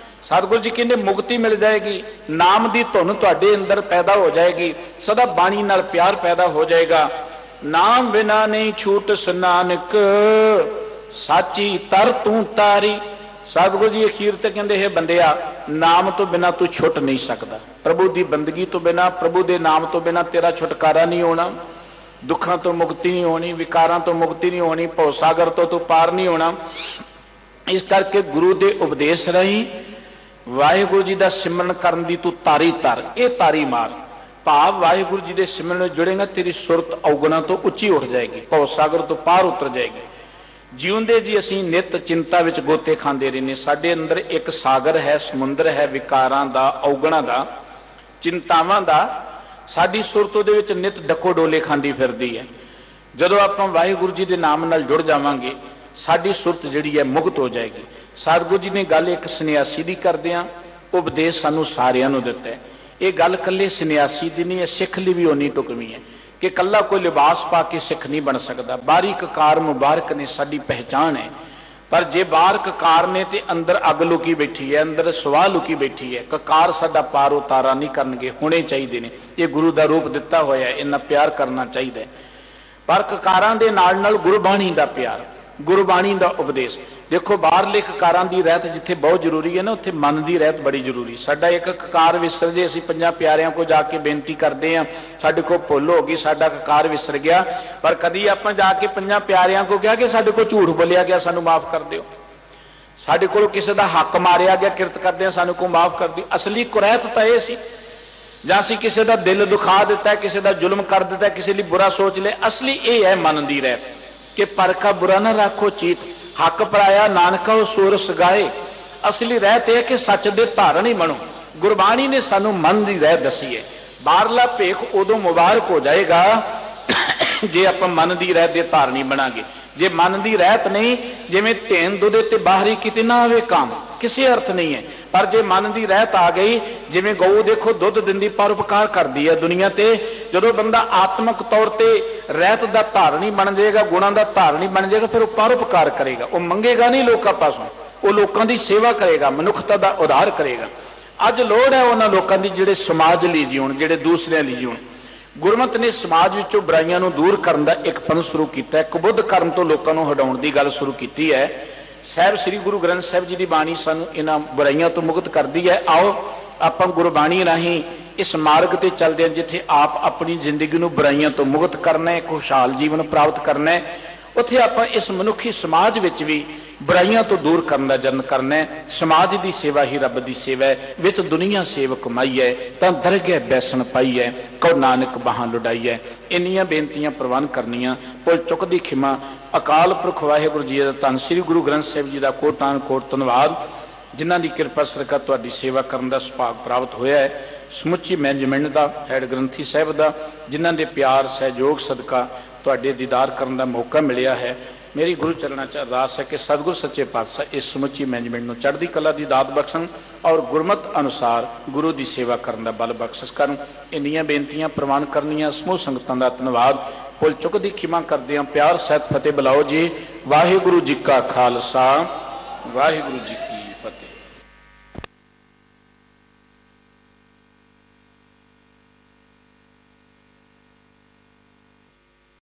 ਸਤਿਗੁਰੂ ਜੀ ਕਹਿੰਦੇ ਮੁਕਤੀ ਮਿਲ ਜਾਏਗੀ, ਨਾਮ ਦੀ ਧੁਨ ਤੁਹਾਡੇ ਅੰਦਰ ਪੈਦਾ ਹੋ ਜਾਏਗੀ, ਸਦਾ ਬਾਣੀ ਨਾਲ ਪਿਆਰ ਪੈਦਾ ਹੋ ਜਾਏਗਾ। ਨਾਮ ਬਿਨਾ ਨਹੀਂ ਛੂਟ ਨਾਨਕ, ਸਾਚੀ ਤਰ ਤੂੰ ਤਾਰੀ। ਸਤਿਗੁਰੂ ਜੀ ਅਖੀਰ ਤੇ ਕਹਿੰਦੇ ਹੈ ਬੰਦਿਆ, ਨਾਮ ਤੋਂ ਬਿਨਾ ਤੂੰ ਛੁੱਟ ਨਹੀਂ ਸਕਦਾ। ਪ੍ਰਭੂ ਦੀ ਬੰਦਗੀ ਤੋਂ ਬਿਨਾ, ਪ੍ਰਭੂ ਦੇ ਨਾਮ ਤੋਂ ਬਿਨਾ ਤੇਰਾ ਛੁਟਕਾਰਾ ਨਹੀਂ ਹੋਣਾ, ਦੁੱਖਾਂ ਤੋਂ ਮੁਕਤੀ ਨਹੀਂ ਹੋਣੀ, ਵਿਕਾਰਾਂ ਤੋਂ ਮੁਕਤੀ ਨਹੀਂ ਹੋਣੀ, ਭਉ ਸਾਗਰ ਤੋਂ ਤੂੰ ਪਾਰ ਨਹੀਂ ਹੋਣਾ। ਇਸ ਕਰਕੇ ਗੁਰੂ ਦੇ ਉਪਦੇਸ਼ ਰਾਹੀਂ ਵਾਹਿਗੁਰੂ ਜੀ ਦਾ ਸਿਮਰਨ ਕਰਨ ਦੀ ਤੂੰ ਤਾਰੀ ਤਰ, ਇਹ ਤਾਰੀ ਮਾਰ। ਭਾਵ ਵਾਹਿਗੁਰੂ ਜੀ ਦੇ ਸਿਮਰਨ ਨੂੰ ਜੁੜੇਗਾ, ਤੇਰੀ ਸੁਰਤ ਔਗੁਣਾਂ ਤੋਂ ਉੱਚੀ ਉੱਠ ਜਾਏਗੀ, ਭਉ ਸਾਗਰ ਤੋਂ ਪਾਰ ਉਤਰ ਜਾਏਗੀ। ਜਿਉਂਦੇ ਜੀ ਅਸੀਂ ਨਿਤ ਚਿੰਤਾ ਵਿੱਚ ਗੋਤੇ ਖਾਂਦੇ ਰਹਿੰਦੇ। ਸਾਡੇ ਅੰਦਰ ਇੱਕ ਸਾਗਰ ਹੈ, ਸਮੁੰਦਰ ਹੈ ਵਿਕਾਰਾਂ ਦਾ, ਔਗਣਾਂ ਦਾ, ਚਿੰਤਾਵਾਂ ਦਾ। ਸਾਡੀ ਸੁਰਤ ਉਹਦੇ ਵਿੱਚ ਨਿਤ ਡੱਕੋ ਡੋਲੇ ਖਾਂਦੀ ਫਿਰਦੀ ਹੈ। ਜਦੋਂ ਆਪਾਂ ਵਾਹਿਗੁਰੂ ਜੀ ਦੇ ਨਾਮ ਨਾਲ ਜੁੜ ਜਾਵਾਂਗੇ, ਸਾਡੀ ਸੁਰਤ ਜਿਹੜੀ ਹੈ ਮੁਕਤ ਹੋ ਜਾਏਗੀ। ਸਤਿਗੁਰੂ ਜੀ ਨੇ ਗੱਲ ਇੱਕ ਸੰਨਿਆਸੀ ਦੀ ਕਰਦੇ ਆ, ਉਪਦੇਸ਼ ਸਾਨੂੰ ਸਾਰਿਆਂ ਨੂੰ ਦਿੱਤਾ ਹੈ। ਇਹ ਗੱਲ ਇਕੱਲੇ ਸੰਨਿਆਸੀ ਦੀ ਨਹੀਂ ਹੈ, ਸਿੱਖ ਲਈ ਵੀ ਓਨੀ ਢੁਕਵੀਂ ਹੈ ਕਿ ਇਕੱਲਾ ਕੋਈ ਲਿਬਾਸ ਪਾ ਕੇ ਸਿੱਖ ਨਹੀਂ ਬਣ ਸਕਦਾ। ਬਾਹਰੀ ਕਕਾਰ ਮੁਬਾਰਕ ਨੇ ਸਾਡੀ ਪਹਿਚਾਣ ਹੈ, ਪਰ ਜੇ ਬਾਹਰ ਕਕਾਰ ਨੇ ਤੇ ਅੰਦਰ ਅੱਗ ਲੁਕੀ ਬੈਠੀ ਹੈ, ਅੰਦਰ ਸਵਾਹ ਲੁਕੀ ਬੈਠੀ ਹੈ। ਕਕਾਰ ਸਾਡਾ ਪਾਰ ਉਤਾਰਾ ਨਹੀਂ ਕਰਨਗੇ, ਹੋਣੇ ਚਾਹੀਦੇ ਨੇ। ਇਹ ਗੁਰੂ ਦਾ ਰੂਪ ਦਿੱਤਾ ਹੋਇਆ, ਇਹਨਾਂ ਪਿਆਰ ਕਰਨਾ ਚਾਹੀਦਾ ਹੈ। ਪਰ ਕਕਾਰਾਂ ਦੇ ਨਾਲ ਨਾਲ ਗੁਰਬਾਣੀ ਦਾ ਪਿਆਰ, ਗੁਰਬਾਣੀ ਦਾ ਉਪਦੇਸ਼। ਦੇਖੋ ਬਾਹਰਲੇ ਕਕਾਰਾਂ ਦੀ ਰਹਿਤ ਜਿੱਥੇ ਬਹੁਤ ਜ਼ਰੂਰੀ ਹੈ ਨਾ, ਉੱਥੇ ਮਨ ਦੀ ਰਹਿਤ ਬੜੀ ਜ਼ਰੂਰੀ। ਸਾਡਾ ਇੱਕ ਕਕਾਰ ਵਿਸਰ ਜੇ, ਅਸੀਂ ਪੰਜਾਂ ਪਿਆਰਿਆਂ ਕੋ ਜਾ ਕੇ ਬੇਨਤੀ ਕਰਦੇ ਹਾਂ, ਸਾਡੇ ਕੋਲ ਭੁੱਲ ਹੋ ਗਈ, ਸਾਡਾ ਕਕਾਰ ਵਿਸਰ ਗਿਆ, ਪਰ ਕਦੀ ਆਪਾਂ ਜਾ ਕੇ ਪੰਜਾਂ ਪਿਆਰਿਆਂ ਕੋ ਕਿਹਾ ਕਿ ਸਾਡੇ ਕੋਲ ਝੂਠ ਬੋਲਿਆ ਗਿਆ, ਸਾਨੂੰ ਮਾਫ ਕਰ ਦਿਓ। ਸਾਡੇ ਕੋਲ ਕਿਸੇ ਦਾ ਹੱਕ ਮਾਰਿਆ ਗਿਆ, ਕਿਰਤ ਕਰਦੇ ਹਾਂ, ਸਾਨੂੰ ਕੋ ਮਾਫ ਕਰ ਦਿਓ। ਅਸਲੀ ਕੁਰੈਤ ਤਾਂ ਇਹ ਸੀ, ਜਾਂ ਅਸੀਂ ਕਿਸੇ ਦਾ ਦਿਲ ਦੁਖਾ ਦਿੱਤਾ, ਕਿਸੇ ਦਾ ਜ਼ੁਲਮ ਕਰ ਦਿੱਤਾ, ਕਿਸੇ ਲਈ ਬੁਰਾ ਸੋਚ ਲਿਆ। ਅਸਲੀ ਇਹ ਹੈ ਮਨ ਦੀ ਰਹਿਤ ਕਿ ਪਰ ਕਾ ਬੁਰਾ ਨਾ ਰੱਖੋ ਚੀਤ, ਹੱਕ ਪਰਾਇਆ ਨਾਨਕਾ ਉਹ ਸੂਰਸ ਗਾਏ। ਅਸਲੀ ਰਹਿਤ ਇਹ ਕਿ ਸੱਚ ਦੇ ਧਾਰਨ ਹੀ ਬਣੋ। ਗੁਰਬਾਣੀ ਨੇ ਸਾਨੂੰ ਮਨ ਦੀ ਰਹਿਤ ਦੱਸੀ ਹੈ। ਬਾਹਰਲਾ ਭੇਖ ਉਦੋਂ ਮੁਬਾਰਕ ਹੋ ਜਾਏਗਾ ਜੇ ਆਪਾਂ ਮਨ ਦੀ ਰਹਿਤ ਦੇ ਧਾਰਨੀ ਬਣਾਂਗੇ। ਜੇ ਮਨ ਦੀ ਰਹਿਤ ਨਹੀਂ, ਜਿਵੇਂ ਧੇਨ ਦੁੱਧ ਤੇ ਬਾਹਰੀ ਕਿਤੇ ਨਾ ਆਵੇ ਕੰਮ, ਕਿਸੇ ਅਰਥ ਨਹੀਂ ਹੈ। ਪਰ ਜੇ ਮਨ ਦੀ ਰਹਿਤ ਆ ਗਈ, ਜਿਵੇਂ ਗਊ ਦੇਖੋ ਦੁੱਧ ਦਿੰਦੀ, ਪਰਉਪਕਾਰ ਕਰਦੀ ਹੈ ਦੁਨੀਆ ਤੇ, ਜਦੋਂ ਬੰਦਾ ਆਤਮਿਕ ਤੌਰ ਤੇ ਰਹਿਤ ਦਾ ਧਾਰਨੀ ਬਣ ਜਾਏਗਾ, ਗੁਣਾਂ ਦਾ ਧਾਰਨੀ ਬਣ ਜਾਏਗਾ, ਫਿਰ ਉਹ ਪਰਉਪਕਾਰ ਕਰੇਗਾ। ਉਹ ਮੰਗੇਗਾ ਨਹੀਂ ਲੋਕਾਂ ਪਾਸੋਂ, ਉਹ ਲੋਕਾਂ ਦੀ ਸੇਵਾ ਕਰੇਗਾ, ਮਨੁੱਖਤਾ ਦਾ ਉਧਾਰ ਕਰੇਗਾ। ਅੱਜ ਲੋੜ ਹੈ ਉਹਨਾਂ ਲੋਕਾਂ ਦੀ ਜਿਹੜੇ ਸਮਾਜ ਲਈ ਜਿਉਣ, ਜਿਹੜੇ ਦੂਸਰਿਆਂ ਲਈ ਜਿਉਣ। ਗੁਰਮਤਿ ਨੇ ਸਮਾਜ ਵਿੱਚੋਂ ਬੁਰਾਈਆਂ ਨੂੰ ਦੂਰ ਕਰਨ ਦਾ ਇੱਕ ਪੰਨ ਸ਼ੁਰੂ ਕੀਤਾ ਹੈ, ਕੁਬੁੱਧ ਕਰਨ ਤੋਂ ਲੋਕਾਂ ਨੂੰ ਹਟਾਉਣ ਦੀ ਗੱਲ ਸ਼ੁਰੂ ਕੀਤੀ ਹੈ। ਸਾਹਿਬ ਸ੍ਰੀ ਗੁਰੂ ਗ੍ਰੰਥ ਸਾਹਿਬ ਜੀ ਦੀ ਬਾਣੀ ਸਾਨੂੰ ਇਹਨਾਂ ਬੁਰਾਈਆਂ ਤੋਂ ਮੁਕਤ ਕਰਦੀ ਹੈ। ਆਓ ਆਪਾਂ ਗੁਰਬਾਣੀ ਰਾਹੀਂ ਇਸ ਮਾਰਗ ਤੇ ਚੱਲਦੇ ਹਾਂ ਜਿੱਥੇ ਆਪ ਆਪਣੀ ਜ਼ਿੰਦਗੀ ਨੂੰ ਬੁਰਾਈਆਂ ਤੋਂ ਮੁਕਤ ਕਰਨਾ ਹੈ, ਖੁਸ਼ਹਾਲ ਜੀਵਨ ਪ੍ਰਾਪਤ ਕਰਨਾ ਹੈ। ਉੱਥੇ ਆਪਾਂ ਇਸ ਮਨੁੱਖੀ ਸਮਾਜ ਵਿੱਚ ਵੀ ਬੁਰਾਈਆਂ ਤੋਂ ਦੂਰ ਕਰਨ ਦਾ ਯਤਨ ਕਰਨਾ ਹੈ। ਸਮਾਜ ਦੀ ਸੇਵਾ ਹੀ ਰੱਬ ਦੀ ਸੇਵਾ ਹੈ। ਵਿੱਚ ਦੁਨੀਆ ਸੇਵਕ ਮਾਈ ਹੈ ਤਾਂ ਦਰਗਹਿ ਬੈਸਣ ਪਾਈ ਹੈ, ਕਉ ਨਾਨਕ ਬਾਹਾਂ ਲੁਡਾਈ ਹੈ। ਇੰਨੀਆਂ ਬੇਨਤੀਆਂ ਪ੍ਰਵਾਨ ਕਰਨੀਆਂ। ਭੁੱਲ ਚੁੱਕ ਦੀ ਖਿਮਾ। ਅਕਾਲ ਪੁਰਖ ਵਾਹਿਗੁਰੂ ਜੀ ਦਾ ਧੰਨ ਸ੍ਰੀ ਗੁਰੂ ਗ੍ਰੰਥ ਸਾਹਿਬ ਜੀ ਦਾ ਕੋਟਾਨ ਕੋਟ ਧੰਨਵਾਦ, ਜਿਨ੍ਹਾਂ ਦੀ ਕਿਰਪਾ ਸਦਕਾ ਤੁਹਾਡੀ ਸੇਵਾ ਕਰਨ ਦਾ ਸੁਭਾਗ ਪ੍ਰਾਪਤ ਹੋਇਆ ਹੈ। ਸਮੁੱਚੀ ਮੈਨੇਜਮੈਂਟ ਦਾ, ਹੈਡ ਗ੍ਰੰਥੀ ਸਾਹਿਬ ਦਾ, ਜਿਨ੍ਹਾਂ ਦੇ ਪਿਆਰ ਸਹਿਯੋਗ ਸਦਕਾ ਤੁਹਾਡੇ ਦੀਦਾਰ ਕਰਨ ਦਾ ਮੌਕਾ ਮਿਲਿਆ ਹੈ। ਮੇਰੀ ਗੁਰੂ ਚਰਨਾਂ 'ਚ ਅਰਦਾਸ ਹੈ ਕਿ ਸਤਿਗੁਰ ਸੱਚੇ ਪਾਤਸ਼ਾਹ ਇਸ ਸਮੁੱਚੀ ਮੈਨੇਜਮੈਂਟ ਨੂੰ ਚੜ੍ਹਦੀ ਕਲਾ ਦੀ ਦਾਤ ਬਖਸ਼ਣ ਔਰ ਗੁਰਮਤ ਅਨੁਸਾਰ ਗੁਰੂ ਦੀ ਸੇਵਾ ਕਰਨ ਦਾ ਬਲ ਬਖਸ਼ਿਸ਼ ਕਰਨ। ਇੰਨੀਆਂ ਬੇਨਤੀਆਂ ਪ੍ਰਵਾਨ ਕਰਨੀਆਂ। ਸਮੂਹ ਸੰਗਤਾਂ ਦਾ ਧੰਨਵਾਦ। ਭੁੱਲ ਚੁੱਕ ਦੀ ਖਿਮਾ ਕਰਦੇ ਹਾਂ। ਪਿਆਰ ਸਹਿਤ ਫਤਿਹ ਬੁਲਾਓ ਜੀ। ਵਾਹਿਗੁਰੂ ਜੀ ਕਾ ਖਾਲਸਾ, ਵਾਹਿਗੁਰੂ ਜੀ ਕੀ ਫਤਿਹ।